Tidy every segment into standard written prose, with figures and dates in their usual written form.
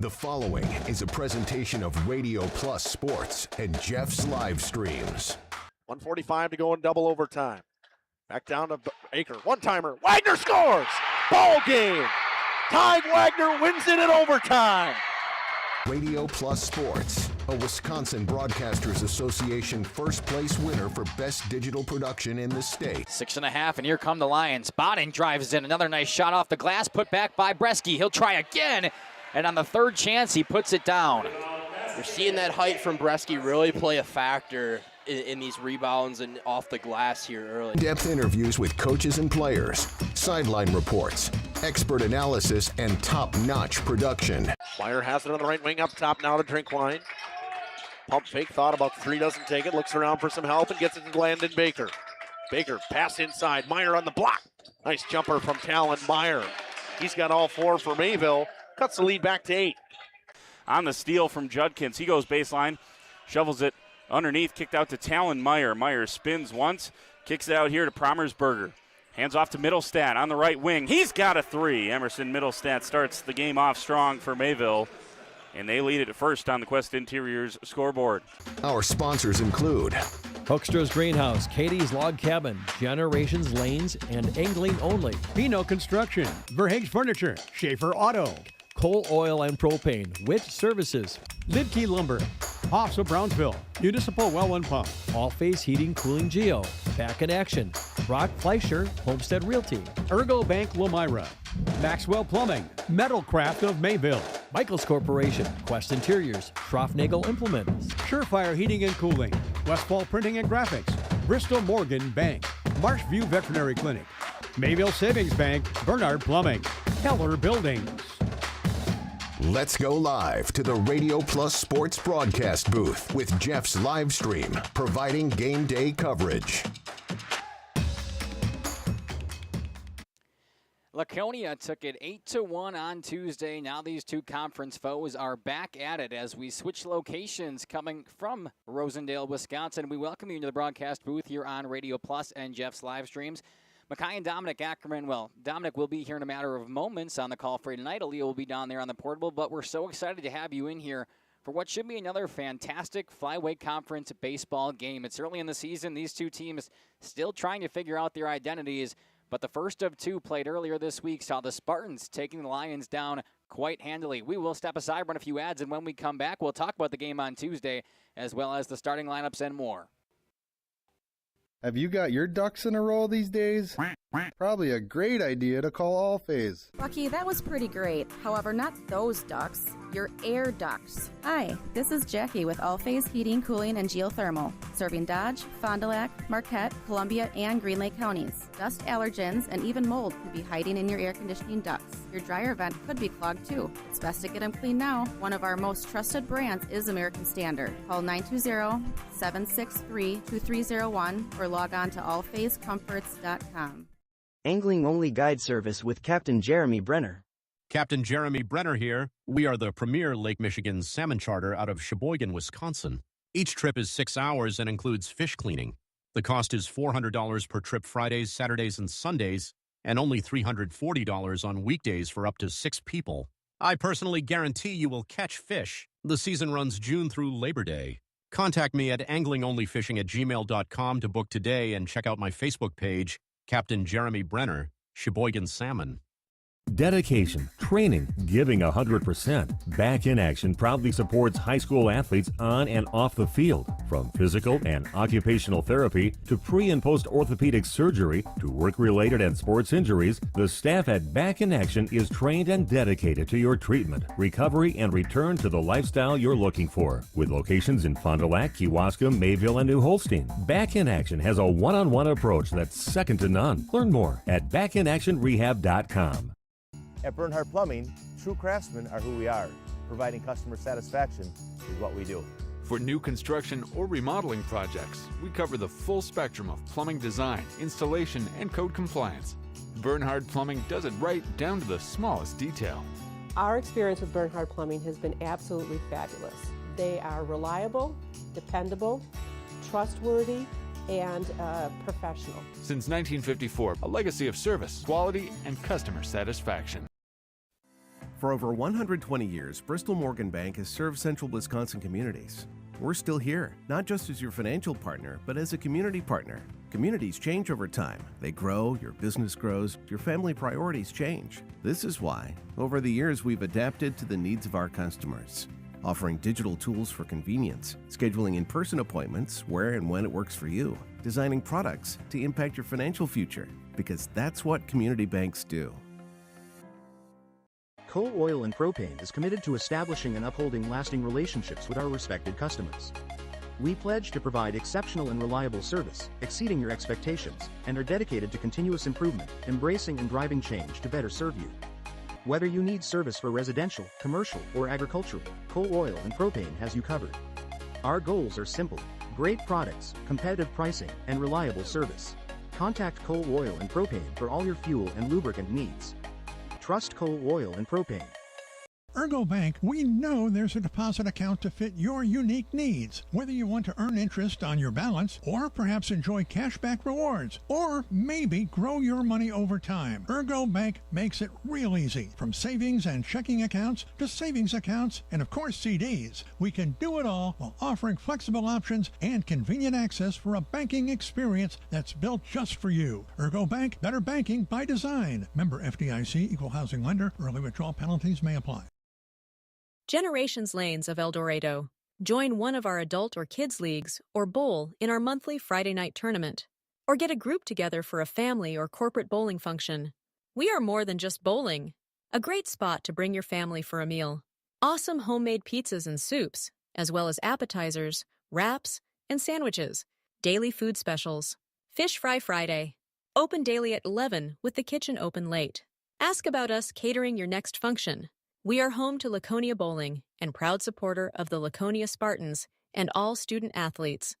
The following is a presentation of Radio Plus Sports and Jeff's Livestreams. 1:45 to go in double overtime. Back down to Baker. One-timer. Wagner scores! Ball game! Ty Wagner wins it in overtime. Radio Plus Sports, a Wisconsin Broadcasters Association first place winner for best digital production in the state. 6.5, and here come the Lions. Bodden drives in. Another nice shot off the glass, put back by Bresky. He'll try again, and on the third chance, he puts it down. You're seeing that height from Bresky really play a factor in these rebounds and off the glass here early. In-depth interviews with coaches and players, sideline reports, expert analysis, and top-notch production. Meyer has it on the right wing up top now to Drinkwine. Pump fake, thought about three, doesn't take it, looks around for some help and gets it to Landon Baker. Baker, pass inside, Meyer on the block. Nice jumper from Talon Meyer. He's got all four for Mayville, cuts the lead back to 8. On the steal from Judkins, he goes baseline, shovels it underneath, kicked out to Talon Meyer. Meyer spins once, kicks it out here to Promersberger. Hands off to Middlestat on the right wing. He's got a three. Emerson Middlestat starts the game off strong for Mayville, and they lead it at first on the Quest Interiors scoreboard. Our sponsors include Hoekstra's Greenhouse, Katie's Log Cabin, Generations Lanes, and Angling Only. Pino Construction, Verhaeg's Furniture, Schaefer Auto, Coal Oil and Propane, Witt Services, Lidkey Lumber, Hoffs of Brownsville, Municipal Well and Pump, All Face Heating Cooling Geo, Back in Action, Brock Fleischer, Homestead Realty, Ergo Bank Lomira, Maxwell Plumbing, Metalcraft of Mayville, Michaels Corporation, Quest Interiors, Schroffnagel Implements, Surefire Heating and Cooling, Westfall Printing and Graphics, Bristol Morgan Bank, Marshview Veterinary Clinic, Mayville Savings Bank, Bernard Plumbing, Keller Buildings. Let's go live to the Radio Plus Sports broadcast booth with Jeff's Livestream, providing game day coverage. Laconia took it 8-1 on Tuesday. Now these two conference foes are back at it as we switch locations coming from Rosendale, Wisconsin. We welcome you to the broadcast booth here on Radio Plus and Jeff's Livestreams. Mackay and Dominic Ackerman, well, Dominic will be here in a matter of moments on the call for tonight. Aaliyah will be down there on the portable, but we're so excited to have you in here for what should be another fantastic Flyweight Conference baseball game. It's early in the season. These two teams still trying to figure out their identities, but the first of two played earlier this week saw the Spartans taking the Lions down quite handily. We will step aside, run a few ads, and when we come back, we'll talk about the game on Tuesday, as well as the starting lineups and more. Have you got your ducks in a row these days? Probably a great idea to call Allphase. Lucky, that was pretty great. However, not those ducks, your air ducts. Hi, this is Jackie with Allphase Heating, Cooling, and Geothermal, serving Dodge, Fond du Lac, Marquette, Columbia, and Green Lake counties. Dust allergens and even mold could be hiding in your air conditioning ducts. Your dryer vent could be clogged too. It's best to get them clean now. One of our most trusted brands is American Standard. Call 920-763-2301 or log on to allphasecomforts.com. Angling-only guide service with Captain Jeremy Brenner. Captain Jeremy Brenner here. We are the premier Lake Michigan salmon charter out of Sheboygan, Wisconsin. Each trip is 6 hours and includes fish cleaning. The cost is $400 per trip Fridays, Saturdays, and Sundays, and only $340 on weekdays for up to 6 people. I personally guarantee you will catch fish. The season runs June through Labor Day. Contact me at anglingonlyfishing@gmail.com to book today and check out my Facebook page, Captain Jeremy Brenner, Sheboygan Salmon. Dedication, training, giving 100%. Back in Action proudly supports high school athletes on and off the field. From physical and occupational therapy to pre- and post-orthopedic surgery to work-related and sports injuries, the staff at Back in Action is trained and dedicated to your treatment, recovery, and return to the lifestyle you're looking for. With locations in Fond du Lac, Kewaskum, Mayville, and New Holstein, Back in Action has a one-on-one approach that's second to none. Learn more at backinactionrehab.com. At Bernhard Plumbing, true craftsmen are who we are. Providing customer satisfaction is what we do. For new construction or remodeling projects, we cover the full spectrum of plumbing design, installation, and code compliance. Bernhard Plumbing does it right down to the smallest detail. Our experience with Bernhard Plumbing has been absolutely fabulous. They are reliable, dependable, trustworthy, and professional. Since 1954, a legacy of service, quality, and customer satisfaction. For over 120 years, Bristol Morgan Bank has served central Wisconsin communities. We're still here, not just as your financial partner, but as a community partner. Communities change over time. They grow, your business grows, your family priorities change. This is why, over the years, we've adapted to the needs of our customers, offering digital tools for convenience, scheduling in-person appointments where and when it works for you, designing products to impact your financial future, because that's what community banks do. Coal Oil and Propane is committed to establishing and upholding lasting relationships with our respected customers. We pledge to provide exceptional and reliable service, exceeding your expectations, and are dedicated to continuous improvement, embracing and driving change to better serve you. Whether you need service for residential, commercial, or agricultural, Coal Oil and Propane has you covered. Our goals are simple: great products, competitive pricing, and reliable service. Contact Coal Oil and Propane for all your fuel and lubricant needs. Trust Coal Oil and Propane. Ergo Bank, we know there's a deposit account to fit your unique needs. Whether you want to earn interest on your balance, or perhaps enjoy cashback rewards, or maybe grow your money over time, Ergo Bank makes it real easy. From savings and checking accounts to savings accounts and, of course, CDs. We can do it all while offering flexible options and convenient access for a banking experience that's built just for you. Ergo Bank, better banking by design. Member FDIC, equal housing lender. Early withdrawal penalties may apply. Generations Lanes of El Dorado. Join one of our adult or kids leagues or bowl in our monthly Friday night tournament. Or get a group together for a family or corporate bowling function. We are more than just bowling. A great spot to bring your family for a meal. Awesome homemade pizzas and soups, as well as appetizers, wraps, and sandwiches. Daily food specials. Fish Fry Friday. Open daily at 11 with the kitchen open late. Ask about us catering your next function. We are home to Laconia Bowling and proud supporter of the Laconia Spartans and all student athletes.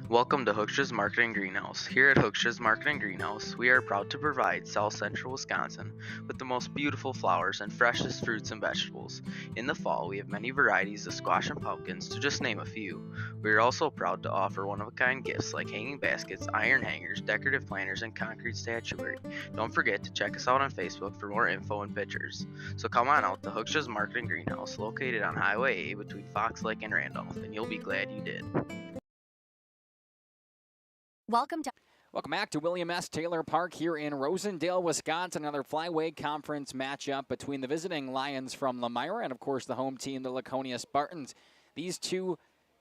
Welcome to Hooksha's Market and Greenhouse. Here at Hooksha's Market and Greenhouse, we are proud to provide South Central Wisconsin with the most beautiful flowers and freshest fruits and vegetables. In the fall, we have many varieties of squash and pumpkins, to just name a few. We are also proud to offer one-of-a-kind gifts like hanging baskets, iron hangers, decorative planters, and concrete statuary. Don't forget to check us out on Facebook for more info and pictures. So come on out to Hooksha's Market and Greenhouse, located on Highway A between Fox Lake and Randolph, and you'll be glad you did. Welcome back to William S. Taylor Park here in Rosendale, Wisconsin. Another Flyweight Conference matchup between the visiting Lions from Lomira and, of course, the home team, the Laconia Spartans. These two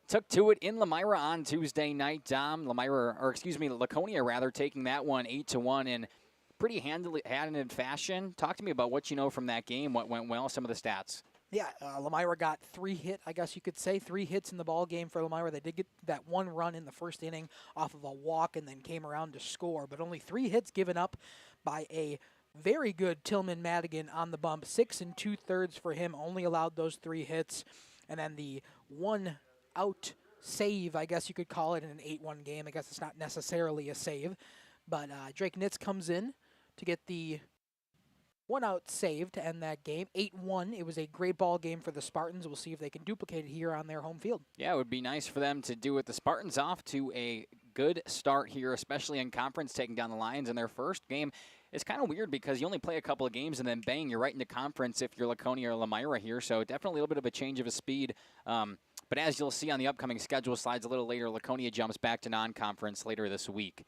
took to it in Lomira on Tuesday night. Laconia taking that one 8-1 in pretty handed fashion. Talk to me about what you know from that game, what went well, some of the stats. Yeah, Lomira got three hits in the ball game for Lomira. They did get that one run in the first inning off of a walk and then came around to score, but only 3 hits given up by a very good Tillman Madigan on the bump. 6 2/3 for him, only allowed those 3 hits. And then the 1 out save, I guess you could call it, in an 8-1 game. I guess it's not necessarily a save, but Drake Nitz comes in to get the 1 out save to end that game. 8-1. It was a great ball game for the Spartans. We'll see if they can duplicate it here on their home field. Yeah, it would be nice for them to do it. The Spartans off to a good start here, especially in conference, taking down the Lions in their first game. It's kind of weird because you only play a couple of games and then bang, you're right into conference if you're Laconia or Lomira here. So definitely a little bit of a change of a speed. But as you'll see on the upcoming schedule slides a little later, Laconia jumps back to non-conference later this week.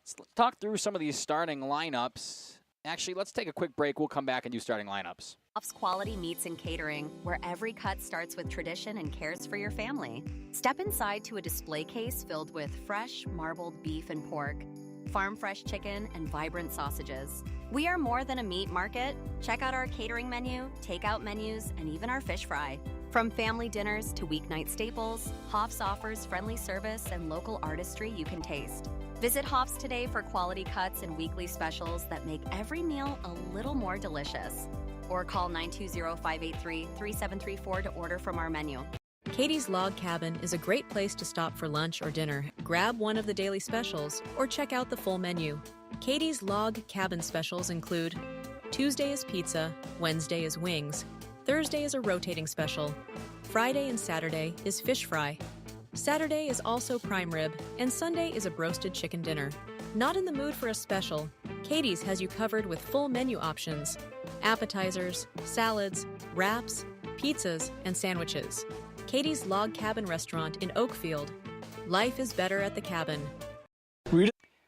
Let's talk through some of these starting lineups. Actually, let's take a quick break. We'll come back and do starting lineups. Hoff's Quality Meats and Catering, where every cut starts with tradition and cares for your family. Step inside to a display case filled with fresh, marbled beef and pork, farm-fresh chicken, and vibrant sausages. We are more than a meat market. Check out our catering menu, takeout menus, and even our fish fry. From family dinners to weeknight staples, Hoff's offers friendly service and local artistry you can taste. Visit Hoff's today for quality cuts and weekly specials that make every meal a little more delicious. Or call 920-583-3734 to order from our menu. Katie's Log Cabin is a great place to stop for lunch or dinner. Grab one of the daily specials or check out the full menu. Katie's Log Cabin specials include Tuesday is pizza, Wednesday is wings, Thursday is a rotating special, Friday and Saturday is fish fry. Saturday is also prime rib, and Sunday is a broasted chicken dinner. Not in the mood for a special? Katie's has you covered with full menu options. appetizers, salads, wraps, pizzas, and sandwiches. Katie's Log Cabin Restaurant in Oakfield. Life is better at the cabin.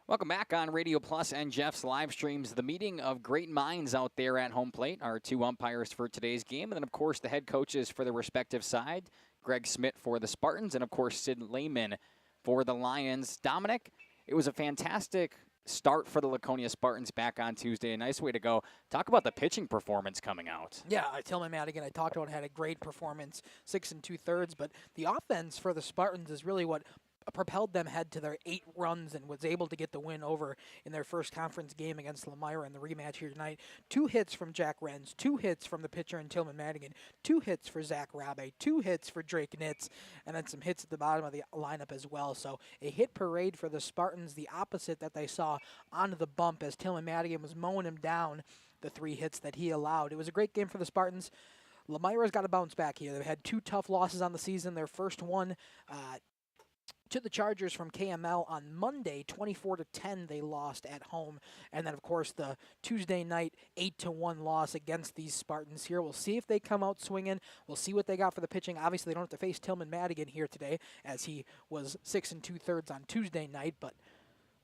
Welcome back on Radio Plus and Jeff's live streams. The meeting of great minds out there at home plate. Our two umpires for today's game. And then, of course, the head coaches for the respective side. Greg Smith for the Spartans and, of course, Sid Lehman for the Lions. Dominic, it was a fantastic start for the Laconia Spartans back on Tuesday. A nice way to go. Talk about the pitching performance coming out. Yeah, Tillman Madigan, I talked about, had a great performance, 6 2/3. But the offense for the Spartans is really what propelled them ahead to their 8 runs and was able to get the win over in their first conference game against Lomira in the rematch here tonight. 2 hits from Jack Renz, 2 hits from the pitcher in Tillman Madigan, 2 hits for Zach Rabe, 2 hits for Drake Nitz, and then some hits at the bottom of the lineup as well. So a hit parade for the Spartans, the opposite that they saw onto the bump as Tillman Madigan was mowing him down, the 3 hits that he allowed. It was a great game for the Spartans. Lomira's got to bounce back here. They've had 2 tough losses on the season. Their first one to the Chargers from KML on Monday, 24-10 they lost at home. And then, of course, the Tuesday night 8-1 loss against these Spartans here. We'll see if they come out swinging. We'll see what they got for the pitching. Obviously, they don't have to face Tillman Madigan here today, as he was 6 2/3 on Tuesday night, but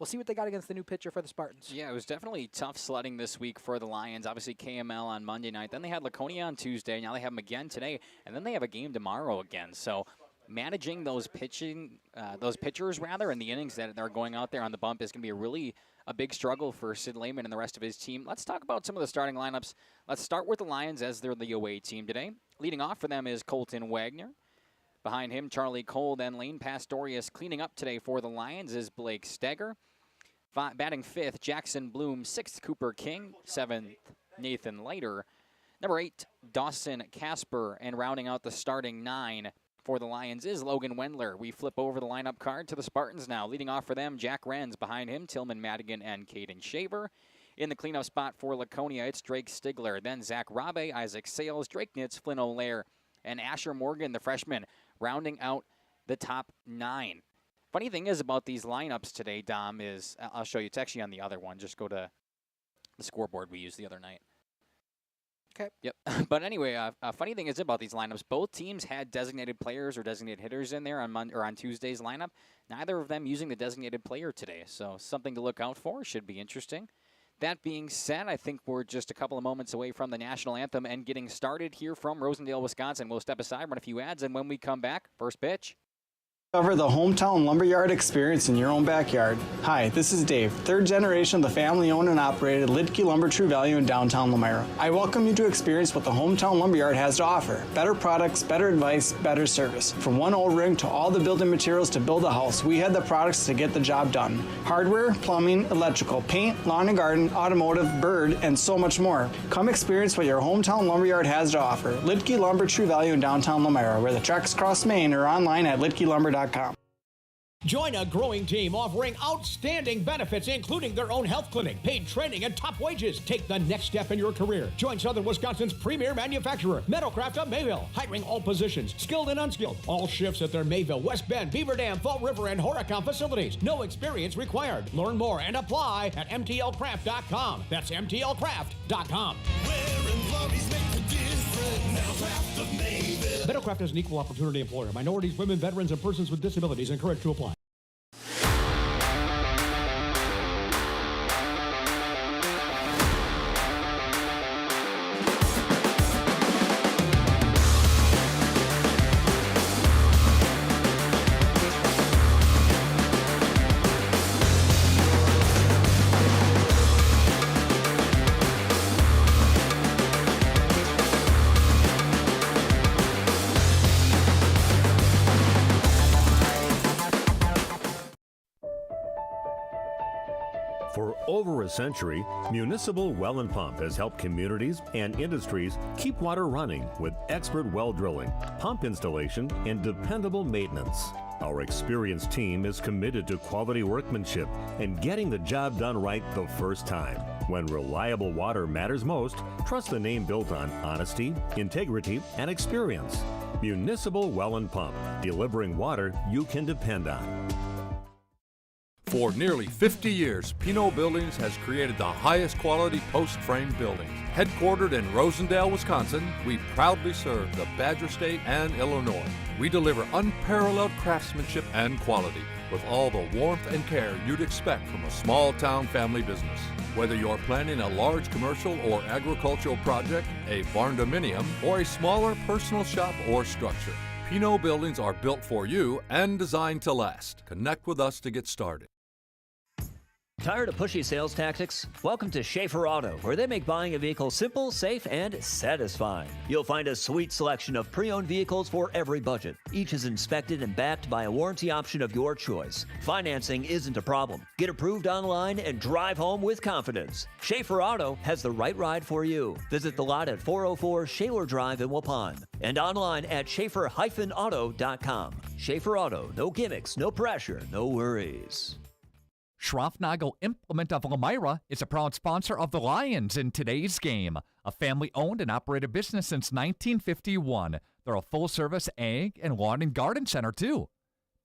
we'll see what they got against the new pitcher for the Spartans. Yeah, it was definitely tough sledding this week for the Lions. Obviously, KML on Monday night. Then they had Laconia on Tuesday. Now they have them again today. And then they have a game tomorrow again. So managing those pitchers, in the innings that are going out there on the bump is going to be a big struggle for Sid Lehman and the rest of his team. Let's talk about some of the starting lineups. Let's start with the Lions as they're the away team today. Leading off for them is Colton Wagner. Behind him, Charlie Cole, then Lane Pastorius. Cleaning up today for the Lions is Blake Steger. Batting 5th, Jackson Bloom. 6th, Cooper King. 7th, Nathan Leiter. Number 8, Dawson Casper. And rounding out the starting 9 for the Lions is Logan Wendler. We flip over the lineup card to the Spartans now. Leading off for them, Jack Renz. Behind him, Tillman Madigan and Caden Shaver. In the cleanup spot for Laconia, it's Drake Stigler. Then Zach Rabe, Isaac Sales, Drake Nitz, Flynn O'Lear, and Asher Morgan, the freshman, rounding out the top 9. Funny thing is about these lineups today, Dom, is I'll show you. It's actually on the other one. Just go to the scoreboard we used the other night. Okay. Yep. But anyway, funny thing is about these lineups, both teams had designated players or designated hitters in there on Tuesday's lineup. Neither of them using the designated player today, so something to look out for. Should be interesting. That being said, I think we're just a couple of moments away from the national anthem and getting started here from Rosendale, Wisconsin. We'll step aside, run a few ads, and when we come back, first pitch. Cover the hometown lumberyard experience in your own backyard. Hi, this is Dave, 3rd generation of the family-owned and operated Lidke Lumber True Value in downtown Lomira. I welcome you to experience what the hometown lumberyard has to offer. Better products, better advice, better service. From one O-ring to all the building materials to build a house, we have the products to get the job done. Hardware, plumbing, electrical, paint, lawn and garden, automotive, bird, and so much more. Come experience what your hometown lumberyard has to offer. Lidke Lumber True Value in downtown Lomira, where the tracks cross Main, or online at lidkelumber.com. Join a growing team offering outstanding benefits, including their own health clinic, paid training, and top wages. Take the next step in your career. Join Southern Wisconsin's premier manufacturer, Metalcraft of Mayville, hiring all positions, skilled and unskilled. All shifts at their Mayville, West Bend, Beaver Dam, Fall River, and Horicon facilities. No experience required. Learn more and apply at mtlcraft.com. That's mtlcraft.com. Metalcraft is an equal opportunity employer. Minorities, women, veterans, and persons with disabilities encouraged to apply. For over a century, Municipal Well and Pump has helped communities and industries keep water running with expert well drilling, pump installation, and dependable maintenance. Our experienced team is committed to quality workmanship and getting the job done right the first time. When reliable water matters most, trust the name built on honesty, integrity, and experience. Municipal Well and Pump, delivering water you can depend on. For nearly 50 years, Pinot Buildings has created the highest quality post-frame buildings. Headquartered in Rosendale, Wisconsin, we proudly serve the Badger State and Illinois. We deliver unparalleled craftsmanship and quality with all the warmth and care you'd expect from a small-town family business. Whether you're planning a large commercial or agricultural project, a barn-dominium, or a smaller personal shop or structure, Pinot Buildings are built for you and designed to last. Connect with us to get started. Tired of pushy sales tactics? Welcome to Schaefer Auto, where they make buying a vehicle simple, safe, and satisfying. You'll find a sweet selection of pre-owned vehicles for every budget. Each is inspected and backed by a warranty option of your choice. Financing isn't a problem. Get approved online and drive home with confidence. Schaefer Auto has the right ride for you. Visit the lot at 404 Shaler Drive in Waupun and online at schaefer-auto.com. Schaefer Auto, no gimmicks, no pressure, no worries. Schroffnagel Implement of Lomira is a proud sponsor of the Lions in today's game. A family-owned and operated business since 1951. They're a full-service ag and lawn and garden center, too.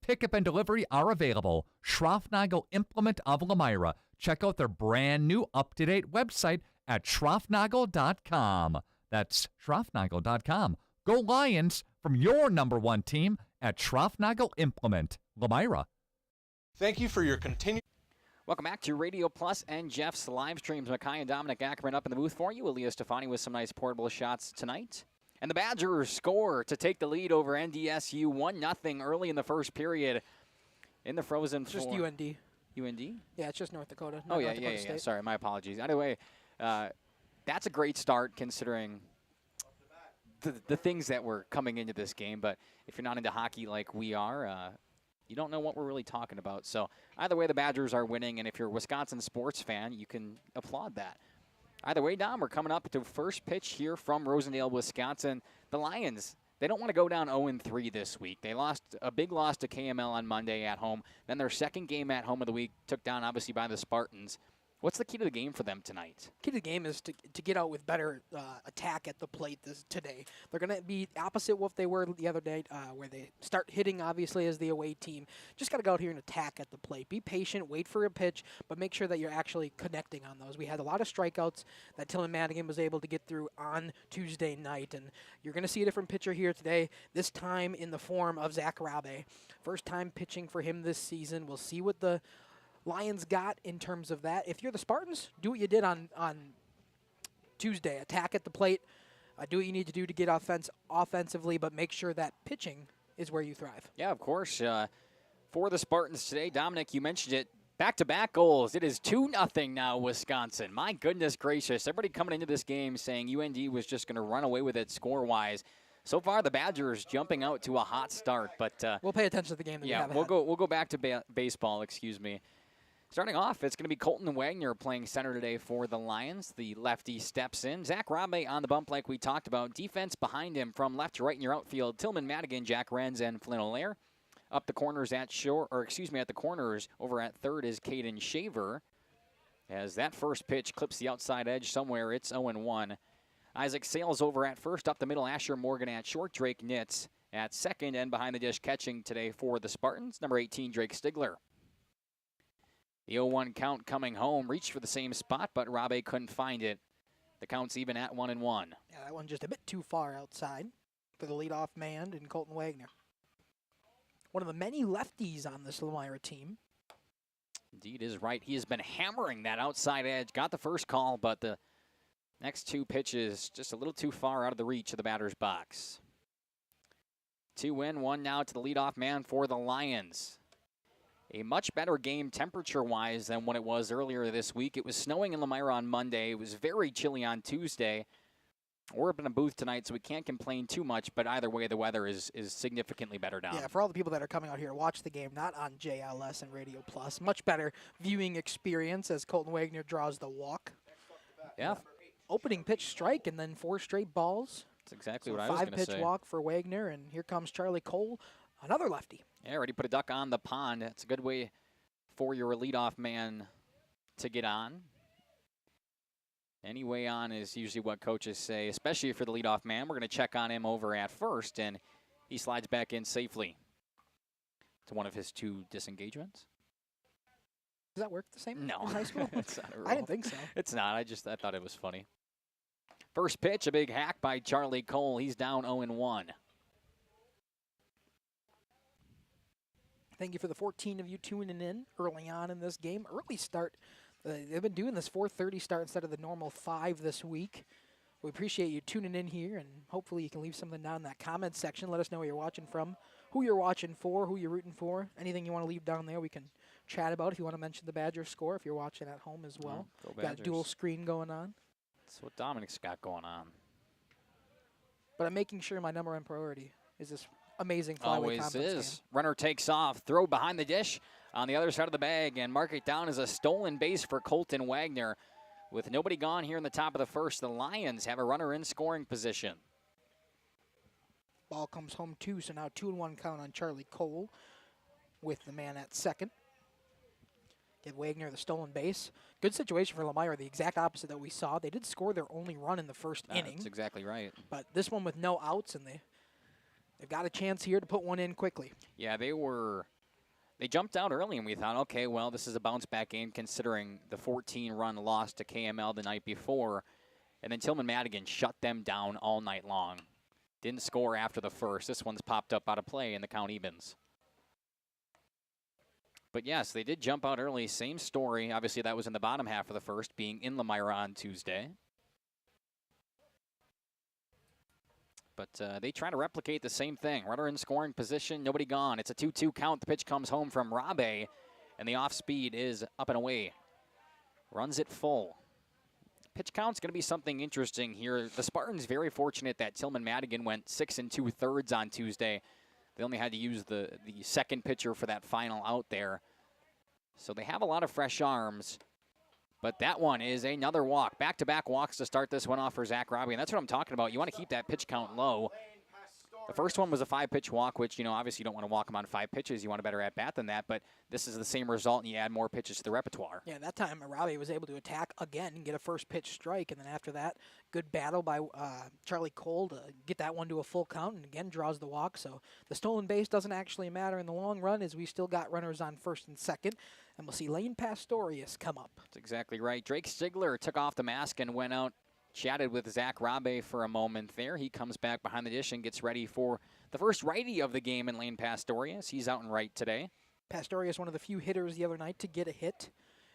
Pickup and delivery are available. Schroffnagel Implement of Lomira. Check out their brand-new up-to-date website at schroffnagel.com. That's schroffnagel.com. Go Lions from your number one team at Schroffnagel Implement, Lomira. Thank you for your continued... Welcome back to Radio Plus and Jeff's live streams. Mackay and Dominic Ackerman up in the booth for you. Aaliyah Stefani with some nice portable shots tonight. And the Badgers score to take the lead over NDSU 1-0 early in the first period in the Frozen Four. Just UND. UND? Yeah, it's just North Dakota. Oh, yeah. Sorry, my apologies. Anyway, that's a great start considering the things that were coming into this game. But if you're not into hockey like we are, you don't know what we're really talking about. So either way, the Badgers are winning, and if you're a Wisconsin sports fan, you can applaud that. Either way, Dom, we're coming up to first pitch here from Rosendale, Wisconsin. The Lions, they don't want to go down 0-3 this week. They lost a big loss to KML on Monday at home. Then their second game at home of the week, took down obviously by the Spartans. What's the key to the game for them tonight? Key to the game is to get out with better attack at the plate today. They're going to be opposite what they were the other day, where they start hitting, obviously, as the away team. Just got to go out here and attack at the plate. Be patient, wait for a pitch, but make sure that you're actually connecting on those. We had a lot of strikeouts that Tillman Madigan was able to get through on Tuesday night, and you're going to see a different pitcher here today, this time in the form of Zach Rabe. First time pitching for him this season. We'll see what the Lions got in terms of that. If you're the Spartans, do what you did on Tuesday. Attack at the plate. Do what you need to do to get offensively, but make sure that pitching is where you thrive. Yeah, of course. For the Spartans today, Dominic, you mentioned it. Back-to-back goals. It is 2-0 now, Wisconsin. My goodness gracious. Everybody coming into this game saying UND was just going to run away with it score-wise. So far, the Badgers jumping out to a hot start, but we'll pay attention to the game. We'll go back to baseball. Excuse me. Starting off, it's going to be Colton Wagner playing center today for the Lions. The lefty steps in. Zach Rabe on the bump like we talked about. Defense behind him from left to right in your outfield. Tillman Madigan, Jack Renz, and Flynn O'Lear. Up the corners at the corners over at third is Caden Shaver. As that first pitch clips the outside edge somewhere, it's 0-1. Isaac Sales over at first. Up the middle, Asher Morgan at short. Drake Nitz at second. And behind the dish catching today for the Spartans, number 18, Drake Stigler. The 0-1 count coming home, reached for the same spot, but Rabe couldn't find it. The count's even at 1-1. Yeah, that one just a bit too far outside for the leadoff man and Colton Wagner. One of the many lefties on this Lomira team. Indeed is right. He has been hammering that outside edge. Got the first call, but the next two pitches just a little too far out of the reach of the batter's box. 2-1, one now to the leadoff man for the Lions. A much better game temperature-wise than what it was earlier this week. It was snowing in Lomira on Monday. It was very chilly on Tuesday. We're up in a booth tonight, so we can't complain too much, but either way, the weather is significantly better down. Yeah, for all the people that are coming out here to watch the game, not on JLS and Radio Plus, much better viewing experience as Colton Wagner draws the walk. Yeah. Opening pitch strike and then 4 straight balls. That's exactly what I was going to say. 5-pitch walk for Wagner, and here comes Charlie Cole, another lefty. Yeah, already put a duck on the pond. That's a good way for your leadoff man to get on. Any way on is usually what coaches say, especially for the leadoff man. We're going to check on him over at first, and he slides back in safely to one of his 2 disengagements. Does that work the same No. in high school? It's not a rule. I didn't think so. It's not. I thought it was funny. First pitch, a big hack by Charlie Cole. He's down 0-1. Thank you for the 14 of you tuning in early on in this game. Early start. They've been doing this 4:30 start instead of the normal 5 this week. We appreciate you tuning in here, and hopefully you can leave something down in that comments section. Let us know where you're watching from, who you're watching for, who you're rooting for. Anything you want to leave down there, we can chat about. If you want to mention the Badgers score, if you're watching at home as well. Go Got a Badgers. dual screen going on. That's what Dominic's got going on. But I'm making sure my number one priority is this amazing flyweight Always conference is. game. Runner takes off, throw behind the dish on the other side of the bag, and mark it down as a stolen base for Colton Wagner. With nobody gone here in the top of the first, the Lions have a runner in scoring position. Ball comes home too, so now 2-1 count on Charlie Cole with the man at second. Give Wagner the stolen base. Good situation for Lomira, the exact opposite that we saw. They did score their only run in the first inning. That's exactly right. But this one with no outs, and they've got a chance here to put one in quickly. Yeah, they jumped out early, and we thought, okay, well, this is a bounce-back game considering the 14-run loss to KML the night before. And then Tillman Madigan shut them down all night long. Didn't score after the first. This one's popped up out of play, and the count evens. But, yes, they did jump out early. Same story. Obviously, that was in the bottom half of the first, being in Lomira on Tuesday. But they try to replicate the same thing. Runner in scoring position, nobody gone. It's a 2-2 count. The pitch comes home from Rabe, and the off speed is up and away. Runs it full. Pitch count's going to be something interesting here. The Spartans very fortunate that Tillman Madigan went 6 2/3 on Tuesday. They only had to use the second pitcher for that final out there. So they have a lot of fresh arms. But that one is another walk. Back-to-back walks to start this one off for Zach Robbie, and that's what I'm talking about. You want to keep that pitch count low. The first one was a 5-pitch walk, which, obviously you don't want to walk him on 5 pitches. You want a better at-bat than that, but this is the same result, and you add more pitches to the repertoire. Yeah, that time Robbie was able to attack again and get a first pitch strike, and then after that, good battle by Charlie Cole to get that one to a full count, and again draws the walk. So the stolen base doesn't actually matter in the long run, as we still got runners on first and second, and we'll see Lane Pastorius come up. That's exactly right. Drake Stigler took off the mask and went out, chatted with Zach Rabe for a moment there. He comes back behind the dish and gets ready for the first righty of the game in Lane Pastorius. He's out in right today. Pastorius, one of the few hitters the other night to get a hit.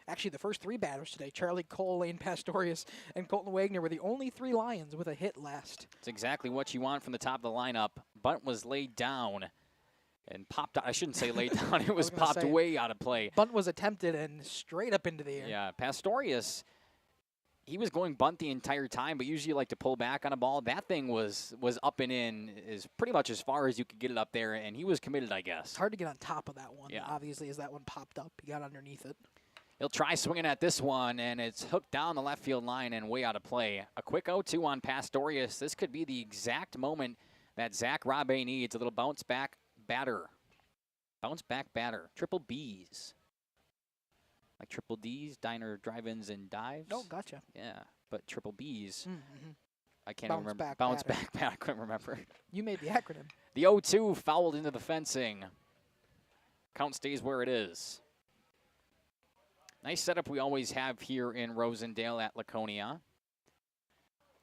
Actually, the first 3 batters today, Charlie Cole, Lane Pastorius, and Colton Wagner, were the only 3 Lions with a hit last. It's exactly what you want from the top of the lineup. Bunt was laid down and popped out. I shouldn't say laid down. It was popped way out of play. Bunt was attempted and straight up into the air. Yeah, Pastorius, he was going bunt the entire time, but usually you like to pull back on a ball. That thing was up and in, is pretty much as far as you could get it up there, and he was committed, I guess. It's hard to get on top of that one, yeah. Obviously, as that one popped up. He got underneath it. He'll try swinging at this one, and it's hooked down the left field line and way out of play. A quick 0-2 on Pastorius. This could be the exact moment that Zach Rabe needs. A little bounce back batter. Bounce back batter. Triple B's. Like triple D's, diner, drive-ins, and dives. Oh, gotcha. Yeah, but triple B's. Mm-hmm. I can't Bounce remember. back Bounce batter. back batter. I couldn't remember. You made the acronym. The 0-2 fouled into the fencing. Count stays where it is. Nice setup we always have here in Rosendale at Laconia.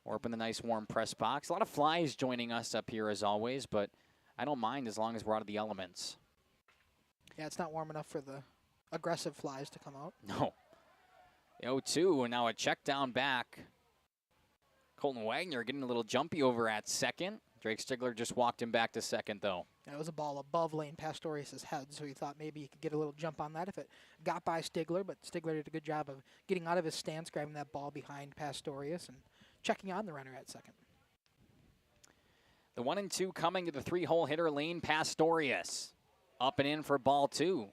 We're up in the nice warm press box. A lot of flies joining us up here as always, but I don't mind as long as we're out of the elements. Yeah, it's not warm enough for the aggressive flies to come out. No. The 0-2, and now a check down back. Colton Wagner getting a little jumpy over at second. Drake Stigler just walked him back to second, though. That was a ball above Lane Pastorius' head, so he thought maybe he could get a little jump on that if it got by Stigler, but Stigler did a good job of getting out of his stance, grabbing that ball behind Pastorius, and checking on the runner at second. The 1-2 coming to the 3-hole hitter, Lane Pastorius. Up and in for ball 2.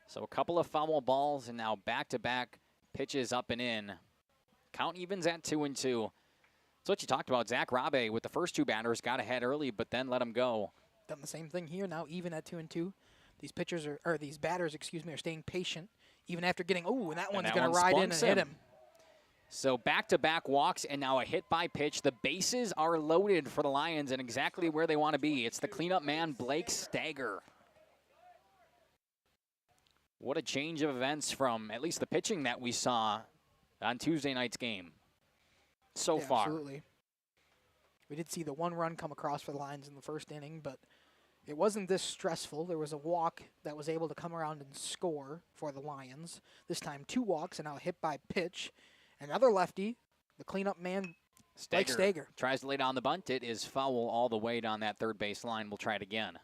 So a couple of foul balls, and now back-to-back pitches up and in. Count evens at 2-2. That's what you talked about. Zach Rabe with the first 2 batters got ahead early, but then let him go. Done the same thing here, now even at 2-2. These pitchers these batters, are staying patient, even after getting, and that one's going to ride in and hit him. So back-to-back walks and now a hit by pitch. The bases are loaded for the Lions and exactly where they want to be. It's the cleanup man, Blake Stagger. What a change of events from at least the pitching that we saw on Tuesday night's game so far. Absolutely. We did see the one run come across for the Lions in the first inning, but it wasn't this stressful. There was a walk that was able to come around and score for the Lions. This time 2 walks and now hit by pitch. Another lefty, the cleanup man, Blake Stager. Tries to lay down the bunt. It is foul all the way down that third base line. We'll try it again.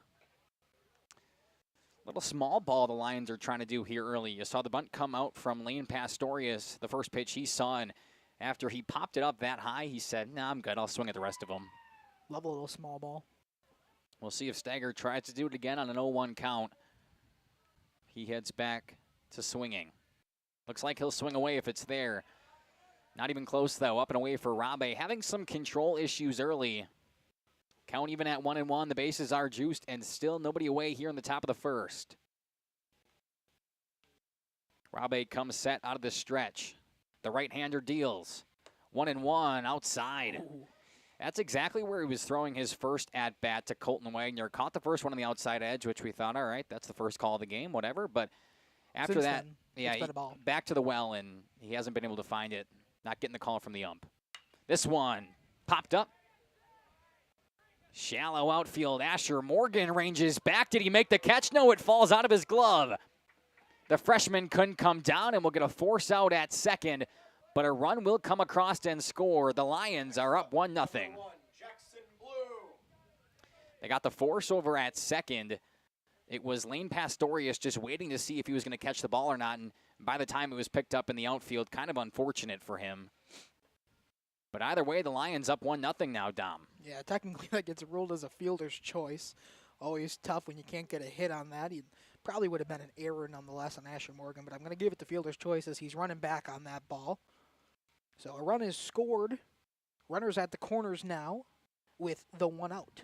Little small ball the Lions are trying to do here early. You saw the bunt come out from Lane Pastorius, the first pitch he saw, and after he popped it up that high, he said, nah, I'm good. I'll swing at the rest of them. Love a little small ball. We'll see if Stager tries to do it again on an 0-1 count. He heads back to swinging. Looks like he'll swing away if it's there. Not even close, though. Up and away for Rabe. Having some control issues early. Count even at 1-1. The bases are juiced, and still nobody away here in the top of the first. Rabe comes set out of the stretch. The right-hander deals. 1-1 outside. Ooh. That's exactly where he was throwing his first at-bat to Colton Wagner. Caught the first one on the outside edge, which we thought, all right, that's the first call of the game, whatever. But after Since that, then, yeah, back to the well, and he hasn't been able to find it. Not getting the call from the ump. This one popped up. Shallow outfield. Asher Morgan ranges back. Did he make the catch? No, it falls out of his glove. The freshman couldn't come down, and we'll get a force out at second. But a run will come across and score. The Lions are up 1-0. They got the force over at second. It was Lane Pastorius just waiting to see if he was going to catch the ball or not. And by the time it was picked up in the outfield, kind of unfortunate for him. But either way, the Lions up 1-0 now, Dom. Yeah, technically that gets ruled as a fielder's choice. Always tough when you can't get a hit on that. He probably would have been an error nonetheless on Asher Morgan, but I'm going to give it to fielder's choice as he's running back on that ball. So a run is scored. Runners at the corners now with the 1 out.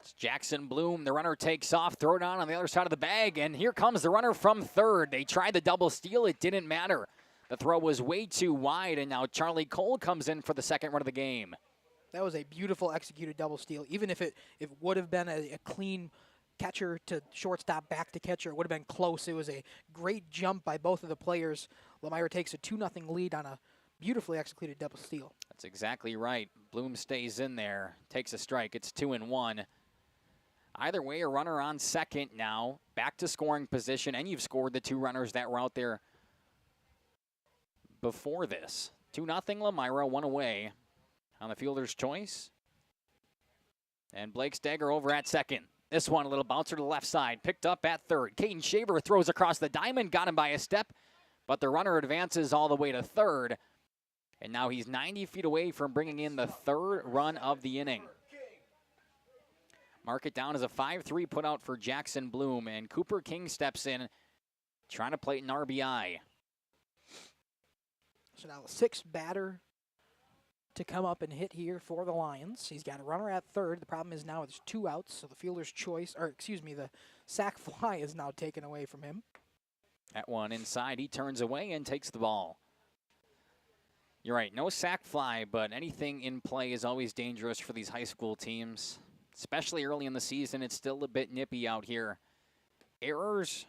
It's Jackson Bloom. The runner takes off, throw it on the other side of the bag, and here comes the runner from third. They tried the double steal. It didn't matter. The throw was way too wide, and now Charlie Cole comes in for the second run of the game. That was a beautiful executed double steal. Even if it would have been a clean catcher to shortstop, back to catcher, it would have been close. It was a great jump by both of the players. Lomira takes a 2-0 lead on a beautifully executed double steal. That's exactly right. Bloom stays in there, takes a strike. It's 2-1. Either way, a runner on second now, back to scoring position, and you've scored the 2 runners that were out there before this. 2-0 Lomira, 1 away on the fielder's choice. And Blake Stager over at second. This one, a little bouncer to the left side, picked up at third. Caden Shaver throws across the diamond, got him by a step, but the runner advances all the way to third. And now he's 90 feet away from bringing in the 3rd run of the inning. Mark it down as a 5-3 put out for Jackson Bloom, and Cooper King steps in, trying to plate an RBI. So now a 6th batter to come up and hit here for the Lions. He's got a runner at third. The problem is now it's 2 outs, so the fielder's choice, or excuse me, the sac fly is now taken away from him. That one inside, he turns away and takes the ball. You're right, no sac fly, but anything in play is always dangerous for these high school teams. Especially early in the season, it's still a bit nippy out here. Errors,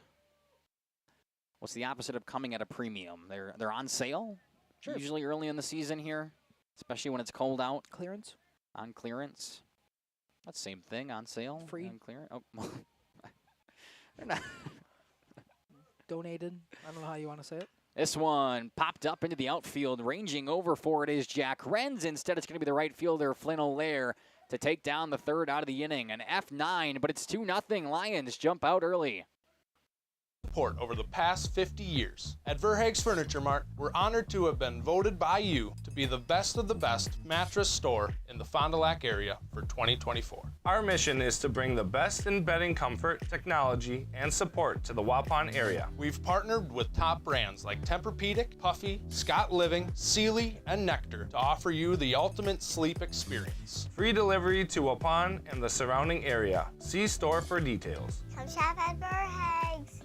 what's the opposite of coming at a premium? They're on sale, Sure. Usually early in the season here, especially when it's cold out. Clearance. On clearance. That's the same thing, on sale. Free. On clearance. Oh. Donated. I don't know how you want to say it. This one popped up into the outfield. Ranging over for it is Jack Renz. Instead, it's going to be the right fielder, Flynn O'Lear, to take down the 3rd out of the inning. An F9, but it's 2-0. Lions jump out early. Support over the past 50 years. At Verhaeg's Furniture Mart, we're honored to have been voted by you to be the best of the best mattress store in the Fond du Lac area for 2024. Our mission is to bring the best in bedding comfort, technology, and support to the Waupun area. We've partnered with top brands like Tempur-Pedic, Puffy, Scott Living, Sealy, and Nectar to offer you the ultimate sleep experience. Free delivery to Waupun and the surrounding area. See store for details. Come shop at Verhaeg's.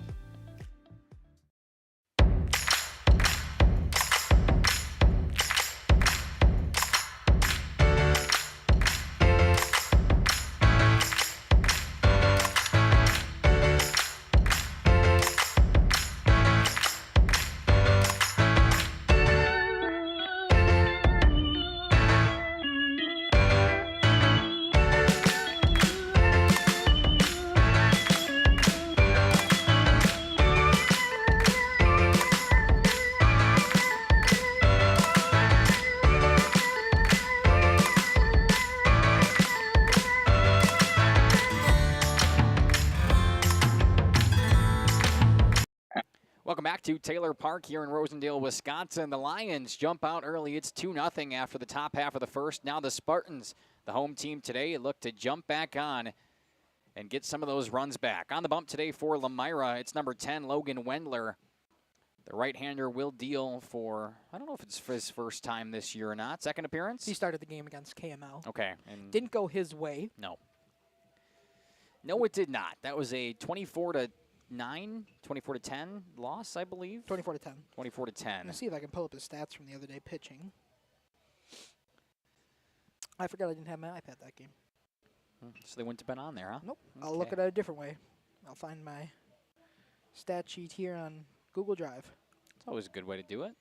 back to Taylor Park here in Rosendale, Wisconsin. The Lions jump out early. It's 2-0 after the top half of the first. Now the Spartans, the home team today, look to jump back on and get some of those runs back. On the bump today for Lomira, it's number 10, Logan Wendler. The right-hander will deal for, I don't know if it's for his first time this year or not. Second appearance? He started the game against KML. Okay. And didn't go his way. No. No, it did not. That was a 24-9, 24-10 loss, I believe. 24-10. 24-10. Let's see if I can pull up his stats from the other day pitching. I forgot I didn't have my iPad that game. So they wouldn't have been on there, huh? Nope. Okay. I'll look at it a different way. I'll find my stat sheet here on Google Drive. It's always a good way to do it.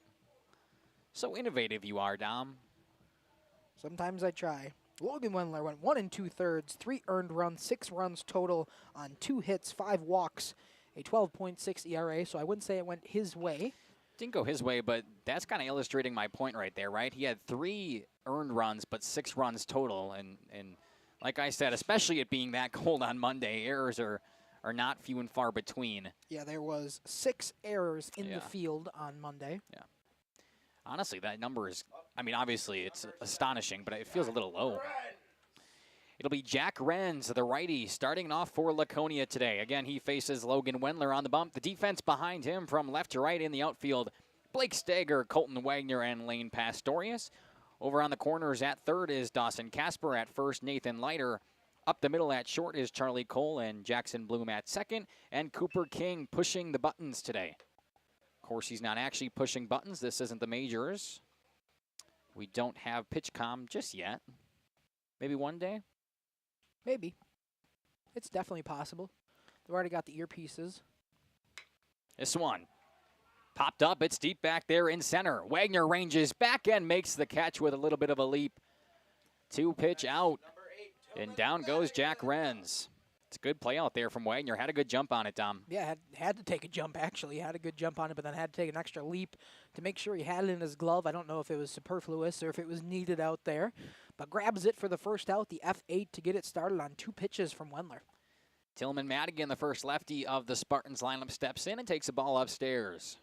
So innovative you are, Dom. Sometimes I try. Logan Wendler went 1 2/3, 3 earned runs, 6 runs total on 2 hits, 5 walks, a 12.6 ERA. So I wouldn't say it went his way. Didn't go his way, but that's kind of illustrating my point right there, right? He had 3 earned runs, but 6 runs total. And like I said, especially it being that cold on Monday, errors are not few and far between. Yeah, there was 6 errors in the field on Monday. Yeah. Honestly, that number is, I mean, obviously it's astonishing, but it feels a little low. It'll be Jack Renz, the righty, starting off for Laconia today. Again, he faces Logan Wendler on the bump. The defense behind him from left to right in the outfield, Blake Stager, Colton Wagner, and Lane Pastorius. Over on the corners at third is Dawson Casper. At first, Nathan Leiter. Up the middle at short is Charlie Cole and Jackson Bloom at second. And Cooper King pushing the buttons today. Of course, he's not actually pushing buttons. This isn't the majors. We don't have PitchCom just yet. Maybe one day? Maybe. It's definitely possible. They've already got the earpieces. This one popped up. It's deep back there in center. Wagner ranges back and makes the catch with a little bit of a leap. 2 pitch out. And down goes Jack Renz. It's a good play out there from Wagner. Had a good jump on it, Dom. Yeah, had to take a jump, actually. Had a good jump on it, but then had to take an extra leap to make sure he had it in his glove. I don't know if it was superfluous or if it was needed out there, but grabs it for the first out, the F8 to get it started on 2 pitches from Wendler. Tillman Madigan, the first lefty of the Spartans lineup, steps in and takes the ball upstairs.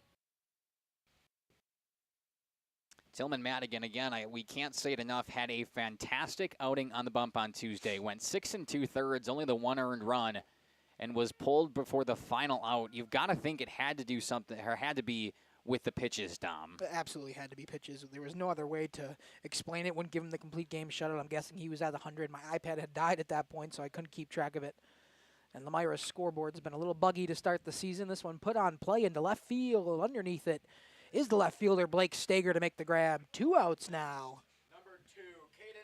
Tillman Madigan, again, we can't say it enough, had a fantastic outing on the bump on Tuesday. Went 6 2/3, only the 1 earned run, and was pulled before the final out. You've got to think it had to do something, or had to be with the pitches, Dom. It absolutely had to be pitches. There was no other way to explain it. Wouldn't give him the complete game shutout. I'm guessing he was at 100. My iPad had died at that point, so I couldn't keep track of it. And Lomira's scoreboard's been a little buggy to start the season. This one put on play into left field. Underneath it is the left fielder, Blake Stager, to make the grab. 2 outs now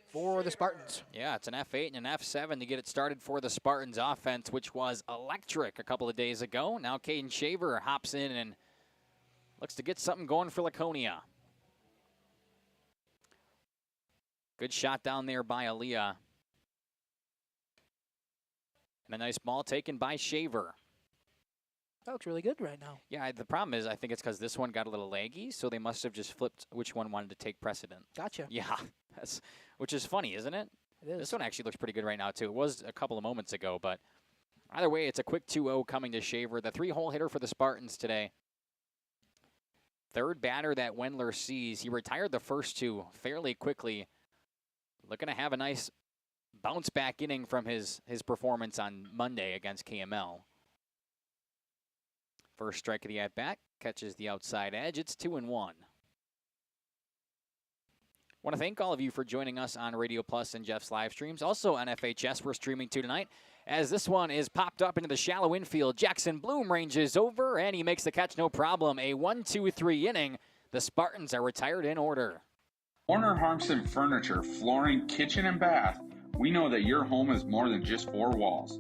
for the Spartans. Yeah, it's an F8 and an F7 to get it started for the Spartans offense, which was electric a couple of days ago. Now Caden Shaver hops in and looks to get something going for Laconia. Good shot down there by Aaliyah. And a nice ball taken by Shaver. That looks really good right now. Yeah, the problem is I think it's because this one got a little laggy, so they must have just flipped which one wanted to take precedent. Gotcha. Yeah, which is funny, isn't it? It is. This one actually looks pretty good right now, too. It was a couple of moments ago, but either way, it's a quick 2-0 coming to Shaver, the 3-hole hitter for the Spartans today. Third batter that Wendler sees. He retired the first 2 fairly quickly. Looking to have a nice bounce-back inning from his performance on Monday against KML. First strike of the at-bat, catches the outside edge. It's 2-1. Want to thank all of you for joining us on Radio Plus and Jeff's live streams. Also on FHS, we're streaming to tonight, as this one is popped up into the shallow infield. Jackson Bloom ranges over, and he makes the catch no problem. A 1-2-3 inning. The Spartans are retired in order. Warner Harmson Furniture, Flooring, Kitchen, and Bath. We know that your home is more than just 4 walls.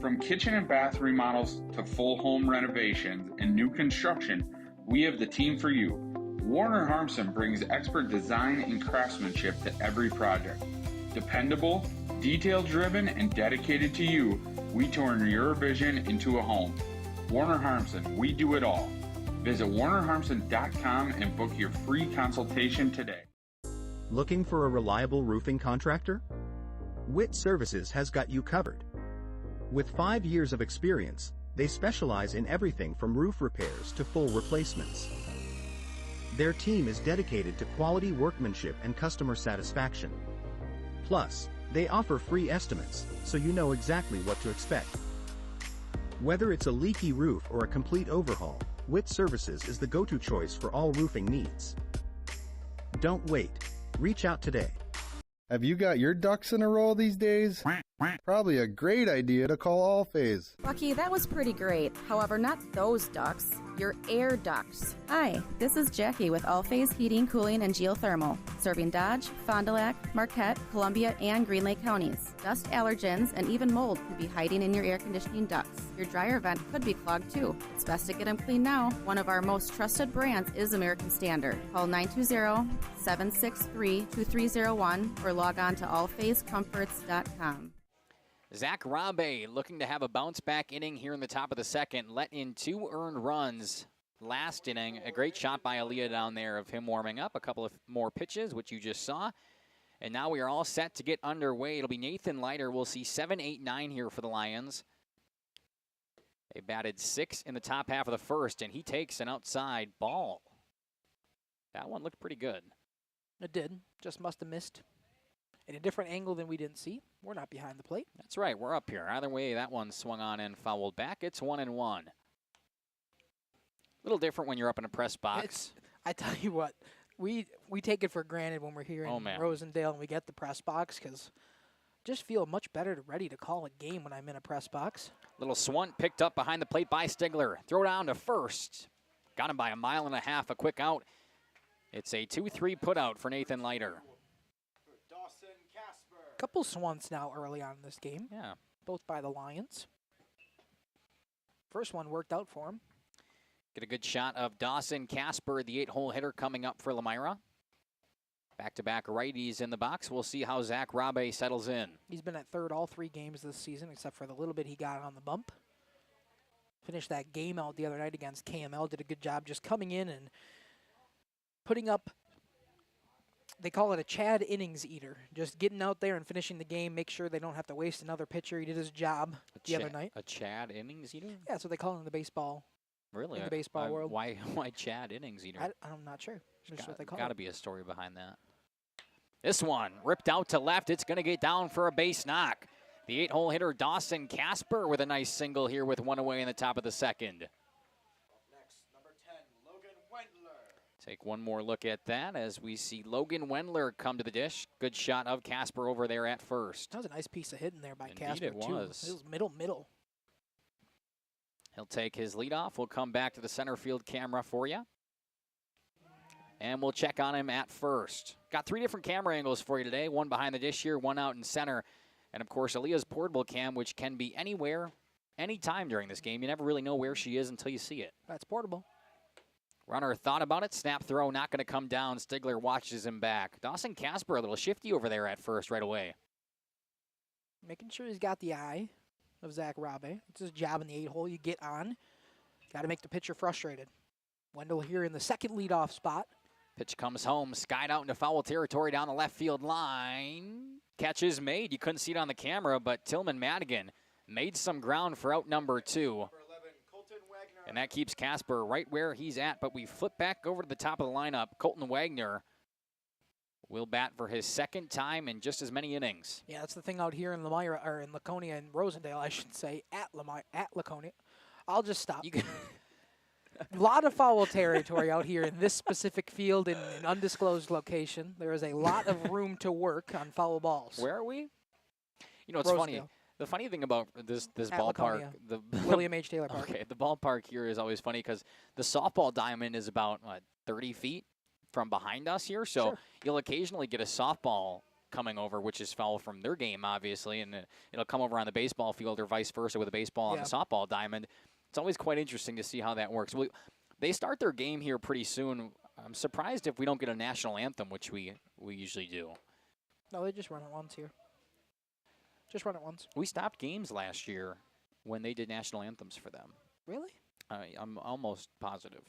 From kitchen and bath remodels to full home renovations and new construction, we have the team for you. Warner Harmson brings expert design and craftsmanship to every project. Dependable, detail-driven, and dedicated to you, we turn your vision into a home. Warner Harmson, we do it all. Visit warnerharmson.com and book your free consultation today. Looking for a reliable roofing contractor? Witt Services has got you covered. With 5 years of experience, They specialize in everything from roof repairs to full replacements. Their team is dedicated to quality workmanship and customer satisfaction. Plus, they offer free estimates, so you know exactly what to expect. Whether it's a leaky roof or a complete overhaul, Witt Services is the go-to choice for all roofing needs. Don't wait. Reach out today. Have you got your ducks in a row these days? Probably a great idea to call Allphase. Lucky, that was pretty great. However, not those ducts. Your air ducts. Hi, this is Jackie with Allphase Heating, Cooling, and Geothermal, serving Dodge, Fond du Lac, Marquette, Columbia, and Green Lake counties. Dust allergens and even mold could be hiding in your air conditioning ducts. Your dryer vent could be clogged too. It's best to get them cleaned now. One of our most trusted brands is American Standard. Call 920-763-2301 or log on to allphasecomforts.com. Zach Rabe looking to have a bounce-back inning here in the top of the second. Let in 2 earned runs last inning. A great shot by Aaliyah down there of him warming up. A couple of more pitches, which you just saw. And now we are all set to get underway. It'll be Nathan Leiter. We'll see 7, 8, 9 here for the Lions. They batted 6 in the top half of the first, and he takes an outside ball. That one looked pretty good. It did. Just must have missed in a different angle than we didn't see. We're not behind the plate. That's right. We're up here. Either way, that one swung on and fouled back. It's 1-1. A little different when you're up in a press box. I tell you what, we take it for granted when we're here in Rosendale and we get the press box because just feel much better ready to call a game when I'm in a press box. Little Swunt picked up behind the plate by Stigler. Throw down to first. Got him by 1.5 miles, a quick out. It's a 2-3 put out for Nathan Leiter. Couple Swunts now early on in this game. Yeah. Both by the Lions. First one worked out for him. Get a good shot of Dawson Casper, the 8-hole hitter coming up for Lomira. Back-to-back righties in the box. We'll see how Zach Rabe settles in. He's been at third all 3 games this season, except for the little bit he got on the bump. Finished that game out the other night against KML. Did a good job just coming in and putting up, they call it a Chad innings eater. Just getting out there and finishing the game, make sure they don't have to waste another pitcher. He did his job the other night. A Chad innings eater? Yeah, that's what they call it in the baseball. Really? In the baseball world. Why Chad innings eater? I'm not sure. That's what they call it. Got to be a story behind that. This one ripped out to left. It's going to get down for a base knock. The 8-hole hitter Dawson Casper with a nice single here with 1 away in the top of the second. Take one more look at that as we see Logan Wendler come to the dish. Good shot of Casper over there at first. That was a nice piece of hitting there by Indeed Casper, it too. was. It was middle. He'll take his leadoff. We'll come back to the center field camera for you. And we'll check on him at first. Got 3 different camera angles for you today. One behind the dish here, one out in center. And, of course, Aaliyah's portable cam, which can be anywhere, anytime during this game. You never really know where she is until you see it. That's portable. Runner thought about it. Snap throw, not going to come down. Stigler watches him back. Dawson Casper a little shifty over there at first right away. Making sure he's got the eye of Zach Rabe. It's his job in the 8-hole. You get on. Got to make the pitcher frustrated. Wendell here in the second leadoff spot. Pitch comes home. Skied out into foul territory down the left field line. Catch is made. You couldn't see it on the camera, but Tillman Madigan made some ground for out number 2. And that keeps Casper right where he's at, but we flip back over to the top of the lineup. Colton Wagner will bat for his second time in just as many innings. Yeah, that's the thing out here in Lomira, or in Laconia and Rosendale, I should say, at Laconia. I'll just stop. A lot of foul territory out here in this specific field in an undisclosed location. There is a lot of room to work on foul balls. Where are we? You know, it's Rosendale. funny. The funny thing about this At ballpark, Laconia. the William H. Taylor Park. Okay, the ballpark here is always funny because the softball diamond is about 30 feet from behind us here, so Sure. you'll occasionally get a softball coming over, which is foul from their game, obviously, and it'll come over on the baseball field or vice versa with a baseball on the softball diamond. It's always quite interesting to see how that works. They start their game here pretty soon. I'm surprised if we don't get a national anthem, which we usually do. No, they just run it once here. Just run it once. We stopped games last year when they did national anthems for them. Really? I'm almost positive.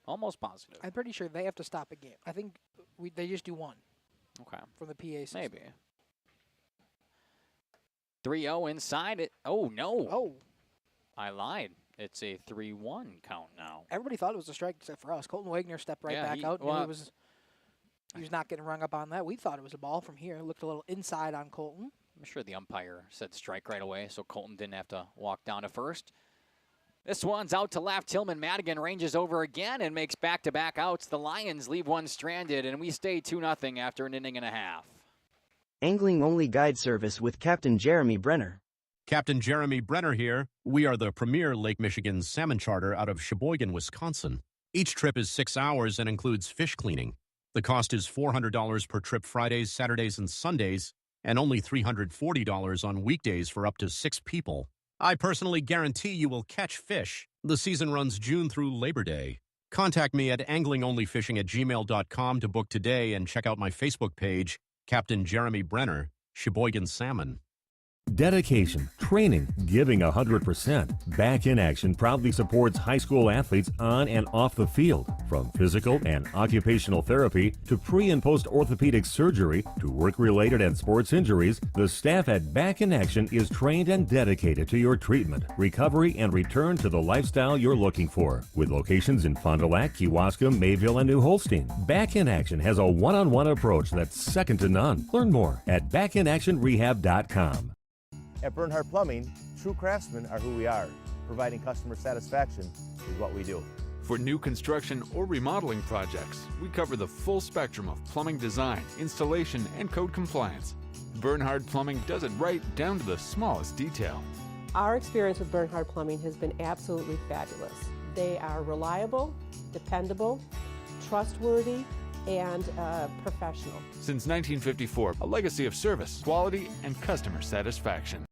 Almost positive. I'm pretty sure they have to stop a game. I think they just do one. Okay. From the PA system. Maybe. 3-0 inside it. Oh, no. Oh. I lied. It's a 3-1 count now. Everybody thought it was a strike except for us. Colton Wagner stepped right back out. Knew he was not getting rung up on that. We thought it was a ball from here. Looked a little inside on Colton. I'm sure the umpire said strike right away, so Colton didn't have to walk down to first. This one's out to left. Tillman Madigan ranges over again and makes back-to-back outs. The Lions leave one stranded, and we stay 2-0 after an inning and a half. Angling-only guide service with Captain Jeremy Brenner. Captain Jeremy Brenner here. We are the premier Lake Michigan salmon charter out of Sheboygan, Wisconsin. Each trip is 6 hours and includes fish cleaning. The cost is $400 per trip Fridays, Saturdays, and Sundays, and only $340 on weekdays for up to 6 people. I personally guarantee you will catch fish. The season runs June through Labor Day. Contact me at anglingonlyfishing@gmail.com to book today and check out my Facebook page, Captain Jeremy Brenner, Sheboygan Salmon. Dedication, training, giving 100%. Back in Action proudly supports high school athletes on and off the field. From physical and occupational therapy to pre- and post-orthopedic surgery to work-related and sports injuries, the staff at Back in Action is trained and dedicated to your treatment, recovery, and return to the lifestyle you're looking for. With locations in Fond du Lac, Kewaskum, Mayville, and New Holstein, Back in Action has a one-on-one approach that's second to none. Learn more at backinactionrehab.com. At Bernhardt Plumbing, true craftsmen are who we are. Providing customer satisfaction is what we do. For new construction or remodeling projects, we cover the full spectrum of plumbing design, installation, and code compliance. Bernhardt Plumbing does it right down to the smallest detail. Our experience with Bernhardt Plumbing has been absolutely fabulous. They are reliable, dependable, trustworthy, and professional. Since 1954, a legacy of service, quality, and customer satisfaction.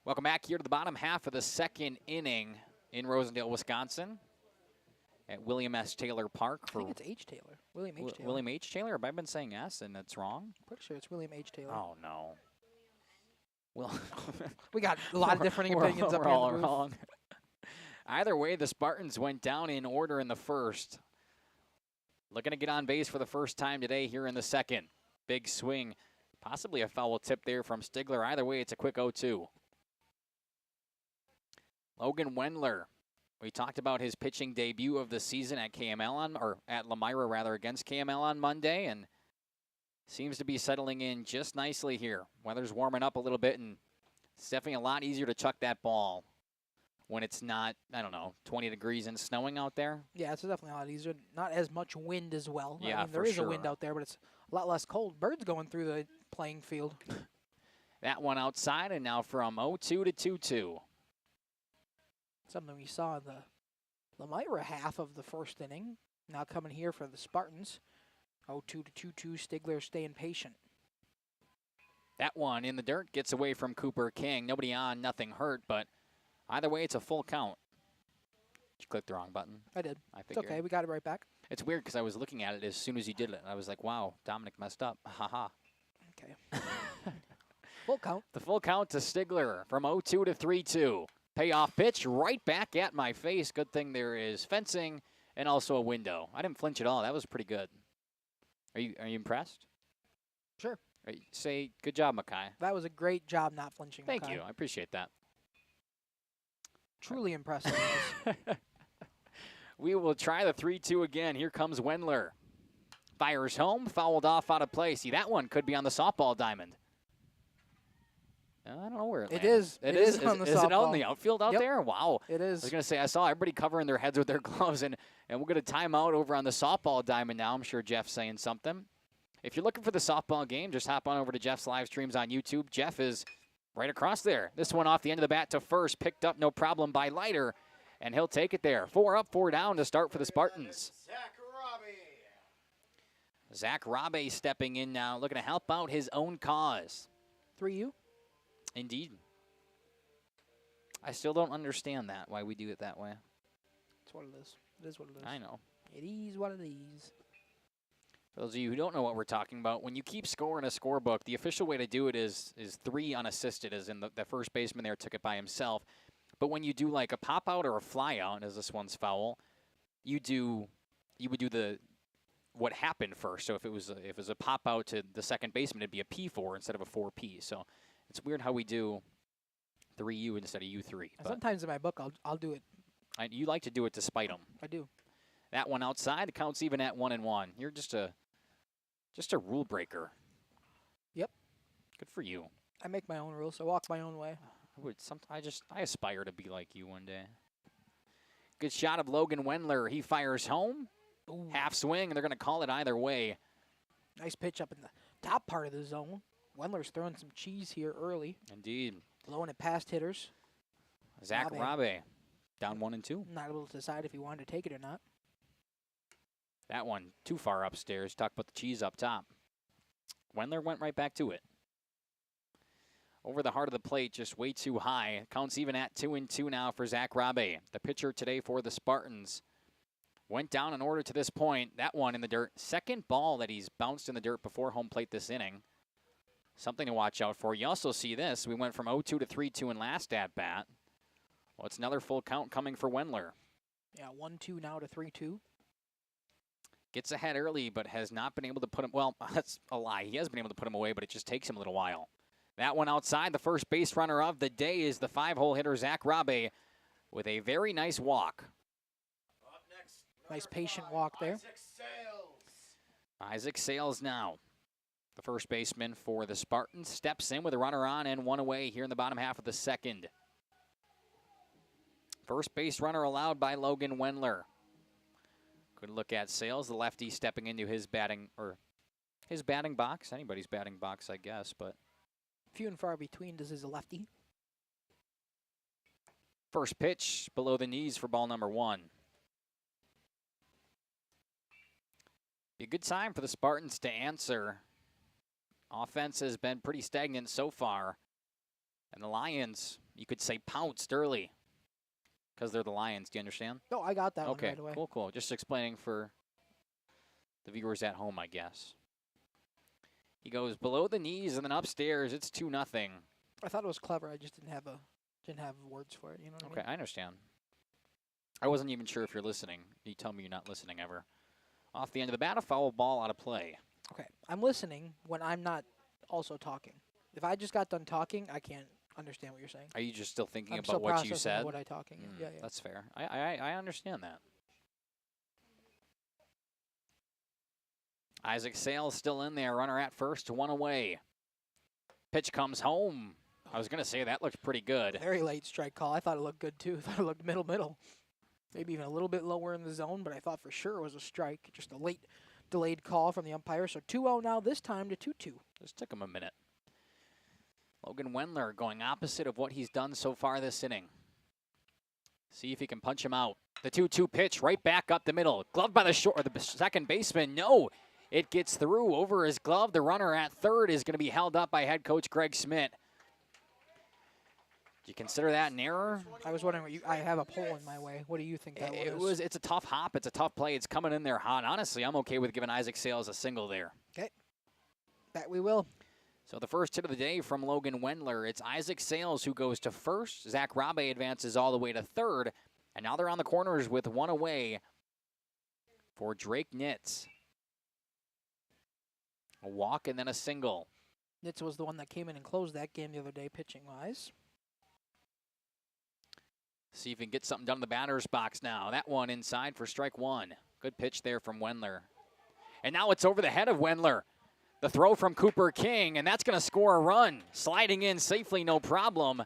Welcome back here to the bottom half of the second inning in Rosendale, Wisconsin at William S. Taylor Park. I think it's H. Taylor. William H. Taylor. William H. Taylor? Have I been saying S and that's wrong? Pretty sure it's William H. Taylor. Oh, no. Well, we got a lot of differing opinions up here all in the booth. wrong. Either way, the Spartans went down in order in the first. Looking to get on base for the first time today here in the second. Big swing. Possibly a foul tip there from Stigler. Either way, it's a quick 0-2. Logan Wendler. We talked about his pitching debut of the season at at Lomira rather, against KML on Monday, and seems to be settling in just nicely here. Weather's warming up a little bit, and it's definitely a lot easier to chuck that ball when it's not, 20 degrees and snowing out there. Yeah, it's definitely a lot easier. Not as much wind as well. Yeah, there is a wind out there, but it's a lot less cold. Birds going through the playing field. That one outside, and now from 0-2 to 2-2. Something we saw in the Lomira half of the first inning. Now coming here for the Spartans. 0-2 to 2-2. Stigler staying patient. That one in the dirt gets away from Cooper King. Nobody on, nothing hurt, but either way, it's a full count. Did you click the wrong button? I did. I figured. It's okay. We got it right back. It's weird because I was looking at it as soon as you did it. I was like, wow, Dominic messed up. Ha-ha. Okay. Full count. The full count to Stigler from 0-2 to 3-2. Payoff pitch right back at my face. Good thing there is fencing and also a window. I didn't flinch at all. That was pretty good. Are you impressed? Sure. Say good job, Makai. That was a great job not flinching. Thank Makai. you. I appreciate that. Truly impressive. We will try the 3-2 again. Here comes Wendler. Fires home, fouled off out of play. See, that one could be on the softball diamond. I don't know where it landed. is. It is on the softball. Is it out in the outfield out Yep. there? Wow. It is. I was going to say, I saw everybody covering their heads with their gloves, and we'll get a timeout over on the softball diamond now. I'm sure Jeff's saying something. If you're looking for the softball game, just hop on over to Jeff's live streams on YouTube. Jeff is right across there. This one off the end of the bat to first, picked up no problem by Leiter, and he'll take it there. 4 up, 4 down to start for the Spartans. Zach Rabe stepping in now, looking to help out his own cause. 3U? Indeed. I still don't understand that, why we do it that way. That's what it is. It is what it is. I know. It is what it is. For those of you who don't know what we're talking about, when you keep score in a scorebook, the official way to do it is 3 unassisted, as in the first baseman there took it by himself. But when you do like a pop out or a fly out, as this one's foul, you would do what happened first. So if it was a pop out to the second baseman, it'd be a P4 instead of a 4P. So it's weird how we do 3U instead of U3. But Sometimes in my book, I'll do it. you like to do it despite them. I do. That one outside, the count's even at 1-1. You're just a rule breaker. Yep. Good for you. I make my own rules. I walk my own way. I aspire to be like you one day. Good shot of Logan Wendler. He fires home. Ooh. Half swing, and they're going to call it either way. Nice pitch up in the top part of the zone. Wendler's throwing some cheese here early. Indeed. Blowing it past hitters. Zach Rabe down 1-2. Not able to decide if he wanted to take it or not. That one too far upstairs. Talk about the cheese up top. Wendler went right back to it. Over the heart of the plate, just way too high. Counts even at 2-2 now for Zach Rabe. The pitcher today for the Spartans. Went down in order to this point. That one in the dirt. Second ball that he's bounced in the dirt before home plate this inning. Something to watch out for. You also see this. We went from 0-2 to 3-2 in last at-bat. Well, it's another full count coming for Wendler. Yeah, 1-2 now to 3-2. Gets ahead early, but has not been able to put him... Well, that's a lie. He has been able to put him away, but it just takes him a little while. That one outside. The first base runner of the day is the 5-hole hitter, Zach Rabe, with a very nice walk. Nice patient walk there. Isaac Sales now. The first baseman for the Spartans steps in with a runner on and one away here in the bottom half of the second. First base runner allowed by Logan Wendler. Good look at Sales, the lefty stepping into his batting box. Anybody's batting box, I guess, but few and far between. This is a lefty. First pitch below the knees for ball number 1. Be a good time for the Spartans to answer. Offense has been pretty stagnant so far. And the Lions, you could say, pounced early. Because they're the Lions. Do you understand? No, I got that one okay, right away. Cool. Just explaining for the viewers at home, I guess. He goes below the knees and then upstairs. It's 2-0. I thought it was clever. I just didn't have words for it. You know what I mean? Okay, I understand. I wasn't even sure if you're listening. You tell me you're not listening ever. Off the end of the bat, a foul ball out of play. Okay, I'm listening when I'm not also talking. If I just got done talking, I can't understand what you're saying. Are you just still thinking I'm about still what you said? What I talking? Yeah. That's fair. I understand that. Isaac Sales still in there. Runner at first, 1 away. Pitch comes home. I was going to say that looked pretty good. Very late strike call. I thought it looked good, too. I thought it looked middle. Maybe even a little bit lower in the zone, but I thought for sure it was a strike. Just a late delayed call from the umpire. So 2-0 now, this time to 2-2. Just took him a minute. Logan Wendler going opposite of what he's done so far this inning. See if he can punch him out. The 2-2 pitch right back up the middle. Gloved by the second baseman. No, it gets through over his glove. The runner at third is going to be held up by head coach Greg Smith. Do you consider that an error? I was wondering, I have a pole in my way. What do you think that was? It's a tough hop. It's a tough play. It's coming in there hot. Honestly, I'm okay with giving Isaac Sales a single there. Okay. That we will. So the first hit of the day from Logan Wendler. It's Isaac Sales who goes to first. Zach Rabe advances all the way to third. And now they're on the corners with 1 away for Drake Nitz. A walk and then a single. Nitz was the one that came in and closed that game the other day, pitching-wise. See if he can get something done in the batter's box now. That one inside for strike 1. Good pitch there from Wendler. And now it's over the head of Wendler. The throw from Cooper King, and that's going to score a run. Sliding in safely, no problem,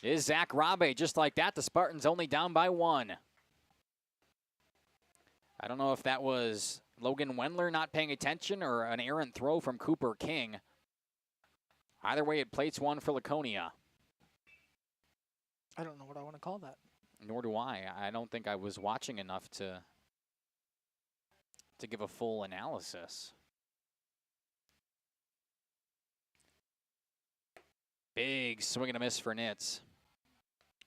is Zach Rabe. Just like that, the Spartans only down by 1. I don't know if that was Logan Wendler not paying attention or an errant throw from Cooper King. Either way, it plates 1 for Laconia. I don't know what I want to call that. Nor do I. I don't think I was watching enough to give a full analysis. Big swing and a miss for Nitz.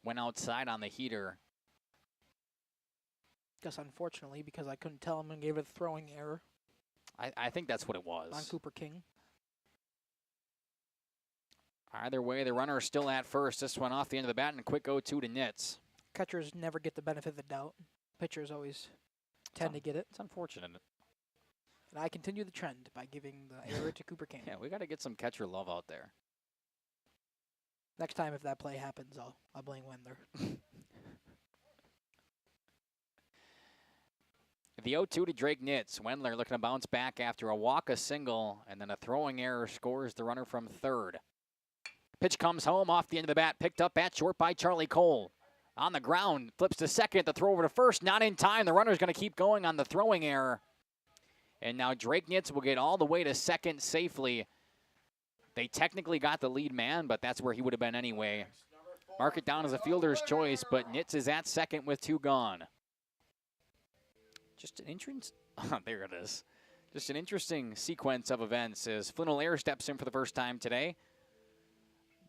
Went outside on the heater. Guess unfortunately, because I couldn't tell him and gave it a throwing error. I think that's what it was. On Cooper King. Either way, the runner is still at first. This one off the end of the bat and a quick 0-2 to Nitz. Catchers never get the benefit of the doubt. Pitchers always tend to get it. It's unfortunate. And I continue the trend by giving the error to Cooper King. Yeah, we got to get some catcher love out there. Next time if that play happens, I'll blame Wendler. The 0-2 to Drake Nitz. Wendler looking to bounce back after a walk, a single, and then a throwing error scores the runner from third. Pitch comes home off the end of the bat, picked up at short by Charlie Cole. On the ground, flips to second, the throw over to first, not in time. The runner's going to keep going on the throwing error. And now Drake Nitz will get all the way to second safely. They technically got the lead man, but that's where he would have been anyway. Mark it down as a fielder's choice, but Nitz is at second with 2 gone. Just an entrance. There it is. Just an interesting sequence of events as Flynn O'Leary steps in for the first time today.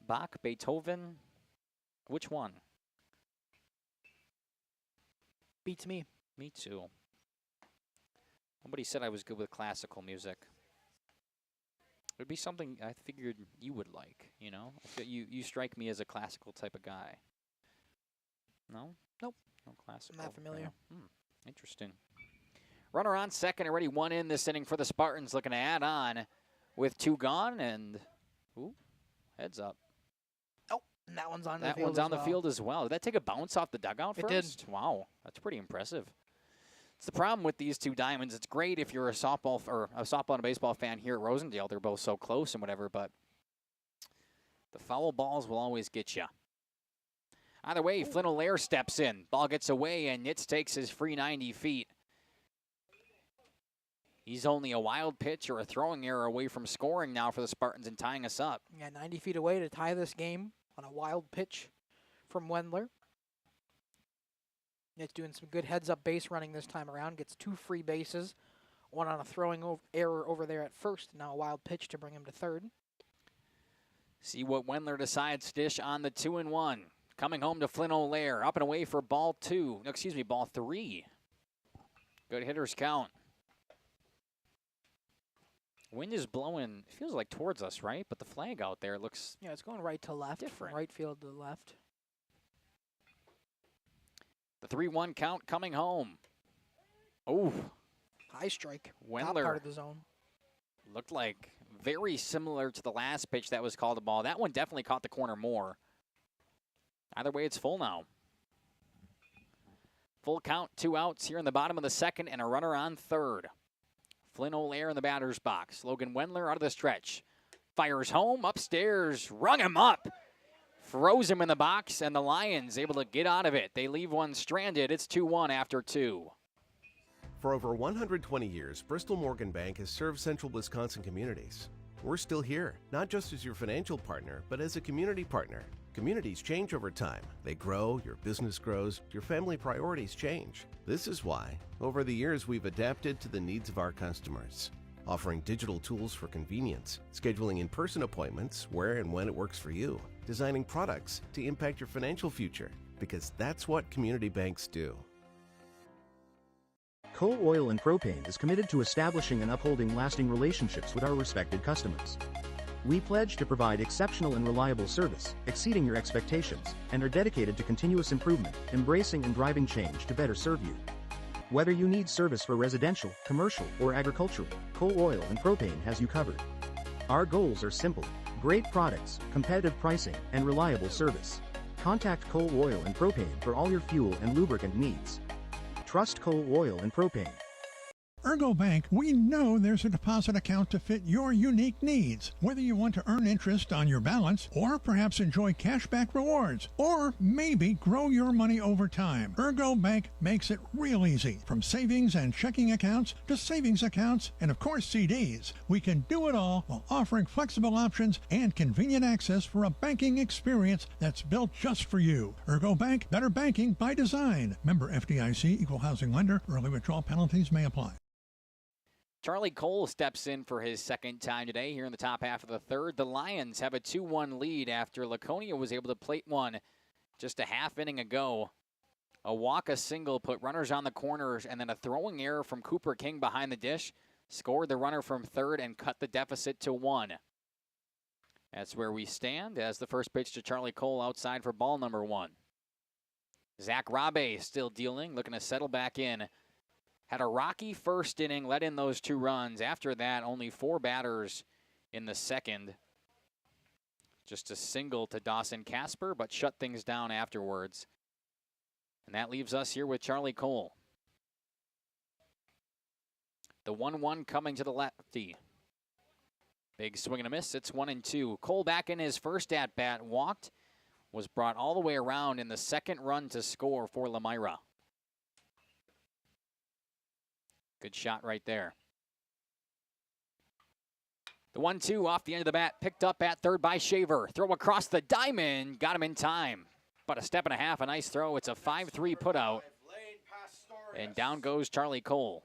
Bach, Beethoven, which one? Beats me. Me too. Nobody said I was good with classical music. It would be something I figured you would like, you know? You strike me as a classical type of guy. No? Nope. No classical. I'm not familiar. Interesting. Runner on second, already 1 in this inning for the Spartans, looking to add on with 2 gone, and heads up. Oh, and that one's on the field. That one's on the field as well. Did that take a bounce off the dugout It first? did. Wow, that's pretty impressive. It's the problem with these 2 diamonds. It's great if you're a softball and a baseball fan here at Rosendale. They're both so close and whatever, but the foul balls will always get you. Either way, Flynn O'Leary steps in. Ball gets away, and Nitz takes his free 90 feet. He's only a wild pitch or a throwing error away from scoring now for the Spartans and tying us up. Yeah, 90 feet away to tie this game on a wild pitch from Wendler. It's doing some good heads-up base running this time around. Gets 2 free bases. 1 on a throwing error over there at first. Now a wild pitch to bring him to third. See what Wendler decides to dish on the 2-1. Coming home to Flynn O'Leary. Up and away for ball 3. Good hitter's count. Wind is blowing, feels like towards us, right? But the flag out there looks it's going right to left. Different. From right field to left. The 3-1 count coming home. Oh. High strike. Wendler. Top part of the zone. Looked like very similar to the last pitch that was called a ball. That one definitely caught the corner more. Either way, it's full now. Full count, 2 outs here in the bottom of the second, and a runner on third. Flynn O'Leary in the batter's box. Logan Wendler out of the stretch. Fires home, upstairs, rung him up. Froze him in the box, and the Lions able to get out of it. They leave one stranded. It's 2-1 after 2. For over 120 years, Bristol Morgan Bank has served central Wisconsin communities. We're still here, not just as your financial partner, but as a community partner. Communities change over time. They grow, your business grows, your family priorities change. This is why, over the years, we've adapted to the needs of our customers, offering digital tools for convenience, scheduling in-person appointments where and when it works for you, designing products to impact your financial future, because that's what community banks do. Coal Oil and Propane is committed to establishing and upholding lasting relationships with our respected customers. We pledge to provide exceptional and reliable service, exceeding your expectations, and are dedicated to continuous improvement, embracing and driving change to better serve you. Whether you need service for residential, commercial, or agricultural, Coal Oil and Propane has you covered. Our goals are simple: great products, competitive pricing, and reliable service. Contact Coal Oil and Propane for all your fuel and lubricant needs. Trust Coal Oil and Propane. Ergo Bank, we know there's a deposit account to fit your unique needs. Whether you want to earn interest on your balance, or perhaps enjoy cashback rewards, or maybe grow your money over time, Ergo Bank makes it real easy. From savings and checking accounts to savings accounts and, of course, CDs. We can do it all while offering flexible options and convenient access for a banking experience that's built just for you. Ergo Bank, better banking by design. Member FDIC, equal housing lender. Early withdrawal penalties may apply. Charlie Cole steps in for his second time today here in the top half of the third. The Lions have a 2-1 lead after Laconia was able to plate one just a half inning ago. A walk, a single, put runners on the corners, and then a throwing error from Cooper King behind the dish scored the runner from third and cut the deficit to 1. That's where we stand as the first pitch to Charlie Cole outside for ball number 1. Zach Rabe still dealing, looking to settle back in. Had a rocky first inning, let in those 2 runs. After that, only 4 batters in the second. Just a single to Dawson Casper, but shut things down afterwards. And that leaves us here with Charlie Cole. The 1-1 coming to the lefty. Big swing and a miss. It's 1-2. Cole back in his first at-bat. Walked. Was brought all the way around in the second run to score for Lomira. Good shot right there. The 1-2 off the end of the bat. Picked up at third by Shaver. Throw across the diamond. Got him in time. About a step and a half. A nice throw. It's a 5-3 putout. And down goes Charlie Cole.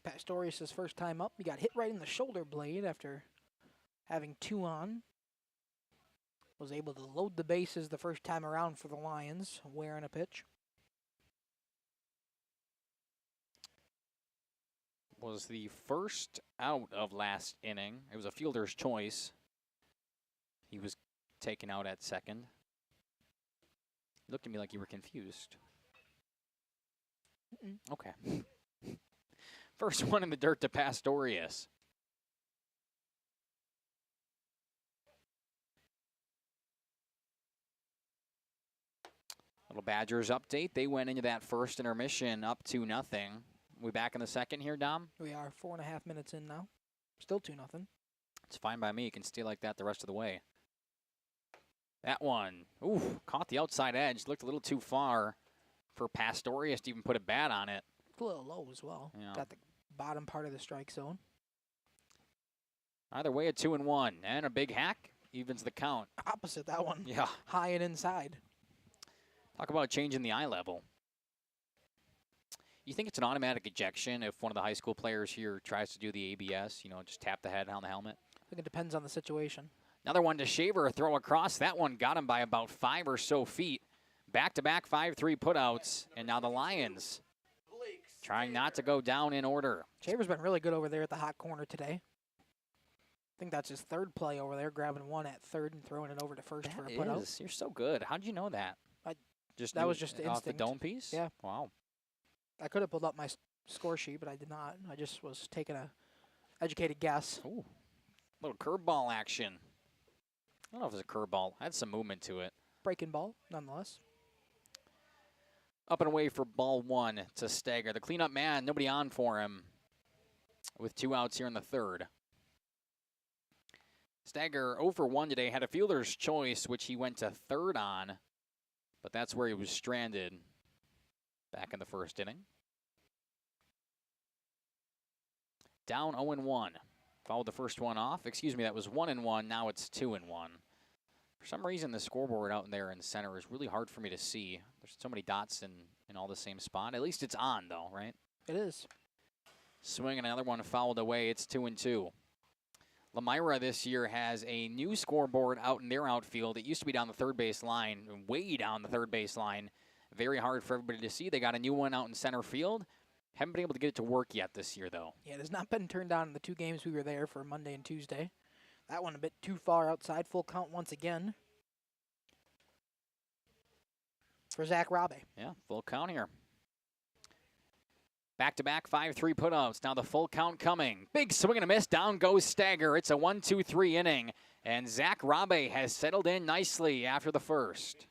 Pastorius' first time up. He got hit right in the shoulder blade after having 2 on. Was able to load the bases the first time around for the Lions, wearing a pitch. Was the first out of last inning. It was a fielder's choice. He was taken out at second. He looked at me like you were confused. Okay. First one in the dirt to Pastorius. Little Badgers update. They went into that first intermission up 2-0. We back in the second here, Dom? We are 4.5 minutes in now. Still 2-0. It's fine by me. You can stay like that the rest of the way. That one, ooh, caught the outside edge. Looked a little too far for Pastorius to even put a bat on it. A little low as well. Yeah. Got the bottom part of the strike zone. Either way, a 2-1. And a big hack evens the count. Opposite that one. Yeah. High and inside. Talk about changing the eye level. You think it's an automatic ejection if one of the high school players here tries to do the ABS, you know, just tap the head on the helmet? I think it depends on the situation. Another one to Shaver, throw across. That one got him by about 5 or so feet. Back-to-back 5-3 putouts, and now the Lions trying not to go down in order. Shaver's been really good over there at the hot corner today. I think that's his third play over there, grabbing one at third and throwing it over to first for a putout. You're so good. How did you know that? That was just off instinct. the dome piece? Yeah. Wow. I could have pulled up my score sheet, but I did not. I just was taking a educated guess. Ooh. Little curveball action. I don't know if it was a curveball. Had some movement to it. Breaking ball, nonetheless. Up and away for ball 1 to Stagger. The cleanup man, nobody on for him with 2 outs here in the third. Stagger 0 for 1 today. Had a fielder's choice, which he went to third on. But that's where he was stranded back in the first inning. Down 0-1. Fouled the first one off. Excuse me, that was 1-1. Now it's 2-1. For some reason, the scoreboard out there in center is really hard for me to see. There's so many dots in all the same spot. At least it's on, though, right? It is. Swing and another one fouled away. It's 2-2. Lomira this year has a new scoreboard out in their outfield. It used to be down the third base line, way down the third base line. Very hard for everybody to see. They got a new one out in center field. Haven't been able to get it to work yet this year, though. Yeah, it has not been turned on in the 2 games we were there for Monday and Tuesday. That one a bit too far outside. Full count once again for Zach Rabe. Yeah, full count here. Back-to-back 5-3 putouts. Now the full count coming. Big swing and a miss. Down goes Stagger. It's a 1-2-3 inning. And Zach Rabe has settled in nicely after the first.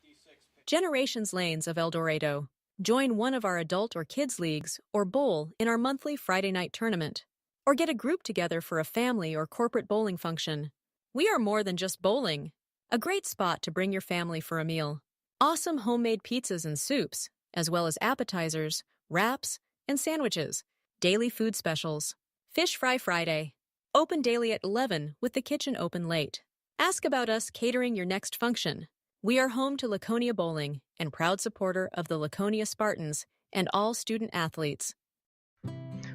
Generations Lanes of El Dorado. Join one of our adult or kids leagues or bowl in our monthly Friday night tournament. Or get a group together for a family or corporate bowling function. We are more than just bowling. A great spot to bring your family for a meal. Awesome homemade pizzas and soups, as well as appetizers, wraps, and sandwiches. Daily food specials. Fish Fry Friday. Open daily at 11 with the kitchen open late. Ask about us catering your next function. We are home to Laconia Bowling and proud supporter of the Laconia Spartans and all student athletes.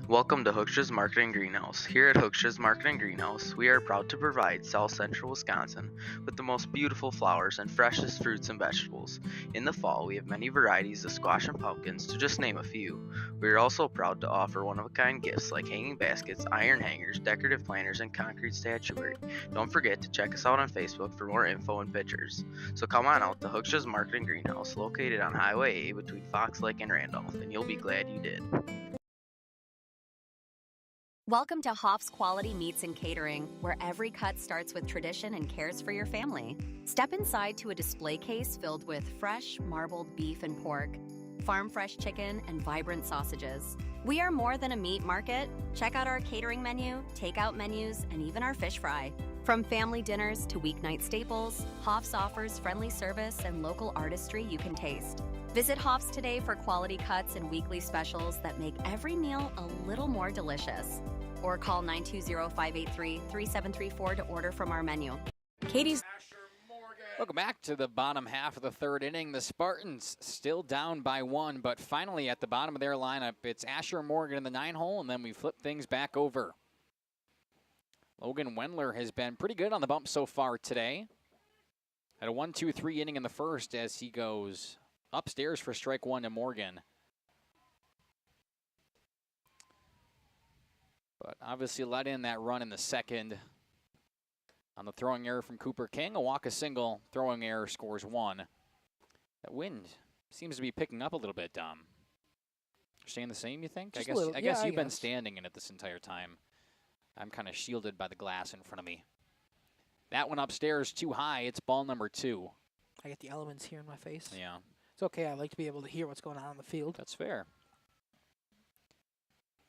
Welcome to Hookstra's Marketing Greenhouse. Here at Hookstra's Marketing Greenhouse, we are proud to provide South Central Wisconsin with the most beautiful flowers and freshest fruits and vegetables. In the fall, we have many varieties of squash and pumpkins, to just name a few. We are also proud to offer one-of-a-kind gifts like hanging baskets, iron hangers, decorative planters, and concrete statuary. Don't forget to check us out on Facebook for more info and pictures. So come on out to Hookstra's Marketing Greenhouse, located on Highway A between Fox Lake and Randolph, and you'll be glad you did. Welcome to Hoff's Quality Meats and Catering, where every cut starts with tradition and cares for your family. Step inside to a display case filled with fresh, marbled beef and pork, farm-fresh chicken, and vibrant sausages. We are more than a meat market. Check out our catering menu, takeout menus, and even our fish fry. From family dinners to weeknight staples, Hoff's offers friendly service and local artistry you can taste. Visit Hoff's today for quality cuts and weekly specials that make every meal a little more delicious. Or call 920-583-3734 to order from our menu. Katie's. Welcome back to the bottom half of the third inning. The Spartans still down by 1, but finally at the bottom of their lineup, it's Asher Morgan in the 9-hole, and then we flip things back over. Logan Wendler has been pretty good on the bump so far today. Had a 1-2-3 inning in the first as he goes upstairs for strike 1 to Morgan. But obviously let in that run in the second. On the throwing error from Cooper King, a walk, a single, throwing error scores 1. That wind seems to be picking up a little bit, Dom. Staying the same, you think? I guess you've been standing in it this entire time. I'm kind of shielded by the glass in front of me. That one upstairs too high. It's ball number 2. I get the elements here in my face. Yeah. It's okay. I like to be able to hear what's going on the field. That's fair.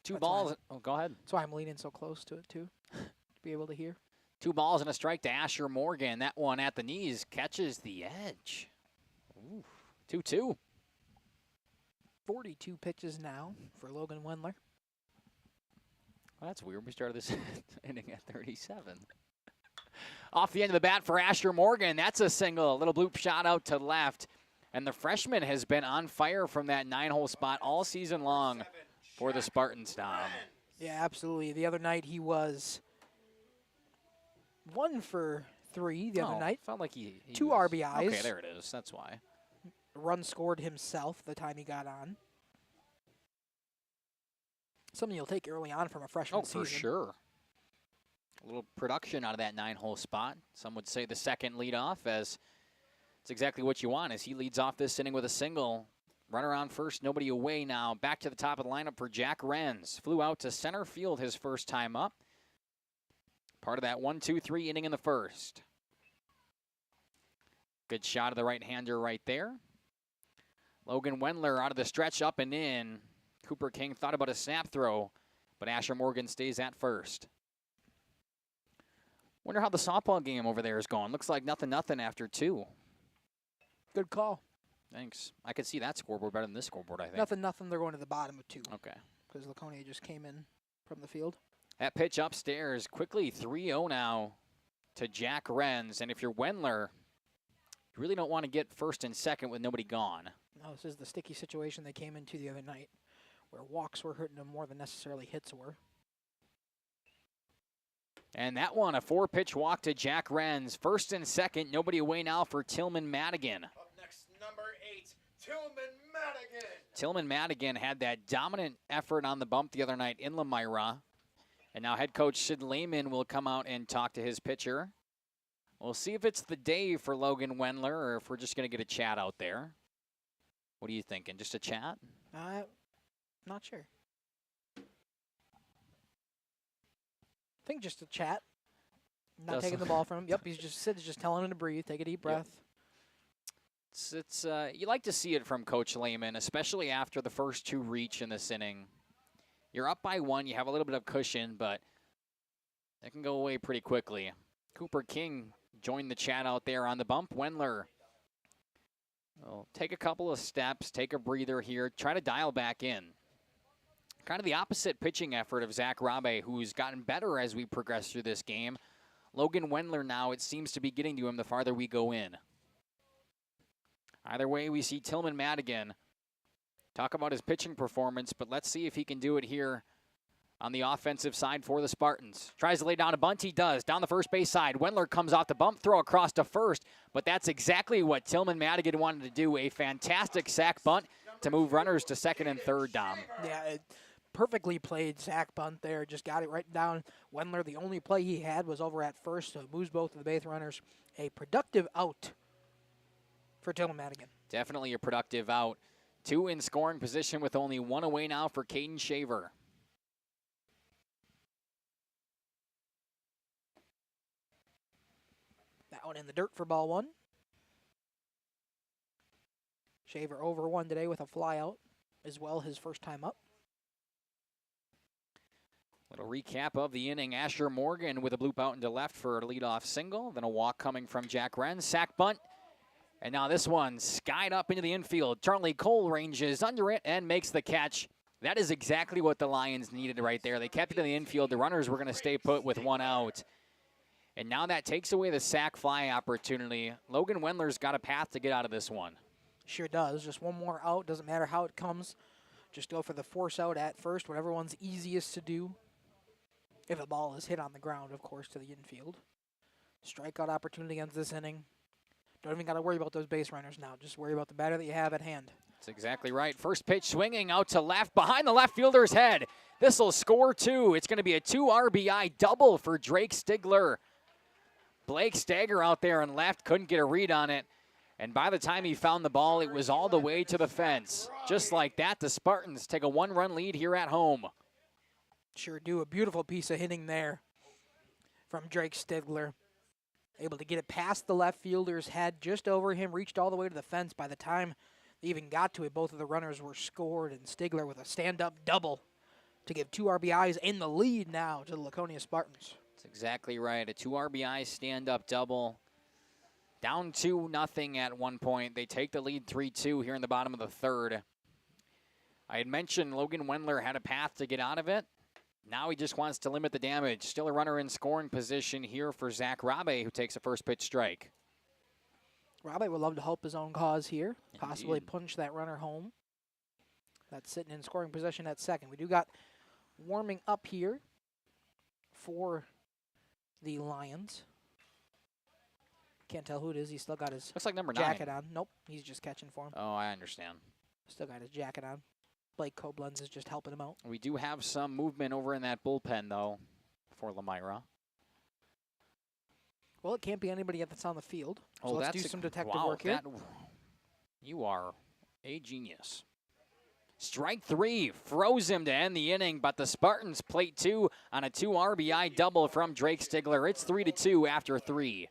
Two balls. Oh, go ahead. That's why I'm leaning so close to it, too, to be able to hear. 2 balls and a strike to Asher Morgan. That one at the knees catches the edge. 2-2. 42 pitches now for Logan Wendler. Well, that's weird. We started this inning at 37. Off the end of the bat for Asher Morgan. That's a single. A little bloop shot out to left. And the freshman has been on fire from that 9-hole spot all season long for the Spartans, Dom. Yeah, absolutely. The other night he was 1 for 3 the other night. Felt like he 2 was, RBIs. Okay, there it is. That's why. Run scored himself the time he got on. Something you'll take early on from a freshman season. Oh, for sure. A little production out of that 9-hole spot. Some would say the second leadoff, as it's exactly what you want, as he leads off this inning with a single. Runner on first, nobody away now. Back to the top of the lineup for Jack Renz. Flew out to center field his first time up. Part of that 1-2-3 inning in the first. Good shot of the right-hander right there. Logan Wendler out of the stretch, up and in. Cooper King thought about a snap throw, but Asher Morgan stays at first. Wonder how the softball game over there is going. Looks like 0-0 after 2. Good call. Thanks. I could see that scoreboard better than this scoreboard, I think. 0-0. They're going to the bottom of 2. Okay. Because Laconia just came in from the field. That pitch upstairs, quickly 3-0 now to Jack Renz. And if you're Wendler, you really don't want to get first and second with nobody gone. No, this is the sticky situation they came into the other night, where walks were hurting them more than necessarily hits were. And that one, a 4-pitch walk to Jack Renz. First and second, nobody away now for Tillman Madigan. Up next, number 8, Tillman Madigan. Tillman Madigan had that dominant effort on the bump the other night in Lomira. And now head coach Sid Lehman will come out and talk to his pitcher. We'll see if it's the day for Logan Wendler or if we're just going to get a chat out there. What are you thinking? Just a chat? Not sure. I think just a chat. Not taking the ball from him. Yep, Sid's just telling him to breathe, take a deep breath. Yep. It's you like to see it from Coach Lehman, especially after the first 2 reach in this inning. You're up by 1, you have a little bit of cushion, but it can go away pretty quickly. Cooper King joined the chat out there on the bump. Wendler will take a couple of steps, take a breather here, try to dial back in. Kind of the opposite pitching effort of Zach Rabe, who's gotten better as we progress through this game. Logan Wendler now, it seems to be getting to him the farther we go in. Either way, we see Tillman Madigan talk about his pitching performance, but let's see if he can do it here on the offensive side for the Spartans. Tries to lay down a bunt, he does. Down the first base side, Wendler comes off the bump, throw across to first, but that's exactly what Tillman Madigan wanted to do, a fantastic sac bunt to move runners to second and third, Dom. Yeah, perfectly played sac bunt there, just got it right down. Wendler, the only play he had was over at first, so it moves both of the base runners. A productive out for Tillman Madigan. Definitely a productive out. 2 in scoring position with only 1 away now for Caden Shaver. Down in the dirt for ball one. Shaver over one today with a fly out as well, his first time up. Little recap of the inning. Asher Morgan with a bloop out into left for a leadoff single. Then a walk coming from Jack Wren. Sack bunt. And now this one skied up into the infield. Charlie Cole ranges under it and makes the catch. That is exactly what the Lions needed right there. They kept it in the infield. The runners were going to stay put with one out. And now that takes away the sack fly opportunity. Logan Wendler's got a path to get out of this one. Sure does. Just one more out. Doesn't matter how it comes. Just go for the force out at first, whatever one's easiest to do. If the ball is hit on the ground, of course, to the infield. Strikeout opportunity ends this inning. Don't even got to worry about those base runners now. Just worry about the batter that you have at hand. That's exactly right. First pitch swinging out to left behind the left fielder's head. This will score two. It's going to be a 2 RBI double for Drake Stigler. Blake Stager out there and left, couldn't get a read on it. And by the time he found the ball, it was all the way to the fence. Just like that, the Spartans take a 1-run lead here at home. Sure do. A beautiful piece of hitting there from Drake Stigler. Able to get it past the left fielder's head, just over him, reached all the way to the fence. By the time they even got to it, both of the runners were scored, and Stigler with a stand-up double to give 2 RBIs in the lead now to the Laconia Spartans. That's exactly right. A 2 RBI stand-up double. Down 2-0 at one point. They take the lead 3-2 here in the bottom of the third. I had mentioned Logan Wendler had a path to get out of it. Now he just wants to limit the damage. Still a runner in scoring position here for Zach Rabe, who takes a first pitch strike. Rabe would love to help his own cause here. Indeed. Possibly punch that runner home. That's sitting in scoring position at second. We do got warming up here for the Lions. Can't tell who it is. He's still got his Looks like number jacket 9. on. Nope, he's just catching for him. Oh, I understand. Still got his jacket on. Blake Koblenz is just helping him out. We do have some movement over in that bullpen, though, for Lomira. Well, it can't be anybody that's on the field. So Oh, let's that's do some detective wow, work here. You are a genius. Strike 3 froze him to end the inning, but the Spartans plate 2 on a 2 RBI double from Drake Stigler. It's 3-2 after 3.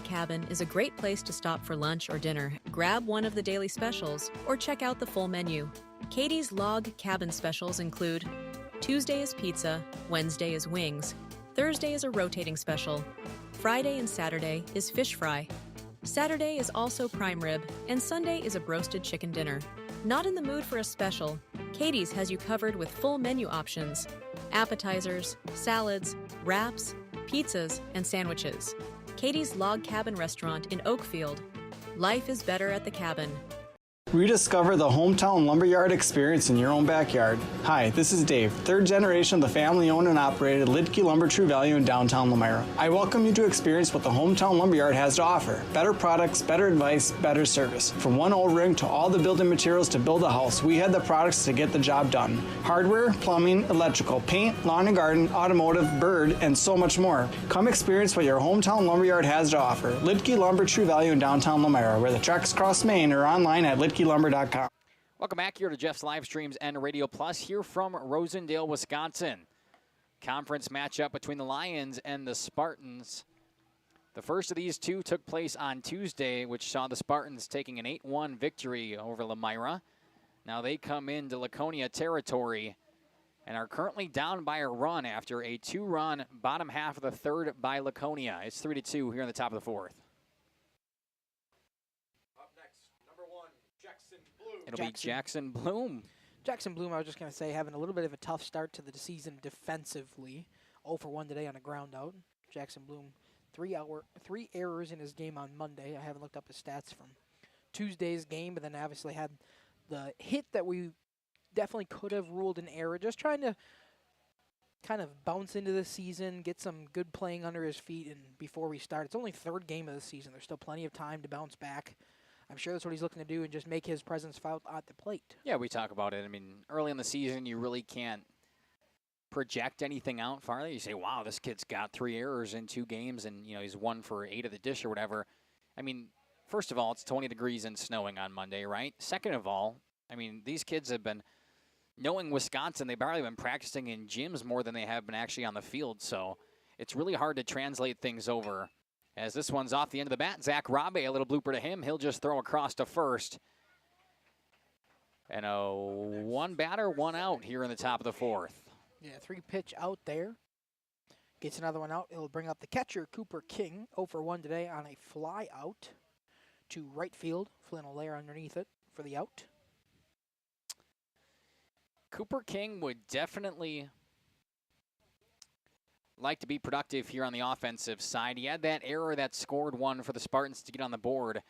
Cabin is a great place to stop for lunch or dinner. Grab one of the daily specials or check out the full menu. Katie's Log Cabin specials include Tuesday is pizza, Wednesday is wings, Thursday is a rotating special, Friday and Saturday is fish fry, Saturday is also prime rib, and Sunday is a broasted chicken dinner. Not in the mood for a special? Katie's has you covered with full menu options, appetizers, salads, wraps, pizzas, and sandwiches. Katie's Log Cabin Restaurant in Oakfield. Life is better at the cabin. Rediscover the hometown lumberyard experience in your own backyard. Hi, this is Dave, third generation of the family-owned and operated Lidke Lumber True Value in downtown Lomira. I welcome you to experience what the hometown lumberyard has to offer. Better products, better advice, better service. From one O-ring to all the building materials to build a house, we had the products to get the job done. Hardware, plumbing, electrical, paint, lawn and garden, automotive, bird, and so much more. Come experience what your hometown lumberyard has to offer. Lidke Lumber True Value in downtown Lomira, where the tracks cross Main or online at lidkelumber.com. Welcome back here to Jeff's Livestreams and Radio Plus here from Rosendale, Wisconsin. Conference matchup between the Lions and the Spartans. The first of these two took place on Tuesday, which saw the Spartans taking an 8-1 victory over Lomira. Now they come into Laconia territory and are currently down by a run after a 2-run bottom half of the third by Laconia. It's 3-2 here in the top of the fourth. It'll be Jackson Bloom. Jackson Bloom, I was just going to say, having a little bit of a tough start to the season defensively. 0 for 1 today on a ground out. Jackson Bloom, 3 errors in his game on Monday. I haven't looked up his stats from Tuesday's game, but then obviously had the hit that we definitely could have ruled an error. Just trying to kind of bounce into the season, get some good playing under his feet, and before we start. It's only third game of the season. There's still plenty of time to bounce back. I'm sure that's what he's looking to do and just make his presence felt at the plate. Yeah, we talk about it. I mean, early in the season, you really can't project anything out farther. You say, wow, this kid's got 3 errors in 2 games and, you know, he's 1 for 8 of the dish or whatever. I mean, first of all, it's 20 degrees and snowing on Monday, right? Second of all, I mean, these kids have been, knowing Wisconsin, they've probably been practicing in gyms more than they have been actually on the field. So it's really hard to translate things over As this one's off the end of the bat, Zach Rabe, a little blooper to him. He'll just throw across to first. And a one batter, one out here in the top of the fourth. Yeah, 3-pitch out there. Gets another one out. It'll bring up the catcher, Cooper King, 0 for 1 today on a fly out to right field. Flannel layer underneath it for the out. Cooper King would definitely like to be productive here on the offensive side. He had that error that scored one for the Spartans to get on the board.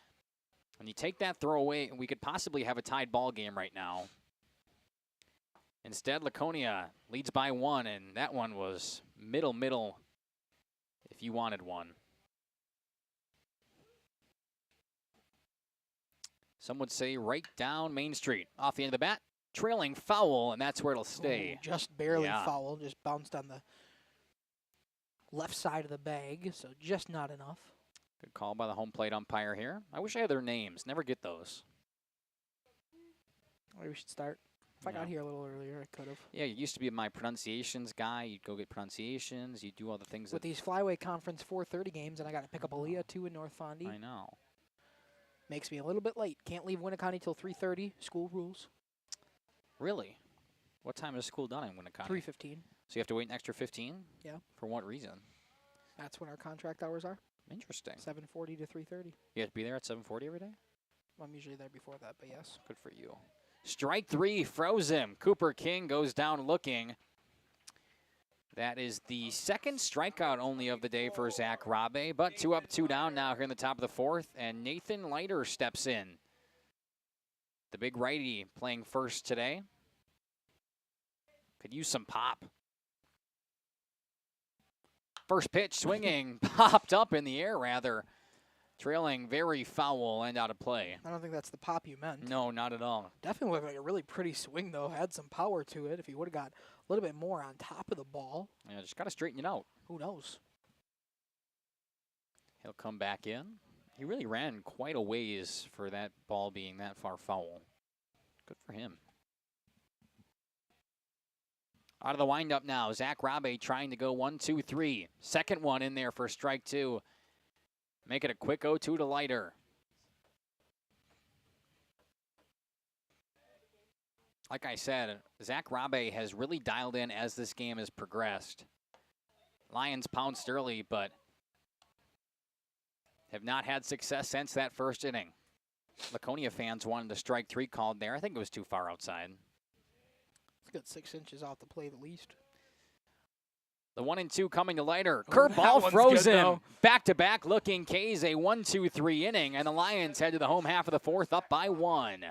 When you take that throw away, we could possibly have a tied ball game right now. Instead, Laconia leads by 1, and that one was middle, if you wanted one. Some would say right down Main Street. Off the end of the bat, trailing foul, and that's where it'll stay. Ooh, just barely foul, just bounced on the left side of the bag, so just not enough. Good call by the home plate umpire here. I wish I had their names. Never get those. Maybe we should start. If I got here a little earlier, I could have. Yeah, you used to be my pronunciations guy. You'd go get pronunciations. You'd do all the things. With these Flyway Conference 4:30 games, and I got to pick up Aaliyah, too, in North Fondy. I know. Makes me a little bit late. Can't leave Winneconne till 3:30. School rules. Really? What time is school done in Winneconne? 3:15. So you have to wait an extra 15? Yeah. For what reason? That's when our contract hours are. Interesting. 7:40 to 3:30. You have to be there at 7:40 every day? Well, I'm usually there before that, but yes. Good for you. Strike 3, froze him. Cooper King goes down looking. That is the second strikeout only of the day for Zach Rabe, but 2 up, 2 down now here in the top of the fourth, and Nathan Leiter steps in. The big righty playing first today. Could use some pop. First pitch swinging, popped up in the air rather. Trailing very foul and out of play. I don't think that's the pop you meant. No, not at all. Definitely looked like a really pretty swing, though. Had some power to it. If he would have got a little bit more on top of the ball. Yeah, just got to straighten it out. Who knows? He'll come back in. He really ran quite a ways for that ball being that far foul. Good for him. Out of the windup now, Zach Rabe trying to go 1-2-3. Second one in there for strike 2. Make it a quick 0-2 to Leiter. Like I said, Zach Rabe has really dialed in as this game has progressed. Lions pounced early, but have not had success since that first inning. Laconia fans wanted the strike 3 called there. I think it was too far outside. It's got 6 inches off the plate at least. The 1-2 coming to Leiter. Curveball froze him. Back-to-back looking K's a 1-2-3 inning, and the Lions head to the home half of the fourth up by 1.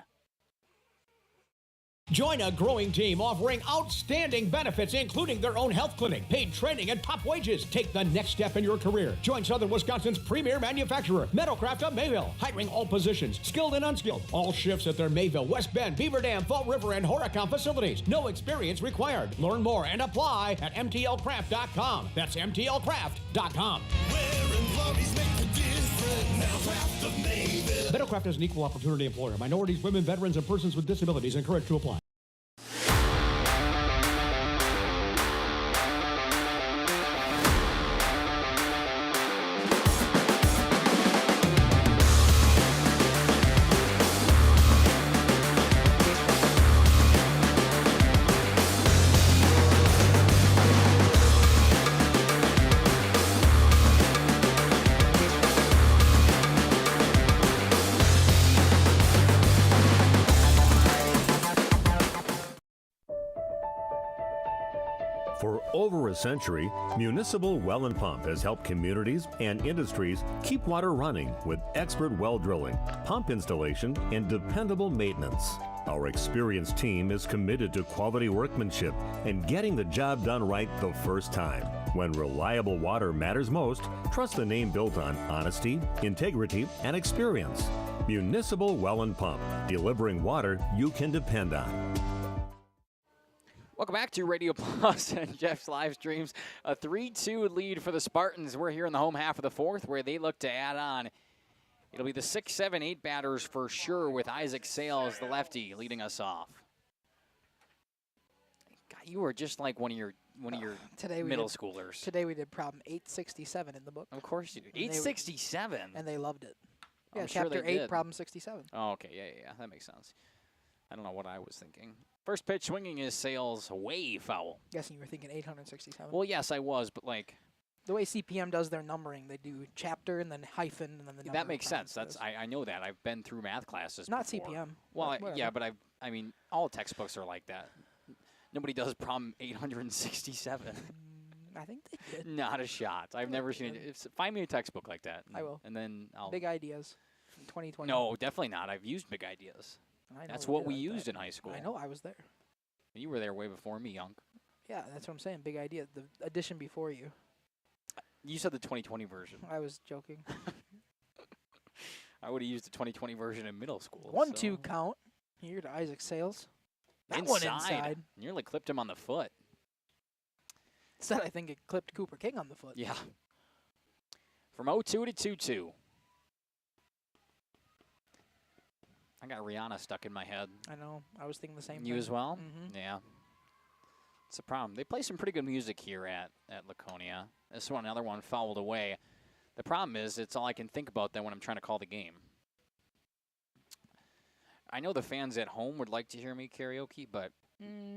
Join a growing team offering outstanding benefits, including their own health clinic, paid training, and top wages. Take the next step in your career. Join Southern Wisconsin's premier manufacturer, Metalcraft of Mayville, hiring all positions, skilled and unskilled. All shifts at their Mayville, West Bend, Beaver Dam, Fall River, and Horicon facilities. No experience required. Learn more and apply at mtlcraft.com. That's mtlcraft.com. Metalcraft is an equal opportunity employer. Minorities, women, veterans, and persons with disabilities encouraged to apply. For over a century, Municipal Well and Pump has helped communities and industries keep water running with expert well drilling, pump installation, and dependable maintenance. Our experienced team is committed to quality workmanship and getting the job done right the first time. When reliable water matters most, trust the name built on honesty, integrity, and experience. Municipal Well and Pump, delivering water you can depend on. Welcome back to Radio Plus and Jeff's live streams. A 3-2 lead for the Spartans. We're here in the home half of the fourth where they look to add on. It'll be the 6, 7, 8 batters for sure with Isaac Sales, the lefty, leading us off. God, you are just like one of your one of your Today middle did, schoolers. Today we did problem 867 in the book. Of course you do. 867? And they loved it. Yeah, I'm sure chapter they 8, did. problem 67. Oh, okay. Yeah. That makes sense. I don't know what I was thinking. First pitch swinging is Sales way foul. Guessing you were thinking 867. Well, yes, I was, but like... The way CPM does their numbering, they do chapter and then hyphen and then the number. That makes sense. I know that. I've been through math classes Not before. CPM. Well, but yeah, but I mean, all textbooks are like that. Nobody does problem 867. I think they did. Not a shot. I've never seen it. Find me a textbook like that. I will. And then I'll... Big ideas from 2020. No, definitely not. I've used big ideas. I know That's we what did we like used that. in high school. I know. I was there. You were there way before me, young. Yeah, that's what I'm saying. Big idea. The edition before you. You said the 2020 version. I was joking. I would have used the 2020 version in middle school. 1-2 count. Here to Isaac Sales. That one inside. Nearly clipped him on the foot. Instead, I think it clipped Cooper King on the foot. Yeah. From 0-2 to 2-2. I got Rihanna stuck in my head. I know. I was thinking the same thing. You as well? Mm-hmm. Yeah. It's a problem. They play some pretty good music here at Laconia. This one, another one fouled away. The problem is it's all I can think about then when I'm trying to call the game. I know the fans at home would like to hear me karaoke, but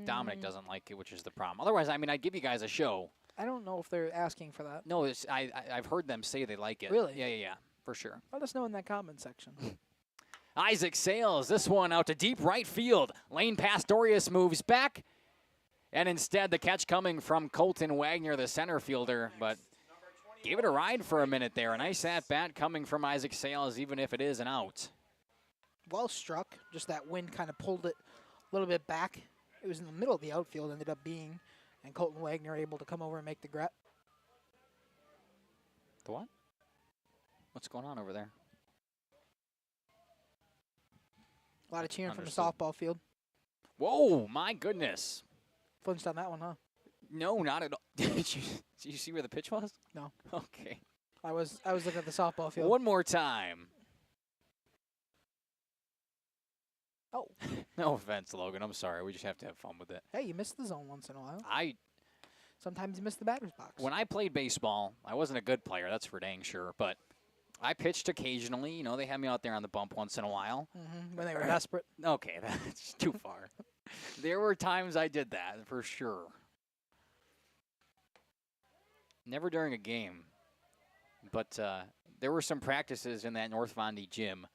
Dominic doesn't like it, which is the problem. Otherwise, I mean, I'd give you guys a show. I don't know if they're asking for that. No, I've heard them say they like it. Really? Yeah, for sure. Let us know in that comment section. Isaac Sales, this one out to deep right field. Lane Pastorius moves back. And instead, the catch coming from Colton Wagner, the center fielder, but gave it a ride for a minute there. A nice at-bat coming from Isaac Sales, even if it is an out. Well struck. Just that wind kind of pulled it a little bit back. It was in the middle of the outfield, ended up being, and Colton Wagner able to come over and make the grab. The what? What's going on over there? A lot of cheering Understood. from the softball field. Whoa, my goodness. Flinched on that one, huh? No, not at all. Did you see where the pitch was? No. Okay. I was looking at the softball field. One more time. Oh. No offense, Logan. I'm sorry. We just have to have fun with it. Hey, you missed the zone once in a while. Sometimes you miss the batter's box. When I played baseball, I wasn't a good player, that's for dang sure, but I pitched occasionally. You know, they had me out there on the bump once in a while. When they were desperate. Okay, that's too far. There were times I did that, for sure. Never during a game. But there were some practices in that North Vondy gym.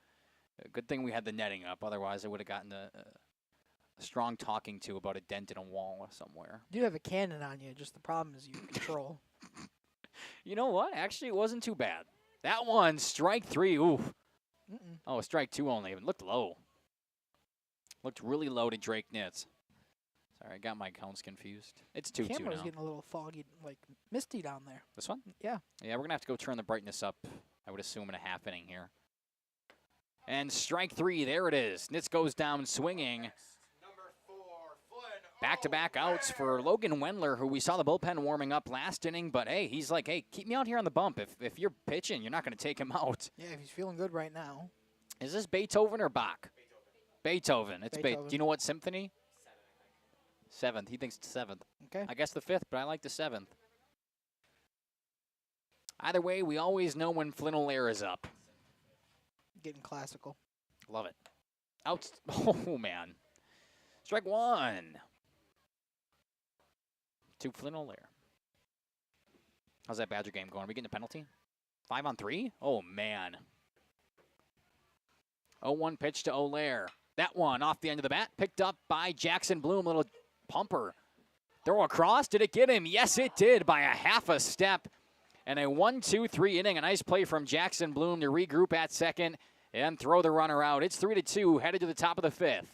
Good thing we had the netting up. Otherwise, I would have gotten a strong talking to about a dent in a wall somewhere. You do have a cannon on you. Just the problem is you control. You know what? Actually, it wasn't too bad. That one, strike 3. Ooh. Oh, strike 2 only. It looked low. Looked really low to Drake Nitz. Sorry, I got my counts confused. It's 2-2 now. Camera's getting a little foggy, like misty down there. This one? Yeah. Yeah, we're going to have to go turn the brightness up, I would assume, in a half inning here. And strike 3, there it is. Nitz goes down swinging. Back-to-back outs for Logan Wendler, who we saw the bullpen warming up last inning. But, hey, he's like, hey, keep me out here on the bump. If you're pitching, you're not going to take him out. Yeah, if he's feeling good right now. Is this Beethoven or Bach? Beethoven. It's Beethoven. Do you know what symphony? 7th. He thinks it's 7th. Okay. I guess the 5th, but I like the 7th. Either way, we always know when Flynn O'Leary is up. Getting classical. Love it. Out. Oh, man. Strike 1. To Flynn O'Leary. How's that Badger game going? Are we getting a penalty? 5-on-3? Oh, man. 0-1 pitch to O'Leary. That one off the end of the bat. Picked up by Jackson Bloom. Little pumper. Throw across. Did it get him? Yes, it did by a half a step. And a 1-2-3 inning. A nice play from Jackson Bloom to regroup at second and throw the runner out. It's 3-2, headed to the top of the 5th.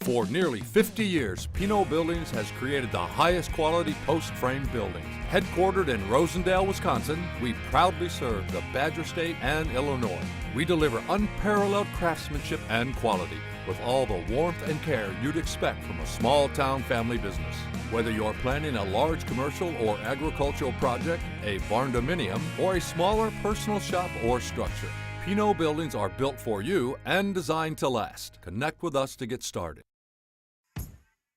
For nearly 50 years, Pinot Buildings has created the highest quality post-frame buildings. Headquartered in Rosendale, Wisconsin, we proudly serve the Badger State and Illinois. We deliver unparalleled craftsmanship and quality with all the warmth and care you'd expect from a small-town family business. Whether you're planning a large commercial or agricultural project, a barn-dominium, or a smaller personal shop or structure, Pinot Buildings are built for you and designed to last. Connect with us to get started.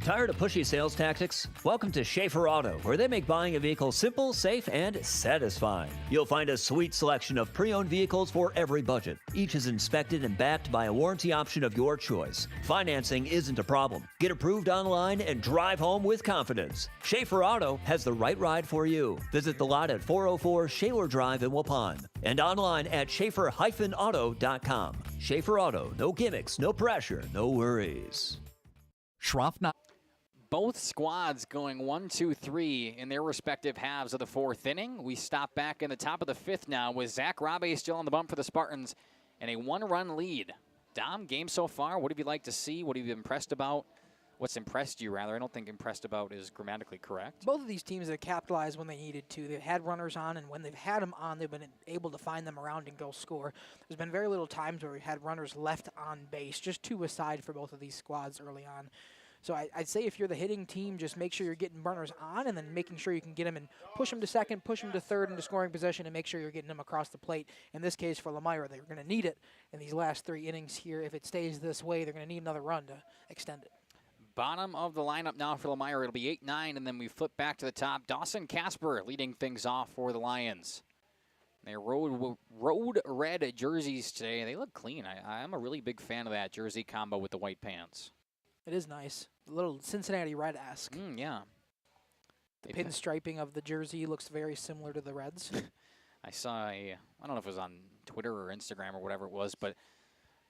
Tired of pushy sales tactics? Welcome to Schaefer Auto, where they make buying a vehicle simple, safe, and satisfying. You'll find a sweet selection of pre-owned vehicles for every budget. Each is inspected and backed by a warranty option of your choice. Financing isn't a problem. Get approved online and drive home with confidence. Schaefer Auto has the right ride for you. Visit the lot at 404 Shaler Drive in Waupun and online at schaefer-auto.com. Schaefer Auto, no gimmicks, no pressure, no worries. Schroff not. Both squads going 1-2-3 in their respective halves of the fourth inning. We stop back in the top of the fifth now with Zach Rabe still on the bump for the Spartans and a one-run lead. Dom, game so far, what have you liked to see? What have you been impressed about? What's impressed you, rather? I don't think impressed about is grammatically correct. Both of these teams have capitalized when they needed to. They've had runners on, and when they've had them on, they've been able to find them around and go score. There's been very little times where we've had runners left on base, just two aside for both of these squads early on. So I'd say if you're the hitting team, just make sure you're getting runners on and then making sure you can get them and push them to second, push them to third into scoring position, and make sure you're getting them across the plate. In this case, for Lomira, they're going to need it in these last three innings here. If it stays this way, they're going to need another run to extend it. Bottom of the lineup now for Lomira. It'll be 8-9, and then we flip back to the top. Dawson Casper leading things off for the Lions. They road red jerseys today. They look clean. I'm a really big fan of that jersey combo with the white pants. It is nice. A little Cincinnati Red-esque. Yeah. The pinstriping of the jersey looks very similar to the Reds. I saw I don't know if it was on Twitter or Instagram or whatever it was, but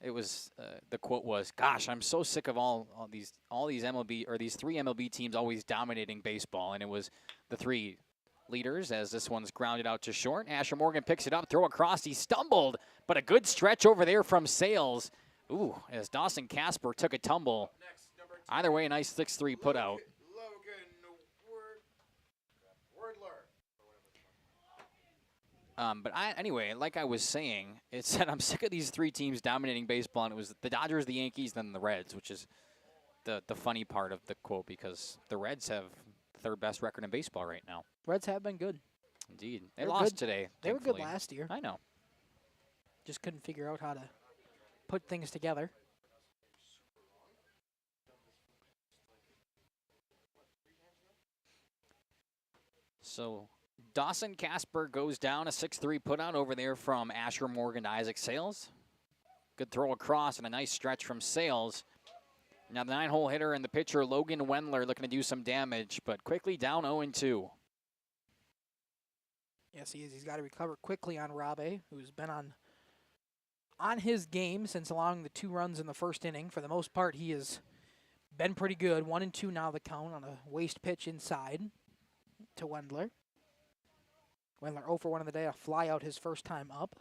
it was the quote was, "Gosh, I'm so sick of all these MLB or these three MLB teams always dominating baseball." And it was the three leaders as this one's grounded out to short. Asher Morgan picks it up, throw across. He stumbled, but a good stretch over there from Sales. Ooh, as Dawson Casper took a tumble. Either way, a nice 6-3 put out. Anyway, like I was saying, it said I'm sick of these three teams dominating baseball, and it was the Dodgers, the Yankees, then the Reds, which is the funny part of the quote because the Reds have the third best record in baseball right now. Reds have been good. Indeed. They lost good today. They were good last year. I know. Just couldn't figure out how to put things together. So Dawson Casper goes down, a 6-3 put out over there from Asher Morgan to Isaac Sales. Good throw across and a nice stretch from Sales. Now the 9-hole hitter and the pitcher, Logan Wendler, looking to do some damage, but quickly down 0-2. Yes, he is. He's got to recover quickly on Rabe, who's been on his game since allowing the 2 runs in the first inning. For the most part, he has been pretty good. 1-2 now the count on a waste pitch inside to Wendler. Wendler 0 for 1 on the day, a fly out his first time up.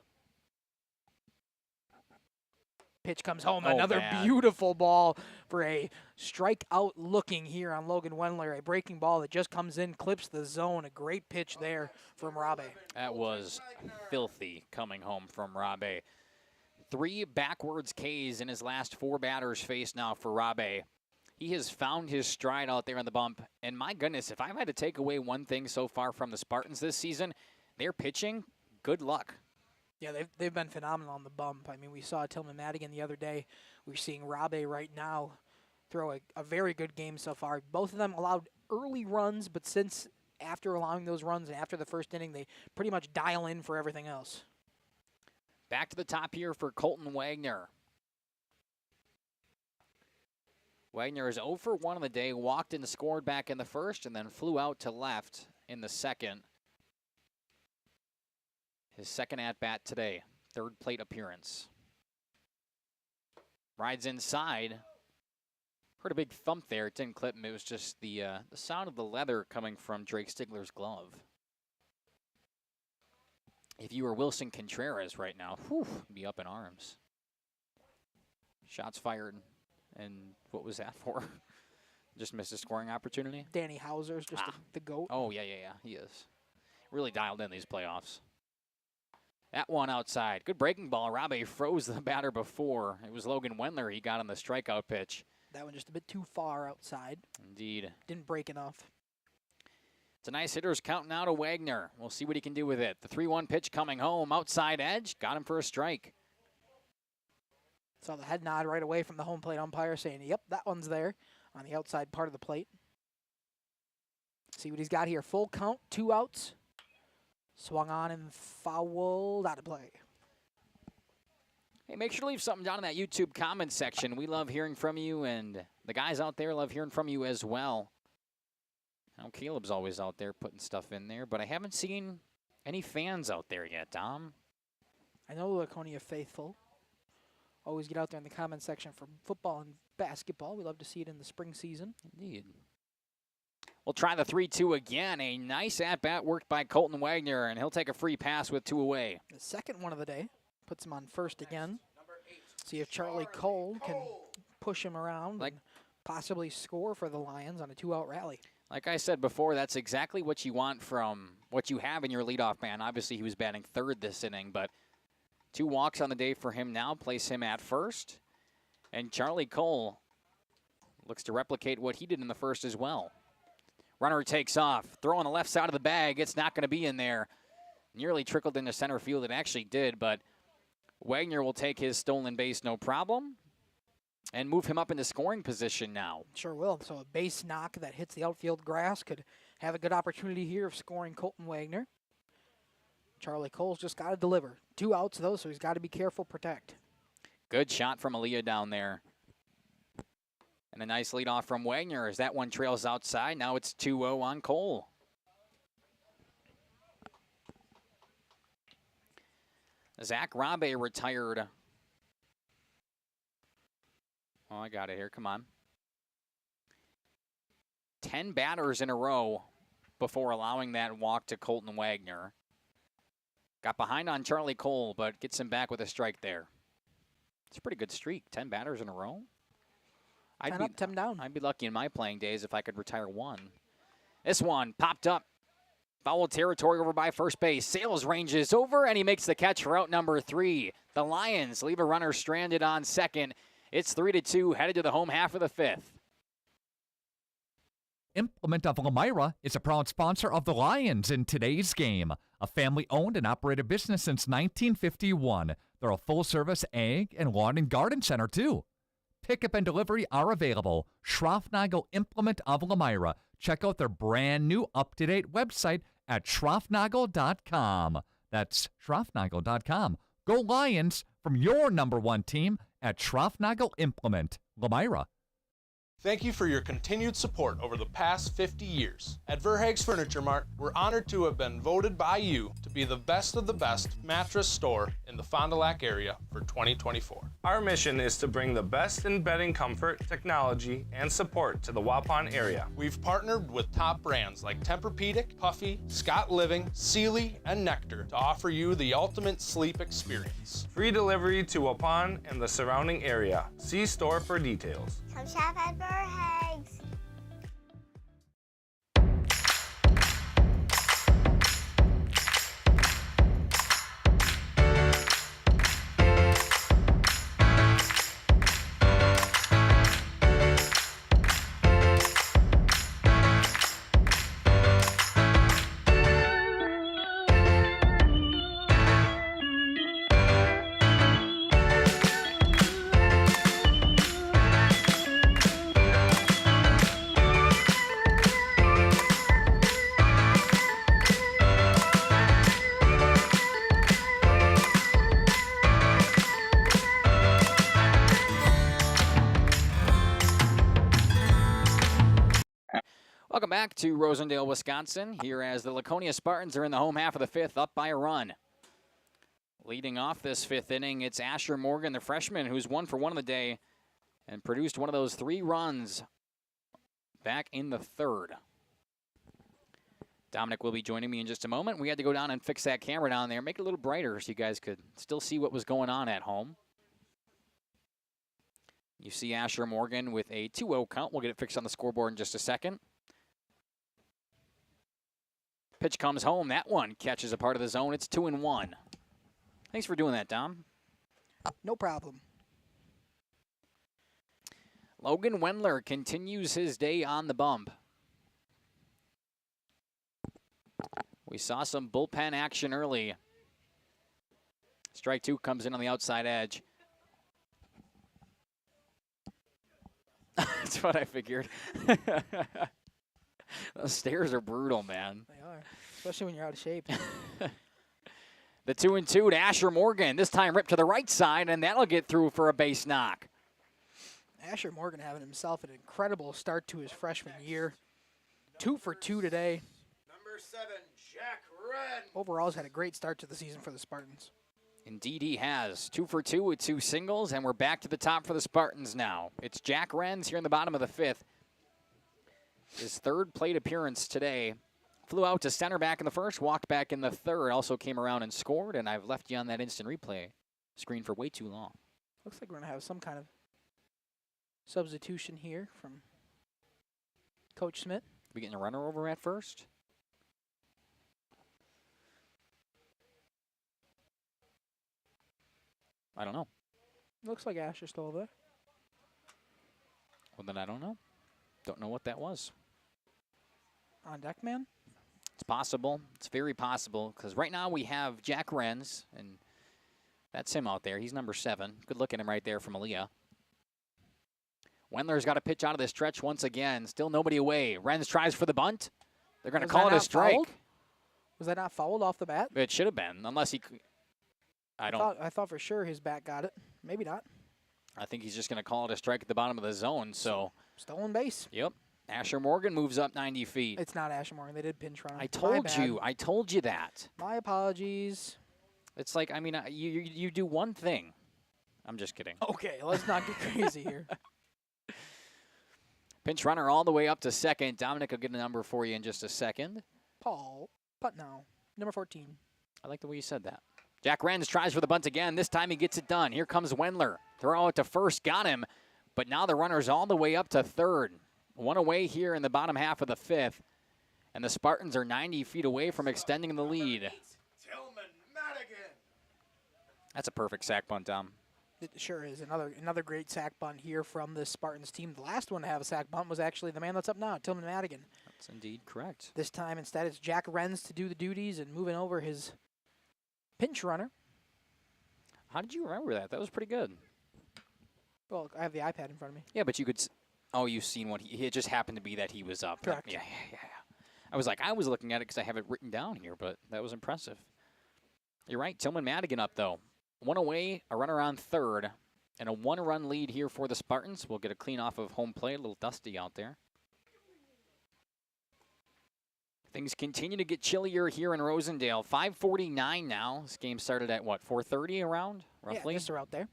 Pitch comes home, another beautiful ball for a strikeout looking here on Logan Wendler. A breaking ball that just comes in, clips the zone. A great pitch there from Rabe. That was filthy coming home from Rabe. 3 backwards Ks in his last 4 batters faced now for Rabe. He has found his stride out there on the bump. And my goodness, if I've had to take away one thing so far from the Spartans this season, they're pitching. Good luck. Yeah, they've been phenomenal on the bump. I mean, we saw Tillman Madigan the other day. We're seeing Rabe right now throw a very good game so far. Both of them allowed early runs, but since after allowing those runs and after the first inning, they pretty much dial in for everything else. Back to the top here for Colton Wagner. Wagner is 0 for 1 on the day, walked and scored back in the first, and then flew out to left in the second. His second at-bat today, 3rd plate appearance. Rides inside. Heard a big thump there. It didn't clip him. It was just the sound of the leather coming from Drake Stigler's glove. If you were Wilson Contreras right now, be up in arms. Shots fired. And what was that for? Just missed a scoring opportunity? Danny Hauser's just the GOAT. Oh, yeah. He is. Really dialed in these playoffs. That one outside. Good breaking ball. Rabe froze the batter before. It was Logan Wendler he got on the strikeout pitch. That one just a bit too far outside. Indeed. Didn't break enough. It's a nice hitter's count now to Wagner. We'll see what he can do with it. The 3-1 pitch coming home. Outside edge. Got him for a strike. Saw the head nod right away from the home plate umpire saying, yep, that one's there. on the outside part of the plate. See what he's got here. Full count, 2 outs. Swung on and fouled out of play. Hey, make sure to leave something down in that YouTube comment section. We love hearing from you, and the guys out there love hearing from you as well. I know Caleb's always out there putting stuff in there, but I haven't seen any fans out there yet, Dom. I know Laconia faithful always get out there in the comment section for football and basketball. We love to see it in the spring season. Indeed. We'll try the 3-2 again. A nice at-bat worked by Colton Wagner, and he'll take a free pass with 2 away. The second one of the day. Puts him on first again. See if Charlie Cole can push him around and possibly score for the Lions on a 2-out rally. Like I said before, that's exactly what you want from what you have in your leadoff man. Obviously, he was batting third this inning, but 2 walks on the day for him now place him at first. And Charlie Cole looks to replicate what he did in the first as well. Runner takes off. Throw on the left side of the bag. It's not going to be in there. Nearly trickled into center field. It actually did, but Wagner will take his stolen base, no problem, and move him up into scoring position now. Sure will. So a base knock that hits the outfield grass could have a good opportunity here of scoring Colton Wagner. Charlie Cole's just got to deliver. 2 outs, though, so he's got to be careful, protect. Good shot from Aaliyah down there. And a nice lead off from Wagner as that one trails outside. Now it's 2-0 on Cole. Zach Rabe retired. Oh, I got it here. Come on. 10 batters in a row before allowing that walk to Colton Wagner. Got behind on Charlie Cole, but gets him back with a strike there. It's a pretty good streak. 10 batters in a row. 10 up, 10 down. I'd be lucky in my playing days if I could retire 1. This one popped up. Foul territory over by first base. Sales ranges over, and he makes the catch for out number 3. The Lions leave a runner stranded on second. It's 3-2, headed to the home half of the 5th. Implement of Lomira is a proud sponsor of the Lions in today's game. A family-owned and operated business since 1951. They're a full-service ag and lawn and garden center, too. Pickup and delivery are available. Schroffnagel Implement of Lomira. Check out their brand new up-to-date website at schroffnagel.com. That's schroffnagel.com. Go Lions from your #1 team at Schroffnagel Implement, Lomira. Thank you for your continued support over the past 50 years. At Verhaeg's Furniture Mart, we're honored to have been voted by you to be the best of the best mattress store in the Fond du Lac area for 2024. Our mission is to bring the best in bedding comfort, technology, and support to the Waupun area. We've partnered with top brands like Tempur-Pedic, Puffy, Scott Living, Sealy, and Nectar to offer you the ultimate sleep experience. Free delivery to Waupun and the surrounding area. See store for details. Come shop at Verhaeg's. Welcome back to Rosendale, Wisconsin, here as the Laconia Spartans are in the home half of the 5th, up by a run. Leading off this 5th inning, it's Asher Morgan, the freshman, who's 1 for 1 of the day and produced one of those 3 runs back in the 3rd. Dominic will be joining me in just a moment. We had to go down and fix that camera down there, make it a little brighter so you guys could still see what was going on at home. You see Asher Morgan with a 2-0 count. We'll get it fixed on the scoreboard in just a second. Pitch comes home. That one catches a part of the zone. It's 2-1. Thanks for doing that, Dom. No problem. Logan Wendler continues his day on the bump. We saw some bullpen action early. Strike 2 comes in on the outside edge. That's what I figured. Those stairs are brutal, man. They are, especially when you're out of shape. The 2-2 to Asher Morgan. This time ripped to the right side, and that'll get through for a base knock. Asher Morgan having himself an incredible start to his freshman year. 2 for 2 today. Number 7, Jack Wren. Overall, has had a great start to the season for the Spartans. Indeed he has. 2 for 2 with 2 singles, and we're back to the top for the Spartans now. It's Jack Wren's here in the bottom of the 5th. His 3rd plate appearance today. Flew out to center back in the 1st, walked back in the 3rd, also came around and scored, and I've left you on that instant replay screen for way too long. Looks like we're going to have some kind of substitution here from Coach Smith. We getting a runner over at first? I don't know. Looks like Asher's still there. Well, then I don't know. Don't know what that was. On deck, man? It's possible. It's very possible, because right now we have Jack Renz, and that's him out there. He's number 7. Good look at him right there from Aaliyah. Wendler's got a pitch out of the stretch once again. Still nobody away. Renz tries for the bunt. They're going to call it a strike. Fouled? Was that not fouled off the bat? It should have been, unless he... I thought for sure his bat got it. Maybe not. I think he's just going to call it a strike at the bottom of the zone, so... Stolen base. Yep. Asher Morgan moves up 90 feet. It's not Asher Morgan. They did pinch run. I told you that. My apologies. It's like, I mean, you do one thing. I'm just kidding. Okay, let's not get crazy here. Pinch runner all the way up to second. Dominic will get a number for you in just a second. Paul Putnow, number 14. I like the way you said that. Jack Renz tries for the bunt again. This time he gets it done. Here comes Wendler. Throw it to first. Got him. But now the runner's all the way up to third. One away here in the bottom half of the 5th. And the Spartans are 90 feet away from extending the lead. Tillman Madigan. That's a perfect sack bunt, Dom. It sure is. Another great sack bunt here from the Spartans team. The last one to have a sack bunt was actually the man that's up now, Tillman Madigan. That's indeed correct. This time, instead, it's Jack Renz to do the duties and moving over his pinch runner. How did you remember that? That was pretty good. Well, I have the iPad in front of me. Yeah, but you could... Oh, you've seen what it just happened to be that he was up. Correct. Yeah. I was looking at it because I have it written down here, but that was impressive. You're right. Tillman Madigan up, though. One away, a runner on third, and a 1-run lead here for the Spartans. We'll get a clean off of home plate. A little dusty out there. Things continue to get chillier here in Rosendale. 5:49 now. This game started at, what, 4:30 around, roughly? Yeah, just around there.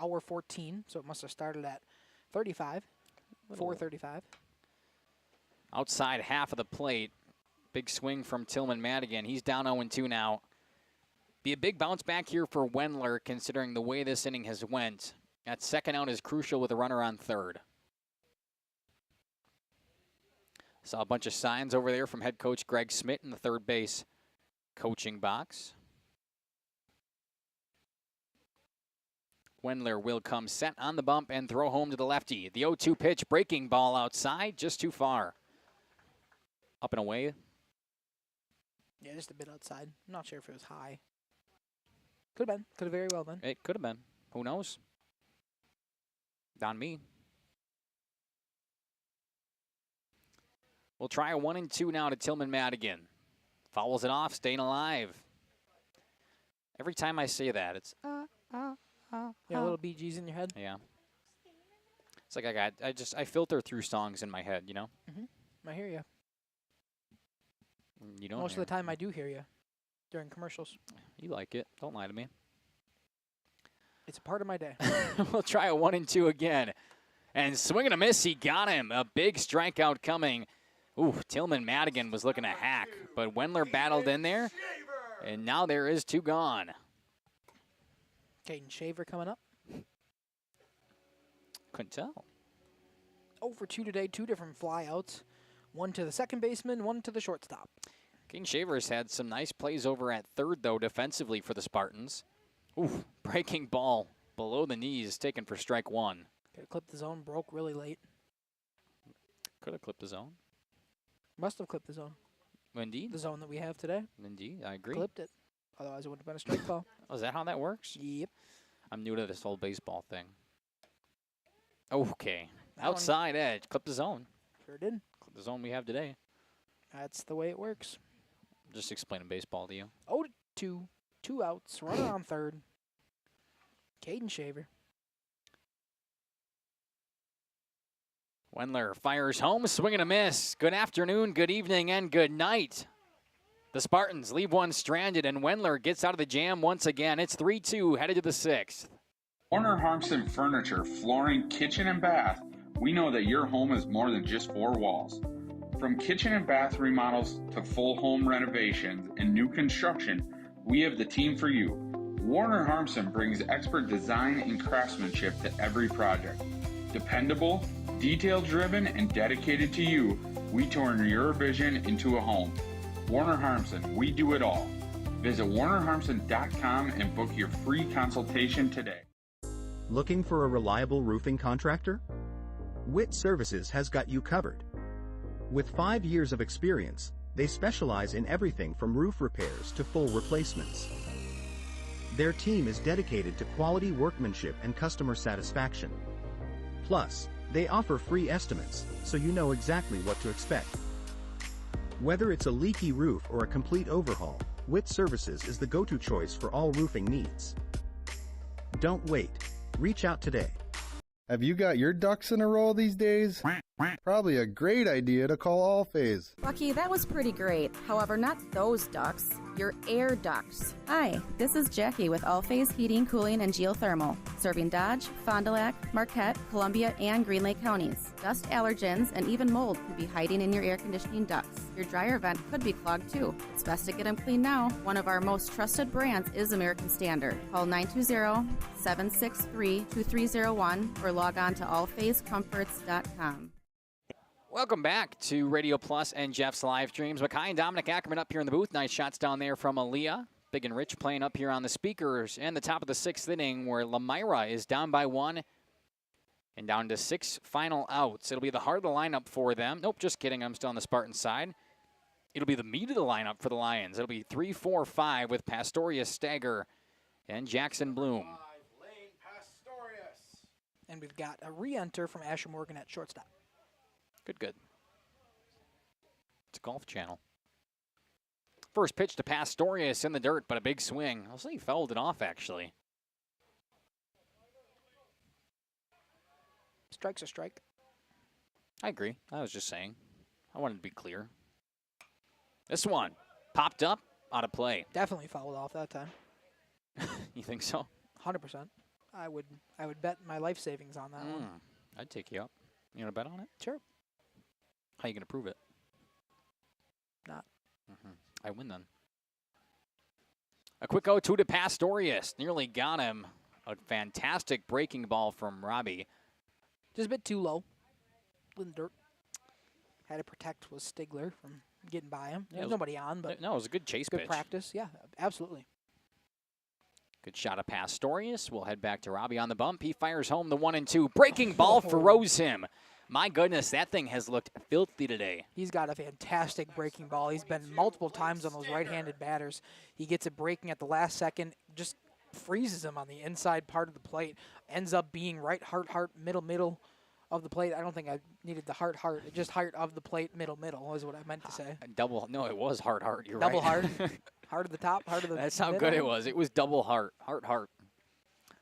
Hour 14, so it must have started at 35. 4:35. Outside half of the plate. Big swing from Tillman Madigan. He's down 0-2 now. Be a big bounce back here for Wendler, considering the way this inning has went. That second out is crucial with a runner on third. Saw a bunch of signs over there from head coach Greg Smith in the third base coaching box. Wendler will come set on the bump and throw home to the lefty. The 0-2 pitch, breaking ball outside, just too far. Up and away. Yeah, just a bit outside. I'm not sure if it was high. Could have been. Could have very well been. It could have been. Who knows? Not me. We'll try a 1-2 now to Tillman Madigan. Fouls it off, staying alive. Every time I say that, it's Yeah, little Bee Gees in your head. Yeah. It's like I filter through songs in my head, you know? I hear you. You don't. Most of the time I do hear you during commercials. You like it. Don't lie to me. It's a part of my day. We'll try a 1-2 again. And swing and a miss, he got him. A big strikeout coming. Ooh, Tillman Madigan was looking to hack, but Wendler battled in there, and now there is 2 gone. Caden Shaver coming up. Couldn't tell. 0 for 2 today, 2 different flyouts. 1 to the second baseman, 1 to the shortstop. Caden Shaver's had some nice plays over at third, though, defensively for the Spartans. Ooh, breaking ball below the knees, taken for strike 1. Could have clipped the zone, broke really late. Could have clipped the zone. Must have clipped the zone. Indeed. The zone that we have today. Indeed, I agree. Clipped it. Otherwise, it wouldn't have been a strike ball. Oh, is that how that works? Yep. I'm new to this whole baseball thing. Okay. Outside edge. Clip the zone. Sure did. Clip the zone we have today. That's the way it works. Just explaining baseball to you. 0-2. 2 outs. Runner on third. Caden Shaver. Wendler fires home, swing and a miss. Good afternoon, good evening, and good night. The Spartans leave one stranded, and Wendler gets out of the jam once again. It's 3-2, headed to the 6th. Warner Harmson Furniture, Flooring, Kitchen, and Bath. We know that your home is more than just 4 walls. From kitchen and bath remodels to full home renovations and new construction, we have the team for you. Warner Harmson brings expert design and craftsmanship to every project. Dependable, detail-driven, and dedicated to you, we turn your vision into a home. Warner Harmson, we do it all. Visit warnerharmson.com and book your free consultation today. Looking for a reliable roofing contractor? Witt Services has got you covered. With 5 years of experience, they specialize in everything from roof repairs to full replacements. Their team is dedicated to quality workmanship and customer satisfaction. Plus, they offer free estimates, so you know exactly what to expect. Whether it's a leaky roof or a complete overhaul, Witt Services is the go-to choice for all roofing needs. Don't wait. Reach out today. Have you got your ducks in a row these days? Probably a great idea to call Allphase. Bucky, that was pretty great. However, not those ducts. Your air ducts. Hi, this is Jackie with Allphase Heating, Cooling, and Geothermal, serving Dodge, Fond du Lac, Marquette, Columbia, and Green Lake counties. Dust allergens and even mold could be hiding in your air conditioning ducts. Your dryer vent could be clogged too. It's best to get them cleaned now. One of our most trusted brands is American Standard. Call 920-763-2301 or log on to allphasecomforts.com. Welcome back to Radio Plus and Jeff's live streams. Mackay and Dominic Ackerman up here in the booth. Nice shots down there from Aaliyah. Big and Rich playing up here on the speakers. And the top of the 6th inning where Lomira is down by 1 and down to 6 final outs. It'll be the heart of the lineup for them. Nope, just kidding. I'm still on the Spartan side. It'll be the meat of the lineup for the Lions. It'll be 3-4-5 with Pastorius, Stagger, and Jackson Bloom. And we've got a re-enter from Asher Morgan at shortstop. Good. It's a golf channel. First pitch to Pastorius in the dirt, but a big swing. I'll say he fouled it off, actually. Strike's a strike. I agree. I was just saying. I wanted to be clear. This one popped up, out of play. Definitely fouled off that time. You think so? 100%. I would bet my life savings on that one. I'd take you up. You want to bet on it? Sure. How are you going to prove it? Not. I win then. A quick 0-2 to Pastorius. Nearly got him. A fantastic breaking ball from Robbie. Just a bit too low. In the dirt. Had to protect was Stigler from getting by him. There's nobody on, but no, it was a good chase pitch. Good practice. Yeah, absolutely. Good shot of Pastorius. We'll head back to Robbie on the bump. He fires home the 1-2. Breaking ball froze him. My goodness, that thing has looked filthy today. He's got a fantastic breaking ball. He's been multiple times on those right-handed batters. He gets it breaking at the last second, just freezes him on the inside part of the plate. Ends up being right heart, middle of the plate. I don't think I needed the heart. Just heart of the plate, middle is what I meant to say. No, it was heart. You're double right. Double heart. Heart of the top, heart of the That's how middle. good it was. It was double heart.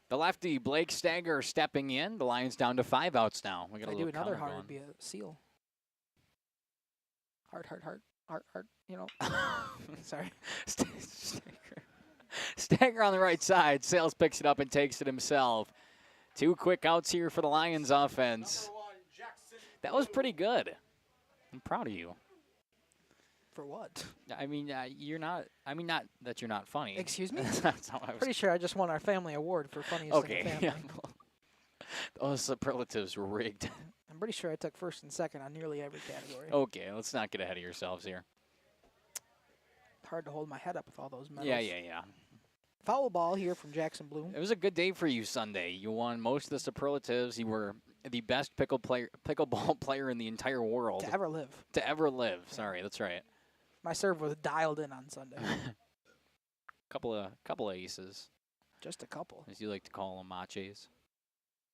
The lefty, Blake Stagger, stepping in. The Lions down to 5 outs now. We got if a I do little another counter heart, going. it'd be a seal. Heart, you know. Sorry. Stagger on the right side. Sales picks it up and takes it himself. 2 quick outs here for the Lions offense. That was pretty good. I'm proud of you. For what? I mean, you're not. I mean, not that you're not funny. Excuse me? That's how I was. Pretty sure I just won our family award for funniest Okay. in the family. Yeah. Those superlatives were rigged. I'm pretty sure I took first and second on nearly every category. Okay, let's not get ahead of yourselves here. Hard to hold my head up with all those medals. Yeah. Foul ball here from Jackson Bloom. It was a good day for you Sunday. You won most of the superlatives. You were the best pickleball player in the entire world. To ever live. To ever live. Sorry, that's right. My serve was dialed in on Sunday. couple of aces. Just a couple. As you like to call them, maches.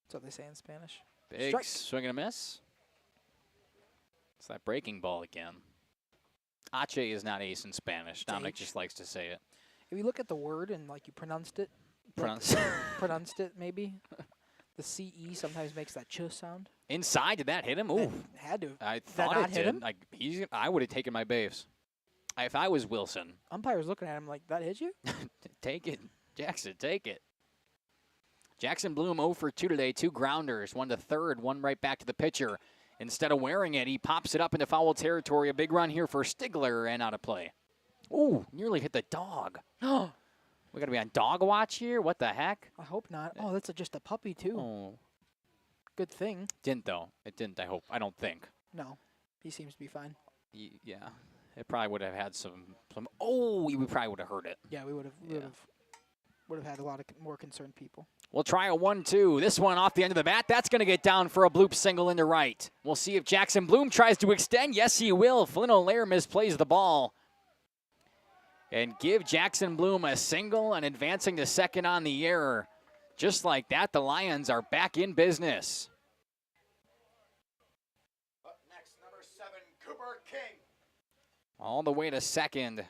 That's what they say in Spanish. Big Strike. swing and a miss. It's that breaking ball again. Ache is not ace in Spanish. Dominic just likes to say it. If you look at the word and like you pronounced it, pronounced it maybe. The CE sometimes makes that ch sound. Inside, did that hit him? Ooh, It had to. I Did that thought not it hit did. him? Like I would have taken my base. If I was Wilson, Umpire was looking at him like, that hit you? take it, Jackson. Take it. Jackson Bloom 0 for 2 today. 2 grounders, 1 to third, 1 right back to the pitcher. Instead of wearing it, he pops it up into foul territory. A big run here for Stigler and out of play. Ooh, nearly hit the dog. We got to be on dog watch here? What the heck? I hope not. Oh, that's just a puppy, too. Oh. Good thing. Didn't, though. It didn't, I hope. I don't think. No, he seems to be fine. Yeah. It probably would have had some. Oh, we probably would have heard it. Yeah, we would have had a lot of more concerned people. We'll try a 1-2. This one off the end of the bat. That's going to get down for a bloop single into right. We'll see if Jackson Bloom tries to extend. Yes, he will. Flynn O'Leary misplays the ball. And give Jackson Bloom a single and advancing to second on the error. Just like that, the Lions are back in business. Up next, number 7, Cooper King. All the way to second.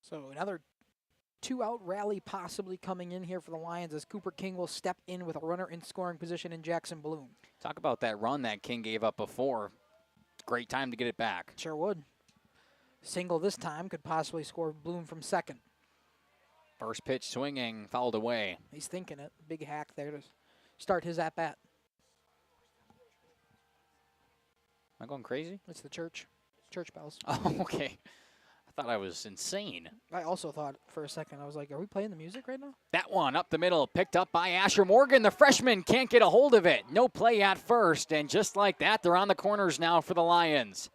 So another 2-out rally possibly coming in here for the Lions as Cooper King will step in with a runner in scoring position in Jackson Bloom. Talk about that run that King gave up before. Great time to get it back. Sure would. Single this time could possibly score Bloom from second. First pitch swinging, fouled away. He's thinking it. Big hack there to start his at-bat. Am I going crazy? It's the church bells. Oh, okay. I thought I was insane. I also thought for a second, I was like, are we playing the music right now? That one up the middle, picked up by Asher Morgan. The freshman can't get a hold of it. No play at first, and just like that, they're on the corners now for the Lions.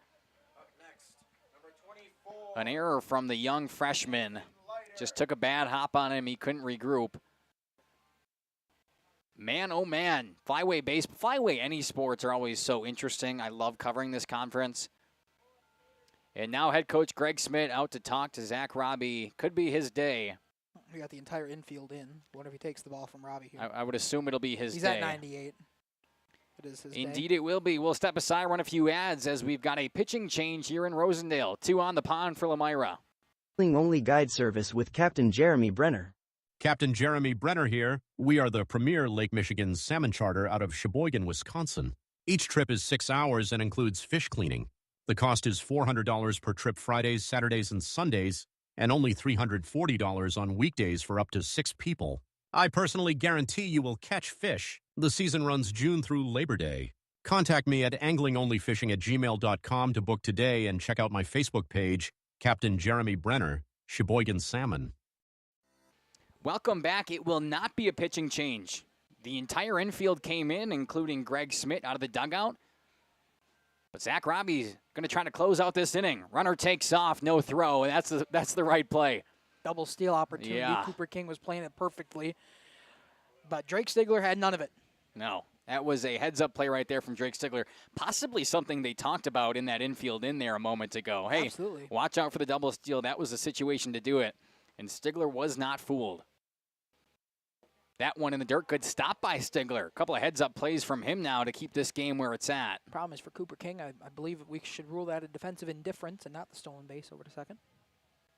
Up next, number 24. An error from the young freshman. Just took a bad hop on him. He couldn't regroup. Man, oh man. Flyway any sports are always so interesting. I love covering this conference. And now head coach Greg Smith out to talk to Zach Robbie. Could be his day. We got the entire infield in. What if he takes the ball from Robbie here? I would assume it'll be his He's day. At 98. It is his Indeed day. it will be. We'll step aside, run a few ads as we've got a pitching change here in Rosendale. 2 on the pond for Lomira. Only guide service with Captain Jeremy Brenner. Captain Jeremy Brenner here. We are the premier Lake Michigan salmon charter out of Sheboygan, Wisconsin. Each trip is 6 hours and includes fish cleaning. The cost is $400 per trip Fridays, Saturdays, and Sundays, and only $340 on weekdays for up to 6 people. I personally guarantee you will catch fish. The season runs June through Labor Day. Contact me at anglingonlyfishing@gmail.com to book today and check out my Facebook page, Captain Jeremy Brenner, Sheboygan Salmon. Welcome back. It will not be a pitching change. The entire infield came in, including Greg Smith out of the dugout. But Zach Robbie's going to try to close out this inning. Runner takes off, no throw, and that's the right play. Double steal opportunity. Yeah. Cooper King was playing it perfectly. But Drake Stigler had none of it. No, that was a heads-up play right there from Drake Stigler. Possibly something they talked about in that infield in there a moment ago. Hey, absolutely. Watch out for the double steal. That was the situation to do it. And Stigler was not fooled. That one in the dirt, good stop by Stigler. A couple of heads-up plays from him now to keep this game where it's at. Problem is for Cooper King, I believe we should rule that a defensive indifference and not the stolen base over to second.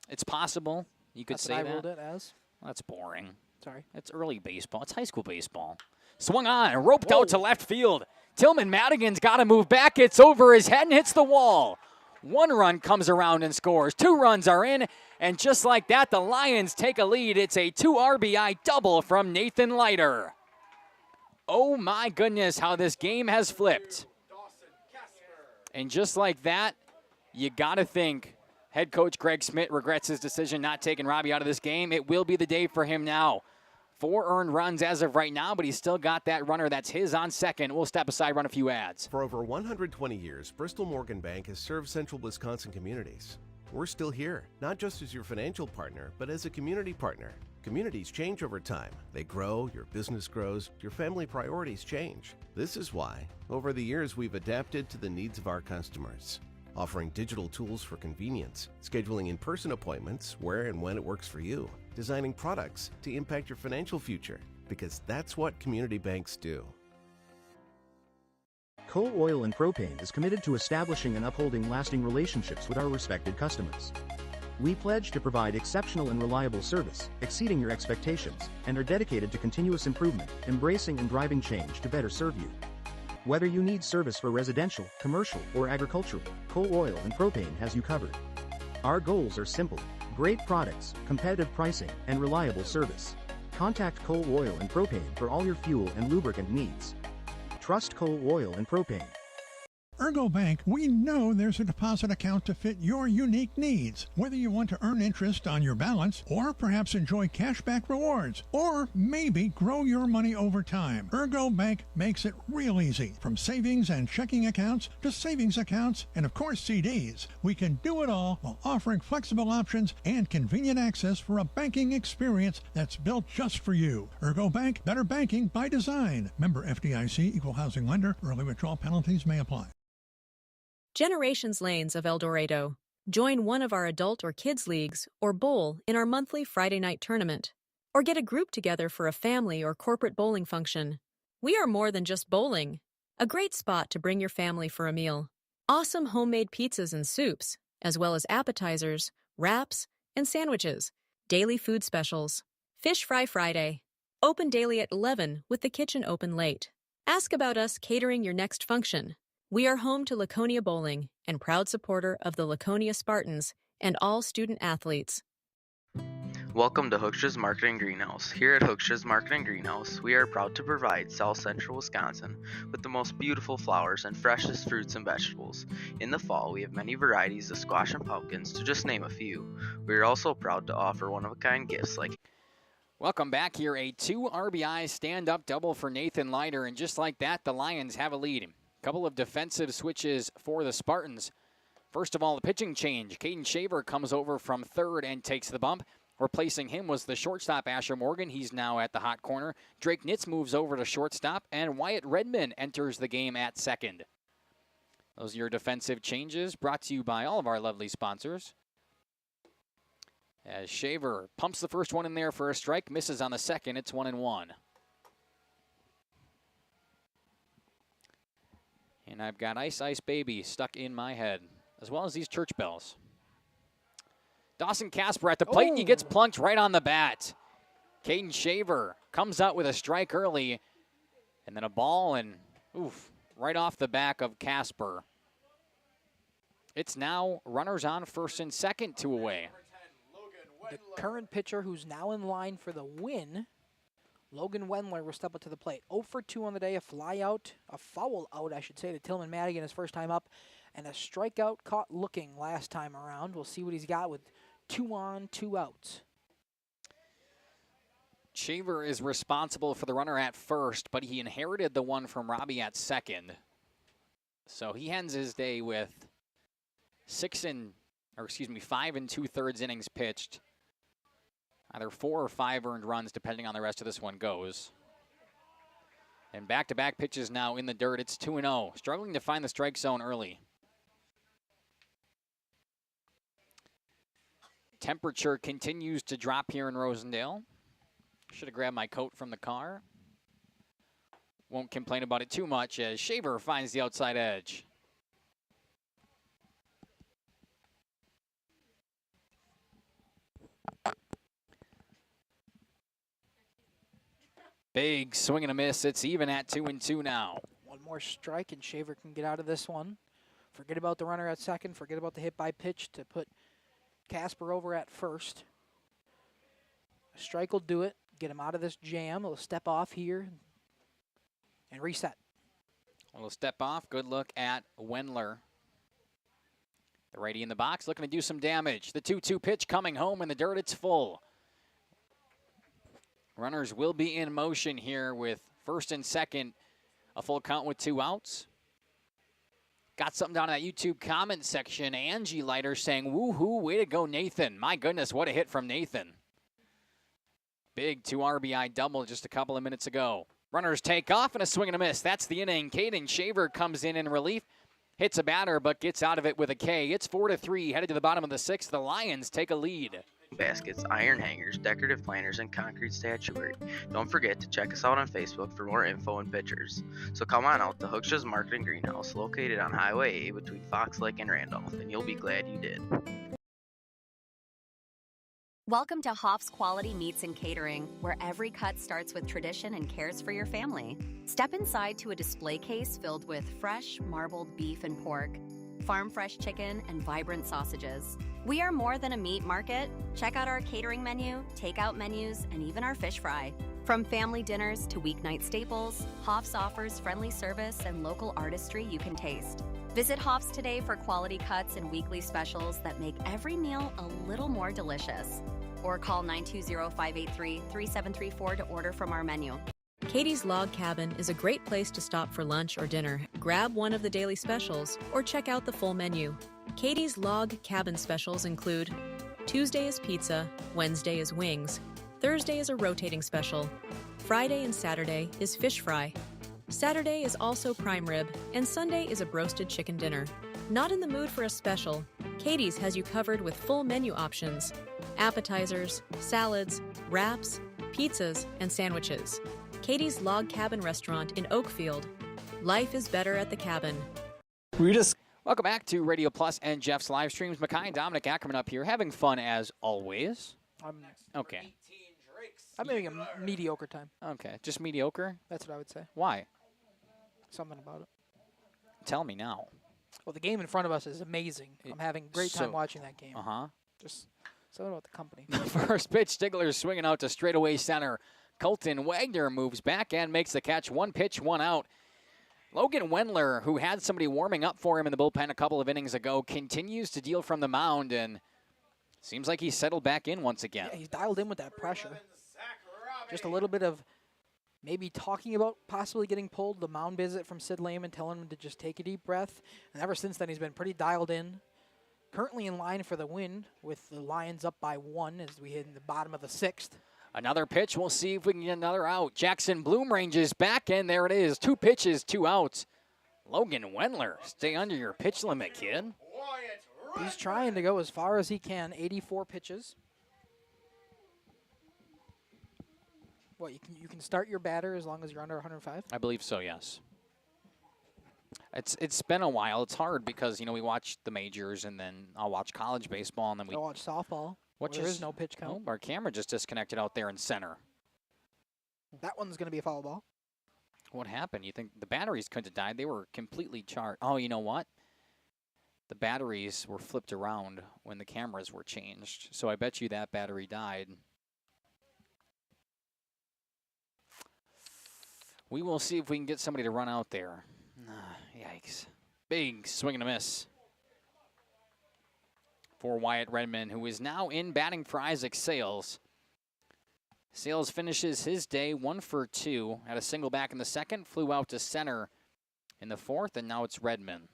It's possible. You could That's say what that. I ruled it as. That's boring. Sorry. It's early baseball. It's high school baseball. Swung on and roped out to left field. Tillman Madigan's got to move back. It's over his head and hits the wall. 1 run comes around and scores. 2 runs are in. And just like that, the Lions take a lead. It's a 2 RBI double from Nathan Leiter. Oh my goodness, how this game has flipped. And just like that, you got to think head coach Greg Smith regrets his decision not taking Robbie out of this game. It will be the day for him now. 4 earned runs as of right now, but he's still got that runner that's his on second. We'll step aside, run a few ads. For over 120 years, Bristol Morgan Bank has served central Wisconsin communities. We're still here, not just as your financial partner, but as a community partner. Communities change over time. They grow, your business grows, your family priorities change. This is why, over the years, we've adapted to the needs of our customers, offering digital tools for convenience, scheduling in-person appointments where and when it works for you, designing products to impact your financial future, because that's what community banks do. Coal Oil and Propane is committed to establishing and upholding lasting relationships with our respected customers. We pledge to provide exceptional and reliable service, exceeding your expectations, and are dedicated to continuous improvement, embracing and driving change to better serve you. Whether you need service for residential, commercial, or agricultural, Coal Oil and Propane has you covered. Our goals are simple: great products, competitive pricing, and reliable service. Contact Coal Oil and Propane for all your fuel and lubricant needs. Trust Coal Oil and Propane. Ergo Bank, we know there's a deposit account to fit your unique needs. Whether you want to earn interest on your balance, or perhaps enjoy cashback rewards, or maybe grow your money over time, Ergo Bank makes it real easy. From savings and checking accounts to savings accounts and, of course, CDs. We can do it all while offering flexible options and convenient access for a banking experience that's built just for you. Ergo Bank, better banking by design. Member FDIC, equal housing lender. Early withdrawal penalties may apply. Generations Lanes of El Dorado. Join one of our adult or kids leagues or bowl in our monthly Friday night tournament. Or get a group together for a family or corporate bowling function. We are more than just bowling. A great spot to bring your family for a meal. Awesome homemade pizzas and soups, as well as appetizers, wraps, and sandwiches. Daily food specials. Fish Fry Friday. Open daily at 11 with the kitchen open late. Ask about us catering your next function. We are home to Laconia Bowling and proud supporter of the Laconia Spartans and all student athletes. Welcome to Hookstra's Marketing Greenhouse. Here at Hookstra's Marketing Greenhouse, we are proud to provide South Central Wisconsin with the most beautiful flowers and freshest fruits and vegetables. In the fall, we have many varieties of squash and pumpkins, to just name a few. We are also proud to offer one-of-a-kind gifts like... Welcome back here. A 2 RBI stand-up double for Nathan Leiter, and just like that, the Lions have a lead. Couple of defensive switches for the Spartans. First of all, the pitching change. Caden Shaver comes over from third and takes the bump. Replacing him was the shortstop, Asher Morgan. He's now at the hot corner. Drake Nitz moves over to shortstop, and Wyatt Redman enters the game at second. Those are your defensive changes, brought to you by all of our lovely sponsors. As Shaver pumps the first one in there for a strike, misses on the second. It's 1-1. And I've got Ice Ice Baby stuck in my head, as well as these church bells. Dawson Casper at the plate, and he gets plunked right on the bat. Caden Shaver comes out with a strike early, and then a ball, and right off the back of Casper. It's now runners on first and second, 2 away. The current pitcher who's now in line for the win, Logan Wendler, will step up to the plate. 0 for 2 on the day, a foul out, I should say, to Tillman Madigan his first time up, and a strikeout caught looking last time around. We'll see what he's got with 2 on, 2 outs. Shaver is responsible for the runner at first, but he inherited the one from Robbie at second. So he ends his day with 5 2/3 innings pitched. Either 4 or 5 earned runs, depending on the rest of this one goes. And back-to-back pitches now in the dirt. It's 2-0. Struggling to find the strike zone early. Temperature continues to drop here in Rosendale. Should have grabbed my coat from the car. Won't complain about it too much as Shaver finds the outside edge. Big swing and a miss. It's even at 2-2 now. One more strike and Shaver can get out of this one. Forget about the runner at second. Forget about the hit by pitch to put Casper over at first. A strike will do it. Get him out of this jam. He'll step off here and reset. A little step off. Good look at Wendler. The righty in the box looking to do some damage. The 2-2 pitch coming home in the dirt. It's full. Runners will be in motion here with first and second. A full count with 2 outs. Got something down in that YouTube comment section. Angie Leiter saying, woohoo, way to go, Nathan. My goodness, what a hit from Nathan. Big 2 RBI double just a couple of minutes ago. Runners take off and a swing and a miss. That's the inning. Caden Shaver comes in relief. Hits a batter, but gets out of it with a K. It's 4-3, headed to the bottom of the 6th. The Lions take a lead. baskets, iron hangers, decorative planters, and concrete statuary. Don't forget to check us out on Facebook for more info and pictures. So come on out to Hooksha's Market and Greenhouse, located on Highway A between Fox Lake and Randolph, and you'll be glad you did. Welcome to Hoff's Quality Meats and Catering, where every cut starts with tradition and cares for your family. Step inside to a display case filled with fresh, marbled beef and pork, farm-fresh chicken, and vibrant sausages. We are more than a meat market. Check out our catering menu, takeout menus, and even our fish fry. From family dinners to weeknight staples, Hoff's offers friendly service and local artistry you can taste. Visit Hoff's today for quality cuts and weekly specials that make every meal a little more delicious. Or call 920-583-3734 to order from our menu. Katie's Log Cabin is a great place to stop for lunch or dinner. Grab one of the daily specials or check out the full menu. Katie's Log Cabin specials include Tuesday is pizza, Wednesday is wings, Thursday is a rotating special, Friday and Saturday is fish fry, Saturday is also prime rib, and Sunday is a broasted chicken dinner. Not in the mood for a special? Katie's has you covered with full menu options, appetizers, salads, wraps, pizzas, and sandwiches. Katie's Log Cabin Restaurant in Oakfield. Life is better at the cabin. Welcome back to Radio Plus and Jeff's live streams. Mackay and Dominic Ackerman up here, having fun as always. Okay. I'm having a mediocre time. Okay, just mediocre? That's what I would say. Why? Something about it. Tell me now. Well, the game in front of us is amazing. I'm having a great time watching that game. Uh-huh. Just something about the company. First pitch, Stigler's swinging out to straightaway center. Colton Wagner moves back and makes the catch. One pitch, one out. Logan Wendler, who had somebody warming up for him in the bullpen a couple of innings ago, continues to deal from the mound, and seems like he's settled back in once again. Yeah, he's dialed in with that pressure. Just a little bit of maybe talking about possibly getting pulled, the mound visit from Sid Lehman telling him to just take a deep breath. And ever since then, he's been pretty dialed in. Currently in line for the win, with the Lions up by 1 as we hit in the bottom of the 6th. Another pitch. We'll see if we can get another out. Jackson Bloom ranges back, and there it is. 2 pitches, 2 outs. Logan Wendler, stay under your pitch limit, kid. He's trying to go as far as he can. 84 pitches. What, you can start your batter as long as you're under 105? I believe so, yes. It's been a while. It's hard because, we watch the majors, and then I'll watch college baseball, and then I'll watch softball. There is no pitch count. Oh, our camera just disconnected out there in center. That one's going to be a foul ball. What happened? You think the batteries couldn't have died? They were completely charged. Oh, you know what? The batteries were flipped around when the cameras were changed. So I bet you that battery died. We will see if we can get somebody to run out there. Yikes. Big swing and a miss for Wyatt Redmond, who is now in batting for Isaac Sales. Sales finishes his day 1 for 2. Had a single back in the second, flew out to center in the fourth, and now it's Redmond.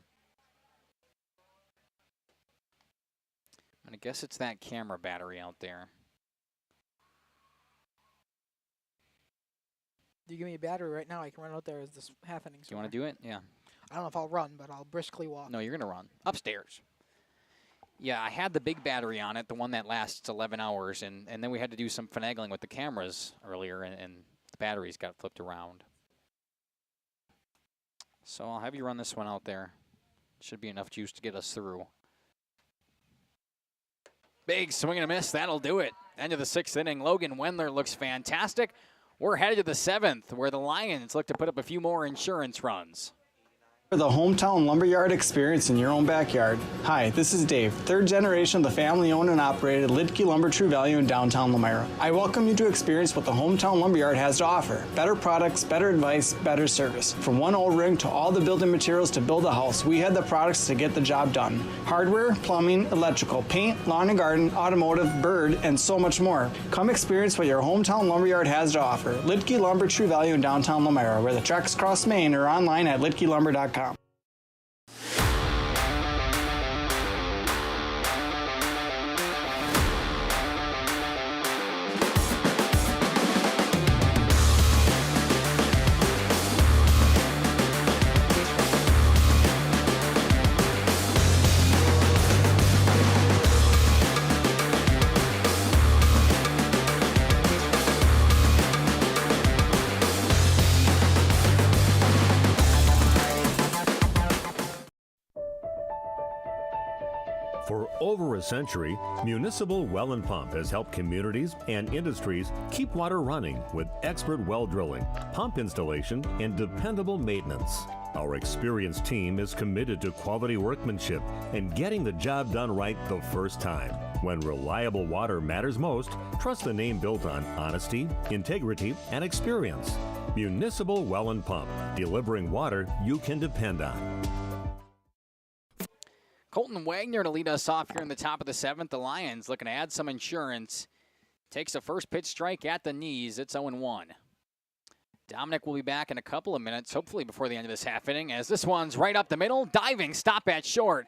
And I guess it's that camera battery out there. You give me a battery right now, I can run out there as this happening. You want to do it? Yeah. I don't know if I'll run, but I'll briskly walk. No, you're going to run. Upstairs. Yeah, I had the big battery on it, the one that lasts 11 hours, and then we had to do some finagling with the cameras earlier, and the batteries got flipped around. So I'll have you run this one out there. Should be enough juice to get us through. Big swing and a miss. That'll do it. End of the 6th inning. Logan Wendler looks fantastic. We're headed to the 7th, where the Lions look to put up a few more insurance runs. The hometown lumberyard experience in your own backyard. Hi, this is Dave, 3rd generation of the family-owned and operated Lidke Lumber True Value in downtown Lomira. I welcome you to experience what the hometown lumberyard has to offer. Better products, better advice, better service. From one O-ring to all the building materials to build a house, we had the products to get the job done. Hardware, plumbing, electrical, paint, lawn and garden, automotive, bird, and so much more. Come experience what your hometown lumberyard has to offer. Lidke Lumber True Value in downtown Lomira, where the tracks cross Main, or online at lidkelumber.com. For over a century, Municipal Well and Pump has helped communities and industries keep water running with expert well drilling, pump installation, and dependable maintenance. Our experienced team is committed to quality workmanship and getting the job done right the first time. When reliable water matters most, trust the name built on honesty, integrity, and experience. Municipal Well and Pump, delivering water you can depend on. Colton Wagner to lead us off here in the top of the 7th. The Lions looking to add some insurance. Takes a first pitch strike at the knees. It's 0-1. Dominic will be back in a couple of minutes, hopefully before the end of this half inning, as this one's right up the middle. Diving stop at short,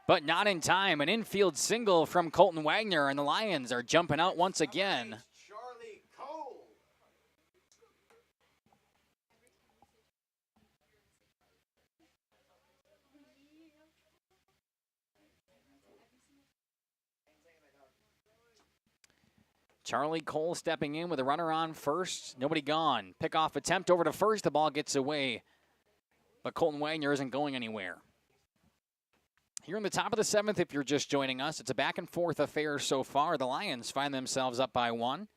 but not in time. An infield single from Colton Wagner, and the Lions are jumping out once again. Charlie Cole stepping in with a runner on first. Nobody gone. Pickoff attempt over to first. The ball gets away. But Colton Wagner isn't going anywhere. Here in the top of the 7th, if you're just joining us, it's a back and forth affair so far. The Lions find themselves up by 1.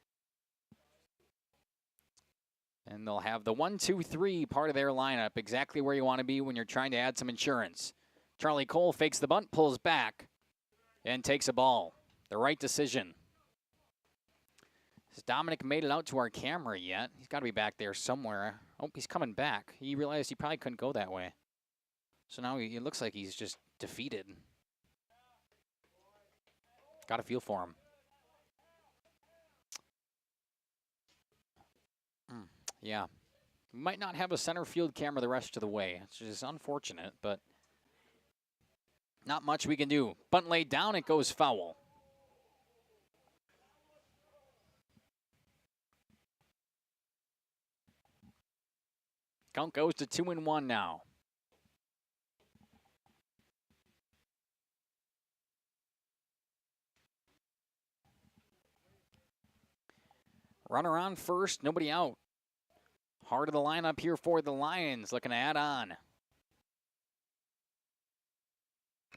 And they'll have the 1-2-3 part of their lineup, exactly where you want to be when you're trying to add some insurance. Charlie Cole fakes the bunt, pulls back, and takes a ball. The right decision. Has Dominic made it out to our camera yet? He's got to be back there somewhere. Oh, he's coming back. He realized he probably couldn't go that way. So now it looks like he's just defeated. Got a feel for him. Yeah. Might not have a center field camera the rest of the way. It's just unfortunate, but not much we can do. Bunt laid down, it goes foul. Count goes to 2-1 now. Runner on first, nobody out. Heart of the lineup here for the Lions, looking to add on.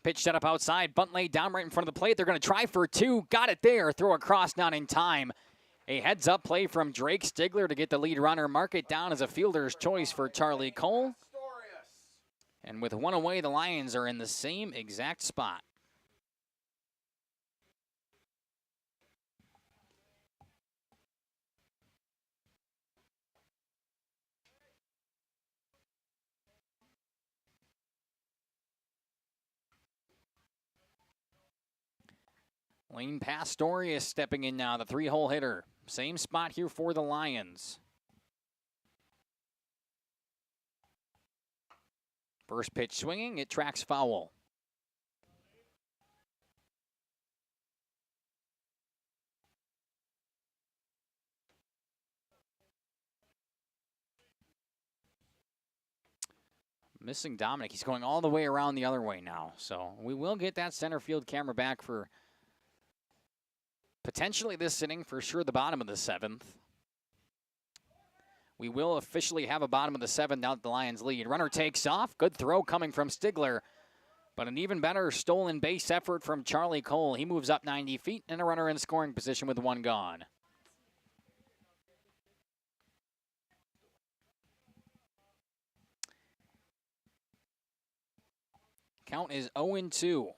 Pitch set up outside, bunt laid down right in front of the plate. They're going to try for 2, got it there, throw across, not in time. A heads-up play from Drake Stigler to get the lead runner. Mark it down as a fielder's choice for Charlie Cole. And with 1 away, the Lions are in the same exact spot. Lane Pastorius stepping in now, the 3-hole hitter. Same spot here for the Lions. First pitch swinging, it tracks foul. Missing Dominic. He's going all the way around the other way now. So we will get that center field camera back for potentially this inning, for sure the bottom of the 7th. We will officially have a bottom of the 7th now that the Lions lead. Runner takes off. Good throw coming from Stigler. But an even better stolen base effort from Charlie Cole. He moves up 90 feet and a runner in scoring position with 1 gone. Count is 0-2.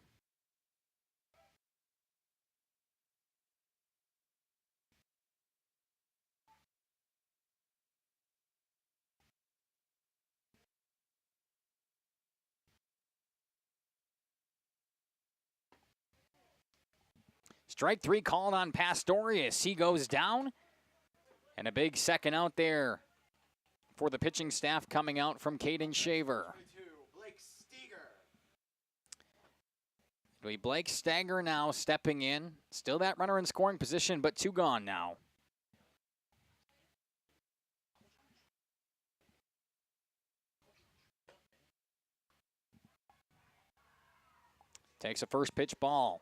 Strike 3 called on Pastorius. He goes down. And a big second out there for the pitching staff coming out from Caden Shaver. It'll be Blake Stagger now stepping in. Still that runner in scoring position, but 2 gone now. Takes a first pitch ball.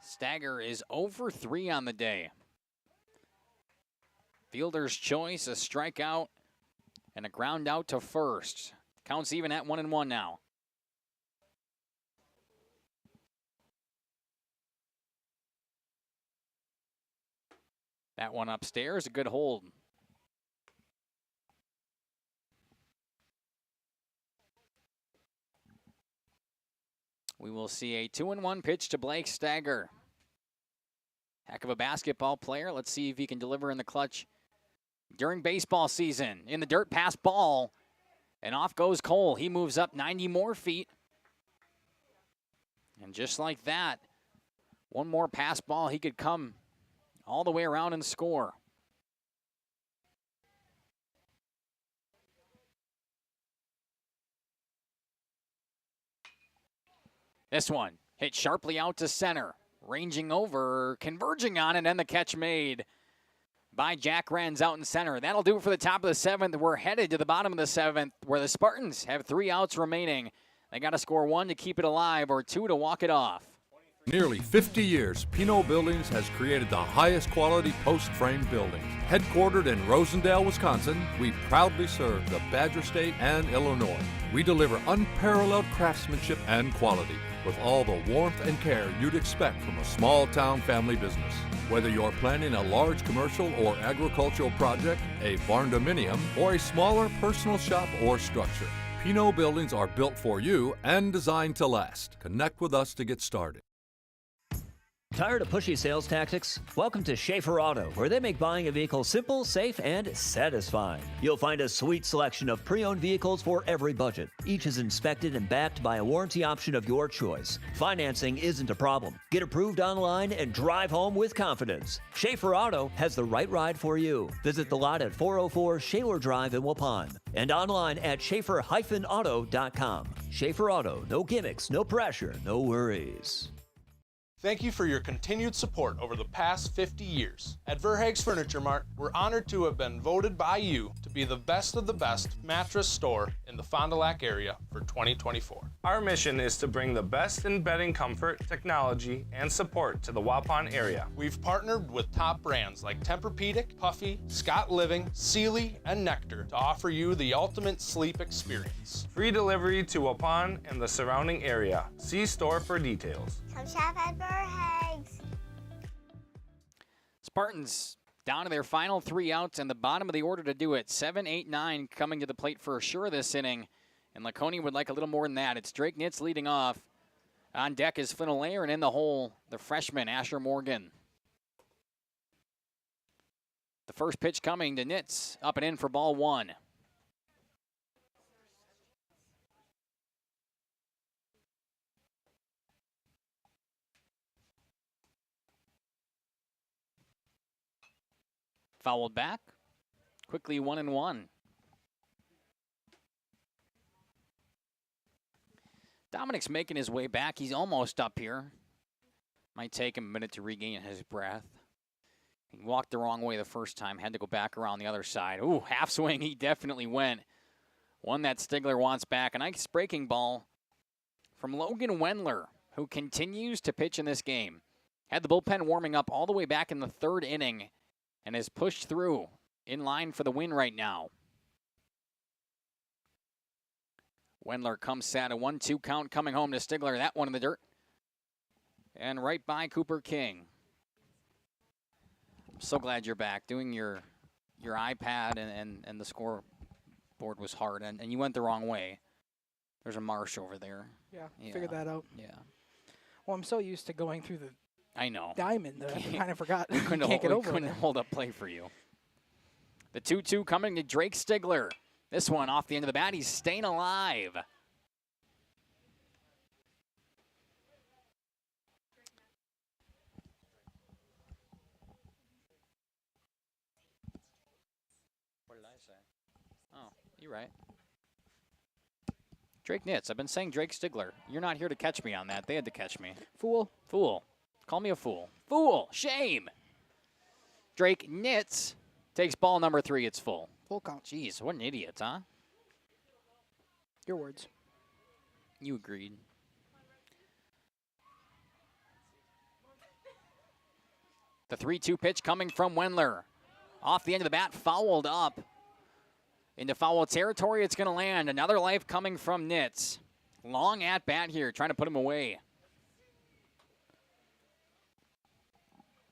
Stagger is 0-for-3 on the day. Fielder's choice, a strikeout And a ground out to first. Counts even at 1-1 now. That one upstairs, a good hold. We will see a 2-1 pitch to Blake Stagger. Heck of a basketball player. Let's see if he can deliver in the clutch during baseball season. In the dirt, pass ball. And off goes Cole. He moves up 90 more feet. And just like that, one more pass ball, he could come all the way around and score. This one hit sharply out to center. Ranging over, converging on it, and the catch made by Jack Renz out in center. That'll do it for the top of the 7th. We're headed to the bottom of the 7th, where the Spartans have 3 outs remaining. They got to score 1 to keep it alive or 2 to walk it off. Nearly 50 years, Pinot Buildings has created the highest quality post-frame buildings. Headquartered in Rosendale, Wisconsin, we proudly serve the Badger State and Illinois. We deliver unparalleled craftsmanship and quality with all the warmth and care you'd expect from a small-town family business. Whether you're planning a large commercial or agricultural project, a barn-dominium, or a smaller personal shop or structure, Pinot Buildings are built for you and designed to last. Connect with us to get started. Tired of pushy sales tactics? Welcome to Schaefer Auto, where they make buying a vehicle simple, safe, and satisfying. You'll find a sweet selection of pre-owned vehicles for every budget. Each is inspected and backed by a warranty option of your choice. Financing isn't a problem. Get approved online and drive home with confidence. Schaefer Auto has the right ride for you. Visit the lot at 404 Shaler Drive in Waupun and online at schaefer-auto.com. Schaefer Auto, no gimmicks, no pressure, no worries. Thank you for your continued support over the past 50 years. At Verhaeg's Furniture Mart, we're honored to have been voted by you to be the best of the best mattress store in the Fond du Lac area for 2024. Our mission is to bring the best in bedding comfort, technology, and support to the Waupun area. We've partnered with top brands like Tempur-Pedic, Puffy, Scott Living, Sealy, and Nectar to offer you the ultimate sleep experience. Free delivery to Waupun and the surrounding area. See store for details. Come shop at Verhaeg's. Spartans down to their final 3 outs and the bottom of the order to do it. 7, 8, 9 coming to the plate for sure this inning. And Laconia would like a little more than that. It's Drake Nitz leading off. On deck is Flynn Allaire, and in the hole, the freshman, Asher Morgan. The first pitch coming to Nitz, up and in for ball 1. Fouled back. Quickly 1-1. Dominic's making his way back. He's almost up here. Might take him a minute to regain his breath. He walked the wrong way the first time. Had to go back around the other side. Ooh, half swing. He definitely went. One that Stigler wants back. A nice breaking ball from Logan Wendler, who continues to pitch in this game. Had the bullpen warming up all the way back in the 3rd inning and is pushed through in line for the win right now. Wendler comes sad. A 1-2 count coming home to Stigler. That one in the dirt. And right by Cooper King. I'm so glad you're back. Doing your iPad and the scoreboard was hard, and you went the wrong way. There's a marsh over there. Yeah, figured that out. Yeah. Well, I'm so used to going through the I know. diamond that I kind of forgot. We couldn't, Can't get over couldn't it. hold up play for you. The 2-2 coming to Drake Stigler. This one off the end of the bat. He's staying alive. What did I say? Oh, you're right. Drake Nitz. I've been saying Drake Stigler. You're not here to catch me on that. They had to catch me. Fool. Fool. Call me a fool. Fool. Shame. Drake Nitz takes ball number 3. It's full. Full count. Jeez, what an idiot, huh? Your words. You agreed. The 3-2 pitch coming from Wendler. Off the end of the bat, fouled up. Into foul territory, it's going to land. Another life coming from Nitz. Long at bat here, trying to put him away.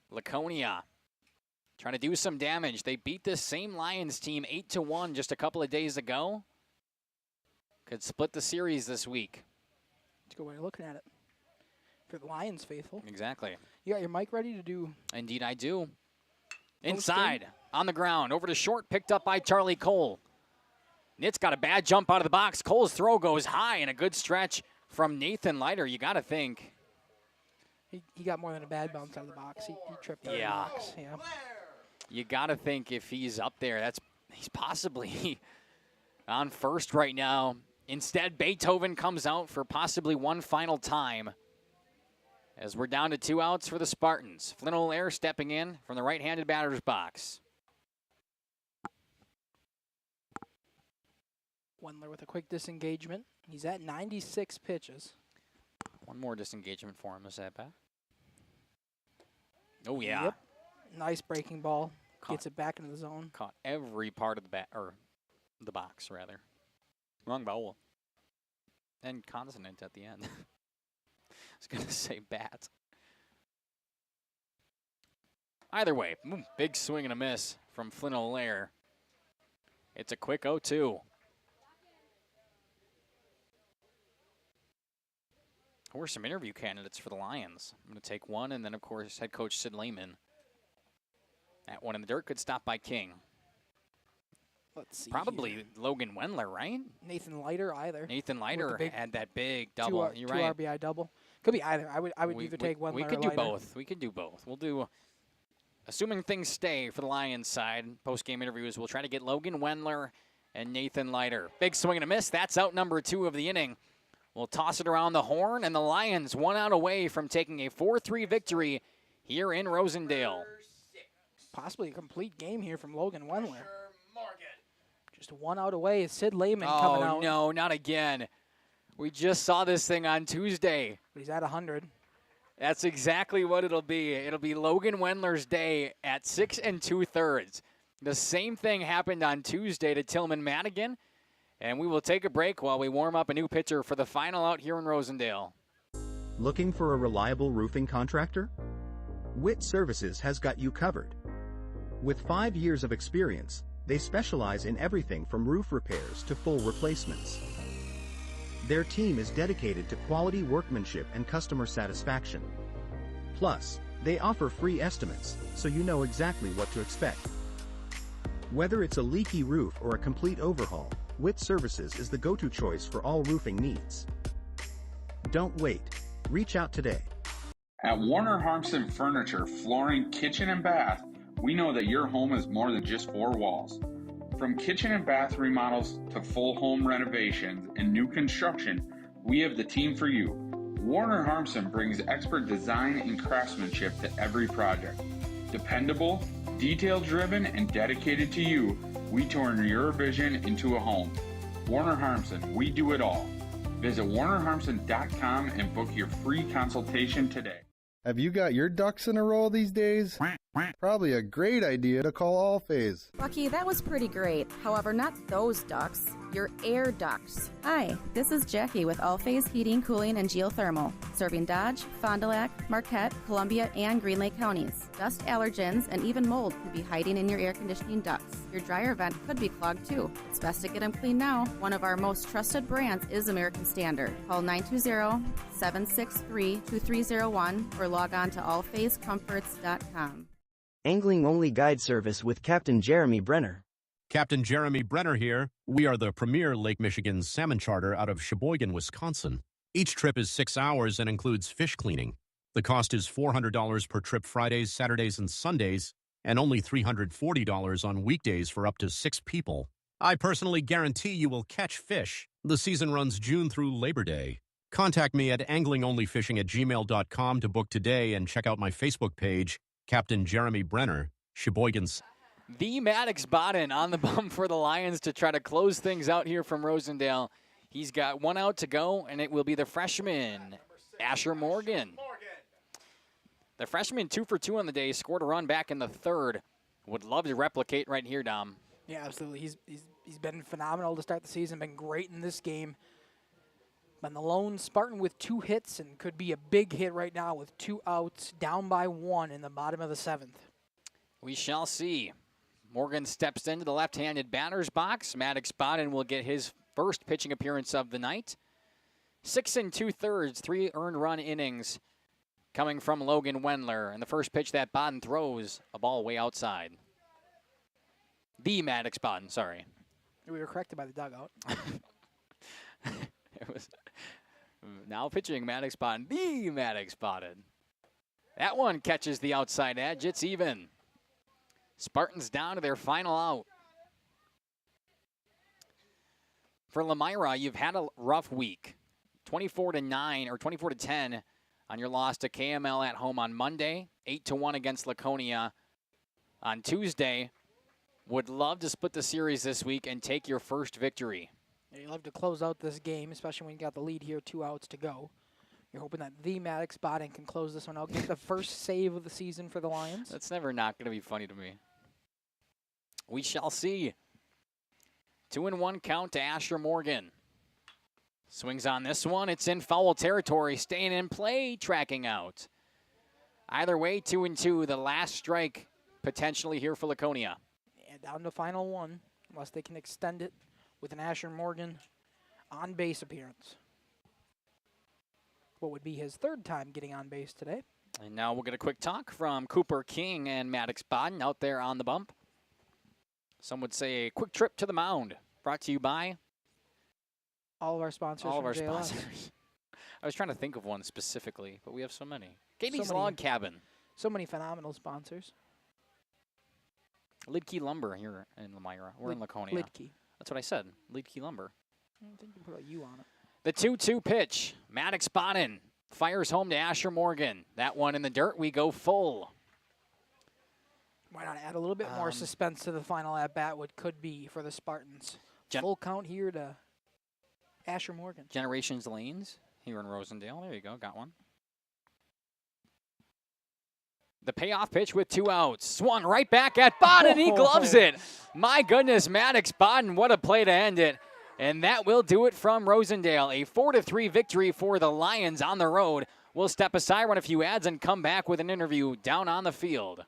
Laconia trying to do some damage. They beat this same Lions team 8-1 just a couple of days ago. Could split the series this week. That's a good way of looking at it. For the Lions faithful. Exactly. You got your mic ready to do? Indeed, I do. Inside, on the ground, over to short, picked up by Charlie Cole. Nitz got a bad jump out of the box. Cole's throw goes high, and a good stretch from Nathan Leiter. You got to think. He got more than a bad bounce out of the box. He tripped out of the box. Yeah. You got to think if he's up there, he's possibly on first right now. Instead, Beethoven comes out for possibly one final time. As we're down to 2 outs for the Spartans. Flynn O'Leary stepping in from the right-handed batter's box. Wendler with a quick disengagement. He's at 96 pitches. One more disengagement for him, is that bad? Oh, yeah. Yep. Nice breaking ball. Gets it back into the zone. Caught every part of the bat, or the box, rather. Wrong vowel. And consonant at the end. I was going to say bat. Either way, big swing and a miss from Flynn O'Leary. It's a quick 0-2. Who are some interview candidates for the Lions? I'm going to take one, and then, of course, head coach Sid Lehman. That one in the dirt could stop by King. Let's see. Probably here. Logan Wendler, right? Nathan Leiter either. Nathan Leiter had that big double. You're right. 2 RBI double. Could be either. I would either take Wendler or We could Leiter. do both. We could do both. We'll do, assuming things stay for the Lions side, post-game interviews, we'll try to get Logan Wendler and Nathan Leiter. Big swing and a miss. That's out number 2 of the inning. We'll toss it around the horn, and the Lions 1 out away from taking a 4-3 victory here in Rosendale. Possibly a complete game here from Logan Wendler. Just 1 out away. Sid Lehman coming out. Oh, no, not again. We just saw this thing on Tuesday. But he's at 100. That's exactly what it'll be. It'll be Logan Wendler's day at 6 2/3. The same thing happened on Tuesday to Tillman Madigan. And we will take a break while we warm up a new pitcher for the final out here in Rosendale. Looking for a reliable roofing contractor? Witt Services has got you covered. With 5 years of experience, they specialize in everything from roof repairs to full replacements. Their team is dedicated to quality workmanship and customer satisfaction. Plus, they offer free estimates, so you know exactly what to expect. Whether it's a leaky roof or a complete overhaul, Witt Services is the go-to choice for all roofing needs. Don't wait. Reach out today. At Warner Harmson Furniture, Flooring, Kitchen, and Bath, we know that your home is more than just 4 walls. From kitchen and bath remodels to full home renovations and new construction, we have the team for you. Warner Harmson brings expert design and craftsmanship to every project. Dependable, detail-driven, and dedicated to you, we turn your vision into a home. Warner Harmson, we do it all. Visit warnerharmson.com and book your free consultation today. Have you got your ducks in a row these days? Probably a great idea to call Allphase. Bucky, that was pretty great. However, not those ducks. Your air ducts. Hi, this is Jackie with Allphase Heating, Cooling, and Geothermal, serving Dodge, Fond du Lac, Marquette, Columbia, and Green Lake counties. Dust allergens and even mold could be hiding in your air conditioning ducts. Your dryer vent could be clogged too. It's best to get them clean now. One of our most trusted brands is American Standard. Call 920-763-2301 or log on to allphasecomforts.com. Angling-only guide service with Captain Jeremy Brenner. Captain Jeremy Brenner here. We are the premier Lake Michigan salmon charter out of Sheboygan, Wisconsin. Each trip is 6 hours and includes fish cleaning. The cost is $400 per trip Fridays, Saturdays, and Sundays, and only $340 on weekdays for up to 6 people. I personally guarantee you will catch fish. The season runs June through Labor Day. Contact me at anglingonlyfishing@gmail.com to book today and check out my Facebook page, Captain Jeremy Brenner, Sheboygan's. The Maddox Bodden on the bump for the Lions to try to close things out here from Rosendale. He's got 1 out to go, and it will be the freshman, Asher Morgan. The freshman 2 for 2 on the day, scored a run back in the 3rd. Would love to replicate right here, Dom. Yeah, absolutely. He's He's been phenomenal to start the season, been great in this game. Been the lone Spartan with 2 hits and could be a big hit right now with 2 outs, down by 1 in the bottom of the 7th. We shall see. Morgan steps into the left-handed batter's box. Maddox Bodden will get his first pitching appearance of the night. 6 2/3, 3 earned run innings coming from Logan Wendler. And the first pitch that Bodden throws, a ball way outside. The Maddox Bodden, sorry. We were corrected by the dugout. It was now pitching Maddox Bodden, the Maddox Bodden. That one catches the outside edge. It's even. Spartans down to their final out. For Lomira, you've had a rough week. 24-9 or 24-10 on your loss to KML at home on Monday. 8-1 against Laconia on Tuesday. Would love to split the series this week and take your first victory. Yeah, you love to close out this game, especially when you got the lead here, 2 outs to go. You're hoping that the Maddox Bodden can close this one out, get the first save of the season for the Lions. That's never not going to be funny to me. We shall see. 2-1 count to Asher Morgan. Swings on this one. It's in foul territory. Staying in play, tracking out. Either way, 2-2. The last strike potentially here for Laconia. And down to final 1, unless they can extend it with an Asher Morgan on-base appearance. What would be his 3rd time getting on base today. And now we'll get a quick talk from Cooper King and Maddox Bodden out there on the bump. Some would say a quick trip to the mound. Brought to you by all of our sponsors. All of our JLS. sponsors. I was trying to think of one specifically, but we have so many. Katie's Log Cabin. So many phenomenal sponsors. Lidkey Lumber here in Lomira. We're in Laconia. Lidkey. That's what I said. Lidkey Lumber. I think you put a U on it. The 2-2 pitch. Maddox Bodden fires home to Asher Morgan. That one in the dirt. We go full. Why not add a little bit more suspense to the final at-bat, what could be for the Spartans. Full count here to Asher Morgan. Generations Lanes here in Rosendale. There you go. Got one. The payoff pitch with 2 outs. Swung right back at Bodden. He gloves it. My goodness, Maddox Bodden, what a play to end it. And that will do it from Rosendale. A 4-3 victory for the Lions on the road. We'll step aside, run a few ads, and come back with an interview down on the field.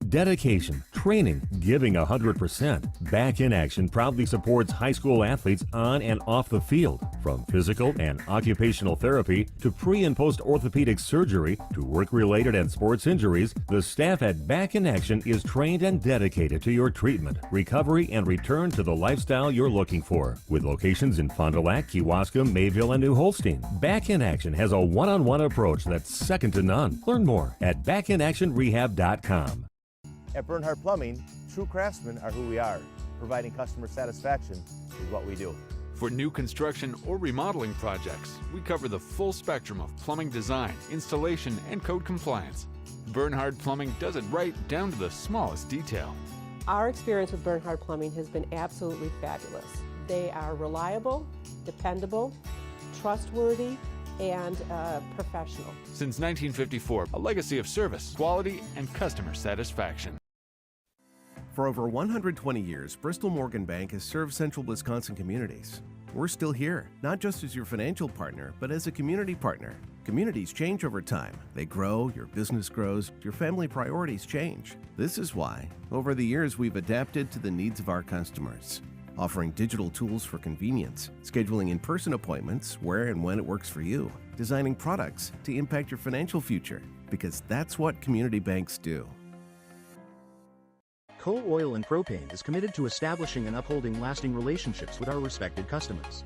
Dedication, training, giving 100%. Back in Action proudly supports high school athletes on and off the field. From physical and occupational therapy to pre- and post-orthopedic surgery to work-related and sports injuries, the staff at Back in Action is trained and dedicated to your treatment, recovery, and return to the lifestyle you're looking for. With locations in Fond du Lac, Kewaskum, Mayville, and New Holstein, Back in Action has a one-on-one approach that's second to none. Learn more at backinactionrehab.com. At Bernhardt Plumbing, true craftsmen are who we are. Providing customer satisfaction is what we do. For new construction or remodeling projects, we cover the full spectrum of plumbing design, installation, and code compliance. Bernhardt Plumbing does it right down to the smallest detail. Our experience with Bernhardt Plumbing has been absolutely fabulous. They are reliable, dependable, trustworthy, and professional. Since 1954, a legacy of service, quality, and customer satisfaction. For over 120 years, Bristol Morgan Bank has served central Wisconsin communities. We're still here, not just as your financial partner, but as a community partner. Communities change over time. They grow, your business grows, your family priorities change. This is why, over the years, we've adapted to the needs of our customers, offering digital tools for convenience, scheduling in-person appointments where and when it works for you, designing products to impact your financial future, because that's what community banks do. Coal Oil and Propane is committed to establishing and upholding lasting relationships with our respected customers.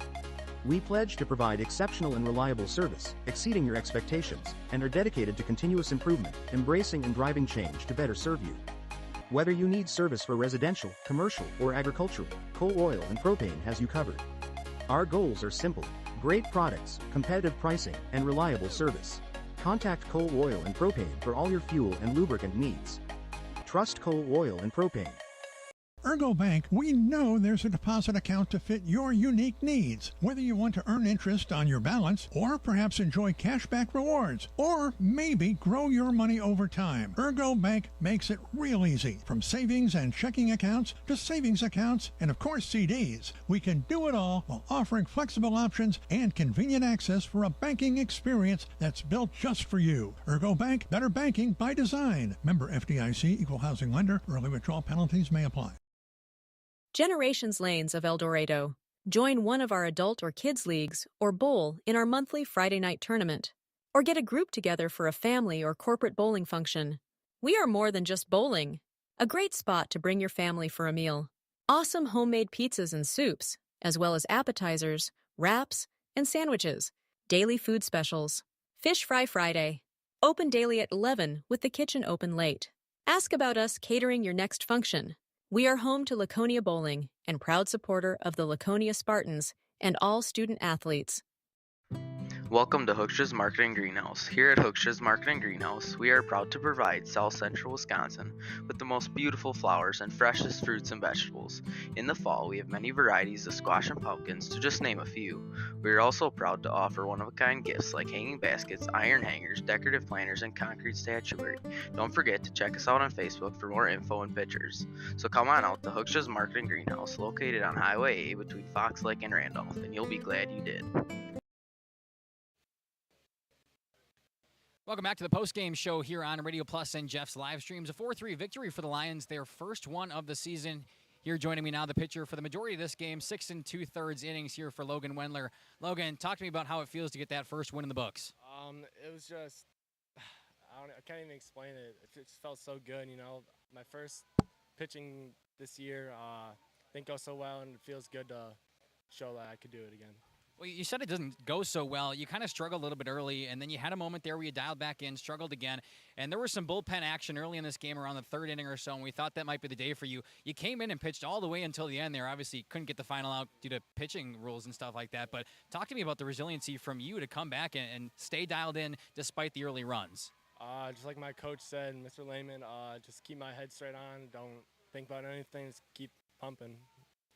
We pledge to provide exceptional and reliable service, exceeding your expectations, and are dedicated to continuous improvement, embracing and driving change to better serve you. Whether you need service for residential, commercial, or agricultural, Coal Oil and Propane has you covered. Our goals are simple: great products, competitive pricing, and reliable service. Contact Coal Oil and Propane for all your fuel and lubricant needs. Trust Coal Oil and Propane. Ergo Bank, we know there's a deposit account to fit your unique needs. Whether you want to earn interest on your balance, or perhaps enjoy cashback rewards, or maybe grow your money over time, Ergo Bank makes it real easy. From savings and checking accounts to savings accounts and, of course, CDs. We can do it all while offering flexible options and convenient access for a banking experience that's built just for you. Ergo Bank, better banking by design. Member FDIC, equal housing lender. Early withdrawal penalties may apply. Generations Lanes of El Dorado. Join one of our adult or kids leagues or bowl in our monthly Friday night tournament. Or get a group together for a family or corporate bowling function. We are more than just bowling. A great spot to bring your family for a meal. Awesome homemade pizzas and soups, as well as appetizers, wraps, and sandwiches. Daily food specials. Fish Fry Friday. Open daily at 11 with the kitchen open late. Ask about us catering your next function. We are home to Laconia Bowling and proud supporter of the Laconia Spartans and all student athletes. Welcome to Hookstra's Marketing Greenhouse. Here at Hookstra's Marketing Greenhouse, we are proud to provide South Central Wisconsin with the most beautiful flowers and freshest fruits and vegetables. In the fall, we have many varieties of squash and pumpkins, to just name a few. We are also proud to offer one-of-a-kind gifts like hanging baskets, iron hangers, decorative planters, and concrete statuary. Don't forget to check us out on Facebook for more info and pictures. So come on out to Hookstra's Marketing Greenhouse, located on Highway A between Fox Lake and Randolph, and you'll be glad you did. Welcome back to the post-game show here on Radio Plus and Jeff's live streams. A 4-3 victory for the Lions, their first one of the season. Here joining me now, the pitcher for the majority of this game, 6 2/3 innings here for Logan Wendler. Logan, talk to me about how it feels to get that first win in the books. It was just, I can't even explain it. It just felt so good, you know. My first pitching this year didn't go so well, and it feels good to show that I could do it again. Well, you said it doesn't go so well. You kind of struggled a little bit early, and then you had a moment there where you dialed back in, struggled again, and there was some bullpen action early in this game around the third inning or so, and we thought that might be the day for you. You came in and pitched all the way until the end there. Obviously, couldn't get the final out due to pitching rules and stuff like that, but talk to me about the resiliency from you to come back and stay dialed in despite the early runs. Just like my coach said, Mr. Lehman, just keep my head straight on. Don't think about anything. Just keep pumping,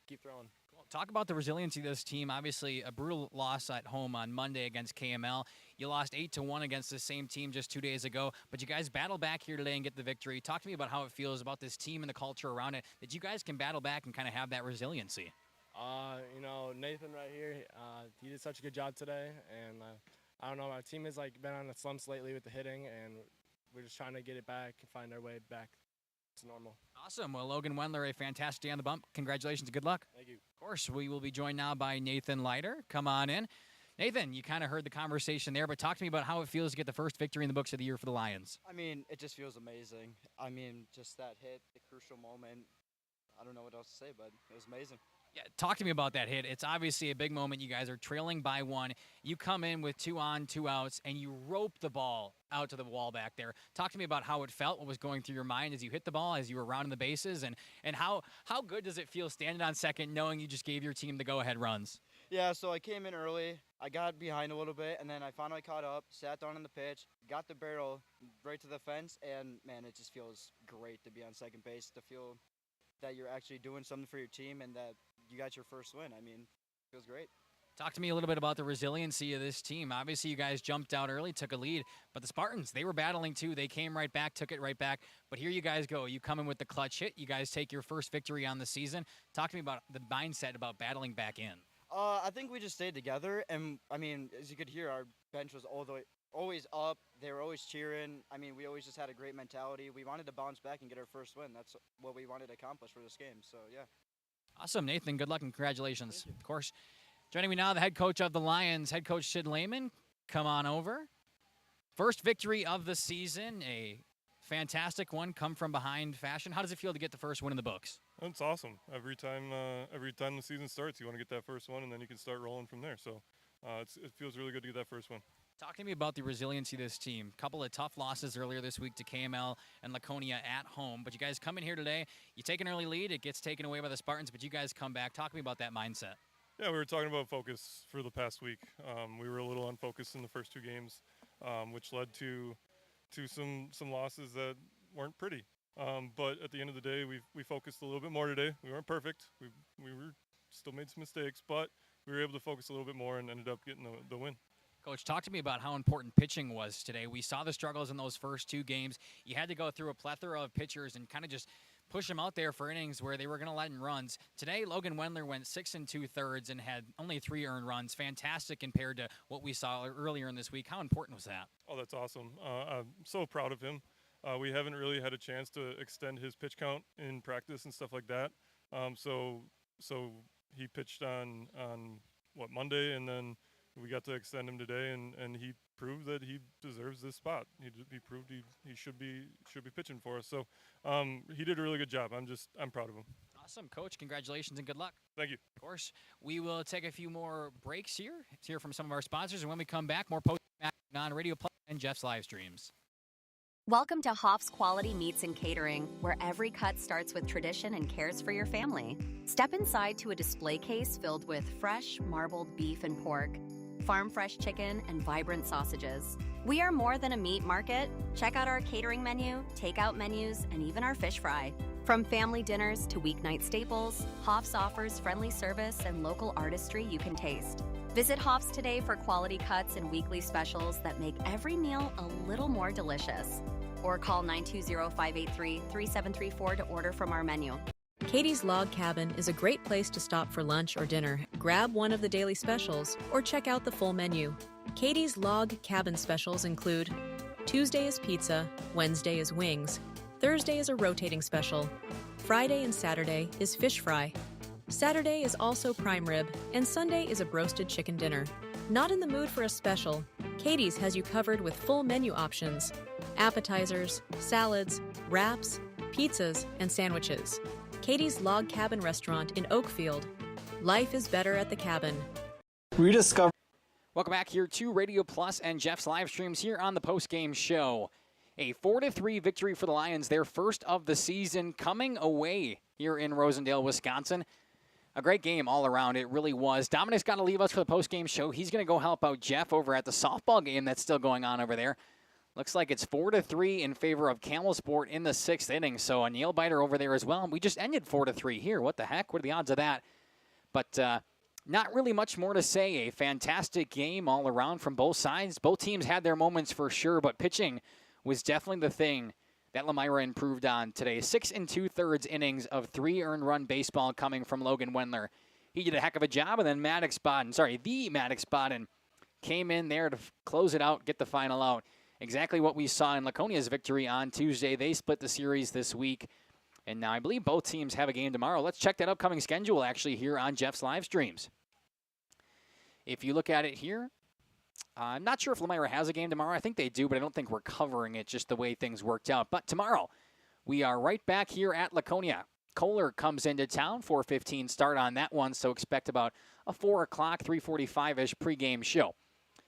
keep throwing. Talk about the resiliency of this team. Obviously, a brutal loss at home on Monday against KML. You lost 8-1 against the same team just 2 days ago, but you guys battle back here today and get the victory. Talk to me about how it feels about this team and the culture around it, that you guys can battle back and kind of have that resiliency. You know, Nathan right here, he did such a good job today, and I don't know, our team has been on the slumps lately with the hitting, and we're just trying to get it back and find our way back to normal. Awesome. Well, Logan Wendler, a fantastic day on the bump. Congratulations. Good luck. Thank you. Of course, we will be joined now by Nathan Leiter. Come on in. Nathan, you kind of heard the conversation there, but talk to me about how it feels to get the first victory in the books of the year for the Lions. I mean, it just feels amazing. I mean, just that hit, the crucial moment. I don't know what else to say, but it was amazing. Yeah, talk to me about that hit. It's obviously a big moment. You guys are trailing by one. You come in with 2 on, 2 outs, and you rope the ball out to the wall back there. Talk to me about how it felt, what was going through your mind as you hit the ball, as you were rounding the bases, and how good does it feel standing on second knowing you just gave your team the go-ahead runs? Yeah, so I came in early. I got behind a little bit, and then I finally caught up, sat down on the pitch, got the barrel right to the fence, and, man, it just feels great to be on second base, to feel that you're actually doing something for your team and that you got your first win. I mean, it feels great. Talk to me a little bit about the resiliency of this team. Obviously, you guys jumped out early, took a lead, but the Spartans, they were battling too. They came right back, took it right back. But here you guys go. You come in with the clutch hit. You guys take your first victory on the season. Talk to me about the mindset about battling back in. I think we just stayed together, and, I mean, as you could hear, our bench was always up. They were always cheering. I mean, we always just had a great mentality. We wanted to bounce back and get our first win. That's what we wanted to accomplish for this game, so, yeah. Awesome, Nathan. Good luck and congratulations. Of course, joining me now, the head coach of the Lions, head coach Sid Lehman. Come on over. First victory of the season, a fantastic one, come from behind fashion. How does it feel to get the first win in the books? It's awesome. Every time the season starts, you want to get that first one, and then you can start rolling from there. So it feels really good to get that first one. Talk to me about the resiliency of this team. A couple of tough losses earlier this week to KML and Laconia at home. But you guys come in here today. You take an early lead. It gets taken away by the Spartans, but you guys come back. Talk to me about that mindset. Yeah, we were talking about focus for the past week. We were a little unfocused in the first 2 games, which led to some losses that weren't pretty. But at the end of the day, we focused a little bit more today. We weren't perfect. We still made some mistakes, but we were able to focus a little bit more and ended up getting the win. Coach, talk to me about how important pitching was today. We saw the struggles in those first 2 games. You had to go through a plethora of pitchers and kind of just push them out there for innings where they were going to let in runs. Today, Logan Wendler went 6 2/3 and had only 3 earned runs. Fantastic compared to what we saw earlier in this week. How important was that? Oh, that's awesome. I'm so proud of him. We haven't really had a chance to extend his pitch count in practice and stuff like that. So he pitched on Monday, and then we got to extend him today, and he proved that he deserves this spot. He proved he should be pitching for us. So he did a really good job. I'm proud of him. Awesome, Coach. Congratulations and good luck. Thank you. Of course, we will take a few more breaks here to hear from some of our sponsors, and when we come back, more post-match on Radio Plus and Jeff's live streams. Welcome to Hoff's Quality Meats and Catering, where every cut starts with tradition and cares for your family. Step inside to a display case filled with fresh, marbled beef and pork, farm-fresh chicken, and vibrant sausages. We are more than a meat market. Check out our catering menu, takeout menus, and even our fish fry. From family dinners to weeknight staples, Hoff's offers friendly service and local artistry you can taste. Visit Hoff's today for quality cuts and weekly specials that make every meal a little more delicious. Or call 920-583-3734 to order from our menu. Katie's Log Cabin is a great place to stop for lunch or dinner. Grab one of the daily specials or check out the full menu. Katie's Log Cabin specials include Tuesday is pizza, Wednesday is wings, Thursday is a rotating special, Friday and Saturday is fish fry, Saturday is also prime rib, and Sunday is a broasted chicken dinner. Not in the mood for a special? Katie's has you covered with full menu options, appetizers, salads, wraps, pizzas, and sandwiches. Katie's Log Cabin Restaurant in Oakfield. Life is better at the cabin. Rediscover. Welcome back here to Radio Plus and Jeff's live streams here on the postgame show. A 4-3 victory for the Lions, their first of the season, coming away here in Rosendale, Wisconsin. A great game all around. It really was. Dominic's got to leave us for the postgame show. He's going to go help out Jeff over at the softball game that's still going on over there. Looks like it's 4-3 in favor of Camel Sport in the 6th inning. So a nail biter over there as well. We just ended 4-3 here. What the heck? What are the odds of that? But not really much more to say. A fantastic game all around from both sides. Both teams had their moments for sure, but pitching was definitely the thing that Lomira improved on today. 6 2/3 innings of 3 earned run baseball coming from Logan Wendler. He did a heck of a job, and then the Maddox Bodden came in there to close it out, get the final out. Exactly what we saw in Laconia's victory on Tuesday. They split the series this week, and now I believe both teams have a game tomorrow. Let's check that upcoming schedule actually here on Jeff's live streams. If you look at it here, I'm not sure if Lomira has a game tomorrow. I think they do, but I don't think we're covering it just the way things worked out. But tomorrow, we are right back here at Laconia. Kohler comes into town, 4:15 start on that one, so expect about a 4 o'clock, 3:45-ish pregame show.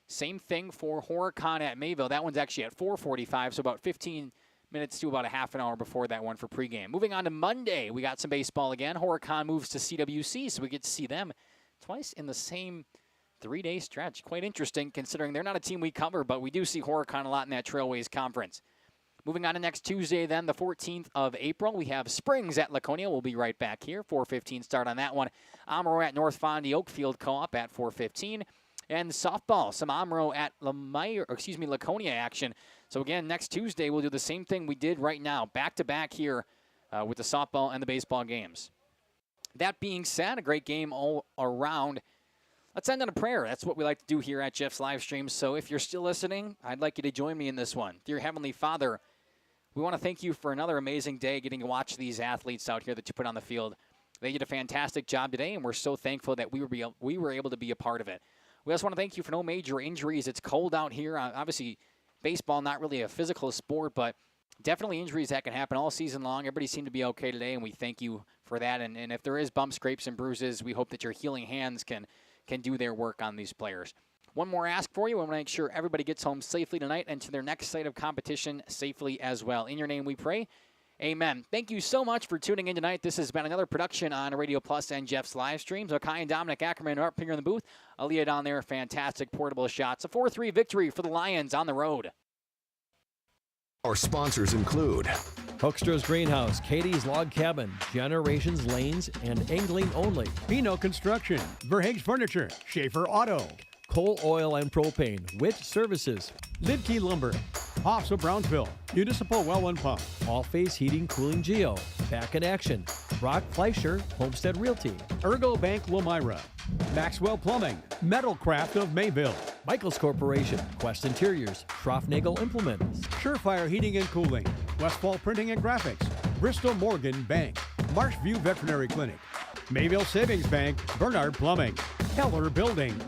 Same thing for Horicon at Mayville. That one's actually at 4:45, so about 15 minutes to about a half an hour before that one for pregame. Moving on to Monday, we got some baseball again. Horicon moves to CWC, so we get to see them twice in the same 3-day stretch. Quite interesting considering they're not a team we cover, but we do see Horicon a lot in that Trailways Conference. Moving on to next Tuesday, then, the 14th of April, we have Springs at Laconia. We'll be right back here. 4:15 start on that one. Amro at North Fondy Oakfield Co-op at 4:15. And softball, some Amro at Laconia action. So again, next Tuesday, we'll do the same thing we did right now, back-to-back here with the softball and the baseball games. That being said, a great game all around. Let's end on a prayer. That's what we like to do here at Jeff's live stream. So if you're still listening, I'd like you to join me in this one. Dear Heavenly Father, we want to thank you for another amazing day getting to watch these athletes out here that you put on the field. They did a fantastic job today, and we're so thankful that we were able to be a part of it. We also want to thank you for no major injuries. It's cold out here. Obviously, baseball, not really a physical sport, but definitely injuries that can happen all season long. Everybody seemed to be okay today, and we thank you for that. And if there is bumps, scrapes, and bruises, we hope that your healing hands can do their work on these players. One more ask for you. I want to make sure everybody gets home safely tonight and to their next site of competition safely as well. In your name we pray. Amen. Thank you so much for tuning in tonight. This has been another production on Radio Plus and Jeff's live streams. Okai and Dominic Ackerman are up here in the booth. Aaliyah down there, fantastic portable shots. A 4-3 victory for the Lions on the road. Our sponsors include Hoekstra's Greenhouse, Katie's Log Cabin, Generations Lanes, and Angling Only. Pino Construction, Verhaeg's Furniture, Schaefer Auto, Coal, Oil, and Propane, Witt Services. Libkey Lumber, Hoffs of Brownsville, Municipal Well and Pump, All-Phase Heating, Cooling Geo, Back in Action, Brock Fleischer, Homestead Realty, Ergo Bank Lomira, Maxwell Plumbing, Metalcraft of Mayville, Michaels Corporation, Quest Interiors, Schroffnagel Implements, Surefire Heating and Cooling, Westfall Printing and Graphics, Bristol Morgan Bank, Marshview Veterinary Clinic, Mayville Savings Bank, Bernard Plumbing, Keller Buildings.